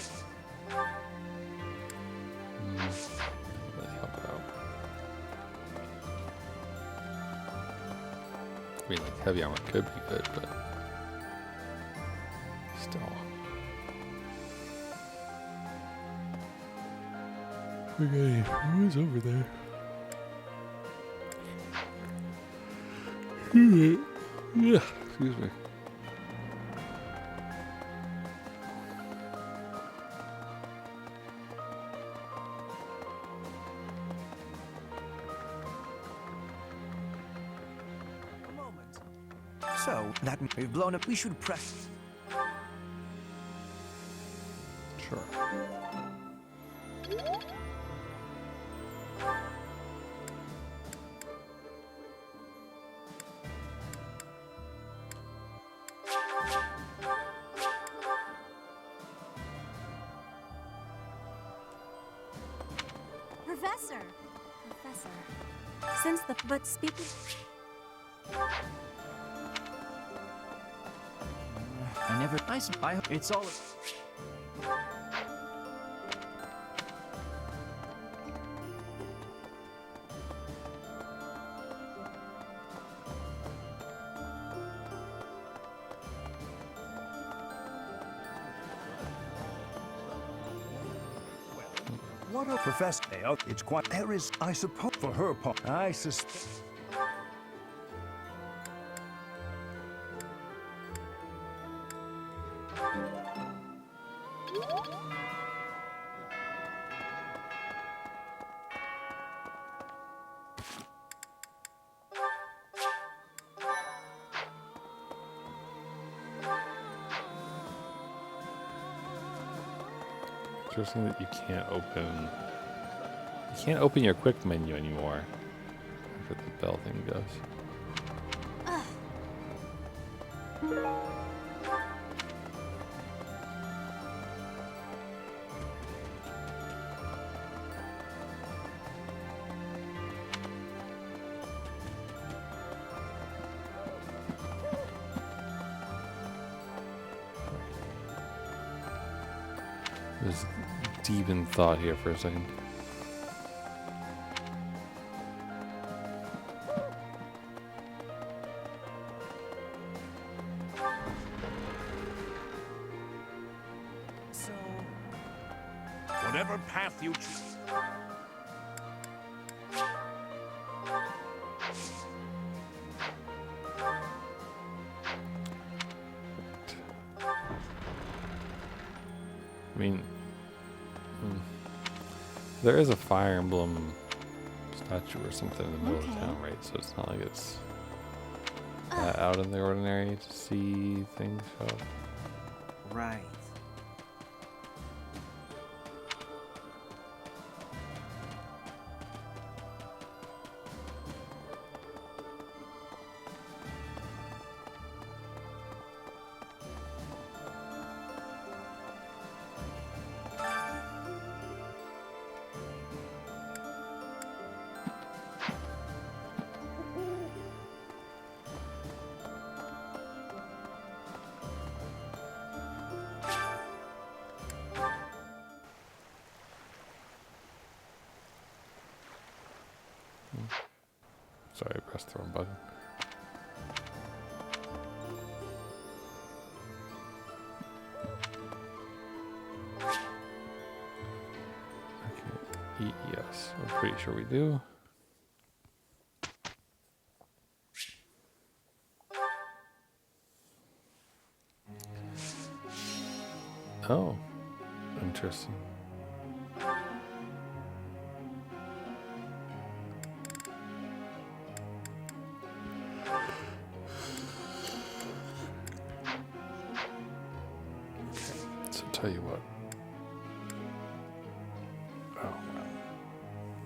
A: Really help out. I mean, like, heavy armor could be good, but... still. Okay, who's over there? Yeah, excuse me.
G: So, that we've blown up. We should press.
A: Sure.
J: Professor! Since the... But speaking...
C: I never... It's all...
Q: What a professor. It's quite. There is, I suppose, for her part. I suspect.
A: Interesting that you can't open your quick menu anymore after the bell thing goes. Was deep in thought here for a second.
M: So, whatever path you choose.
A: I mean, there is a Fire Emblem statue or something in the middle of town, right? So it's not like it's that out in the ordinary to see things show up.
K: Right.
A: Sorry, I pressed the wrong button. Okay, yes, I'm pretty sure we do. Oh, interesting. So tell you what. Oh, wow.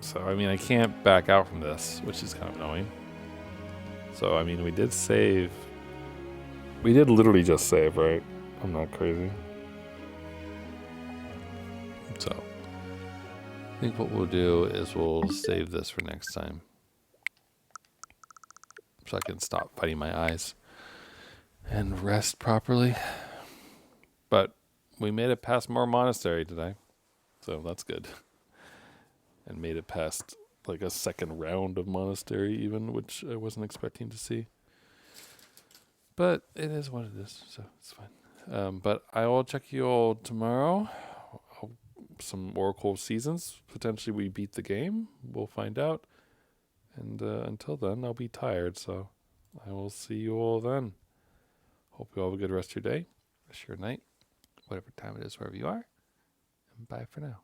A: So, I mean, I can't back out from this, which is kind of annoying. So, I mean, we did save. We did literally just save, right? I'm not crazy. So, I think what we'll do is we'll save this for next time. So I can stop fighting my eyes and rest properly. But we made it past more monastery today. So that's good. And made it past like a second round of monastery even, which I wasn't expecting to see. But it is what it is, so it's fine. But I will check you all tomorrow. Some Oracle seasons. Potentially we beat the game. We'll find out. And until then, I'll be tired, so I will see you all then. Hope you all have a good rest of your day, rest of your night, whatever time it is, wherever you are. And bye for now.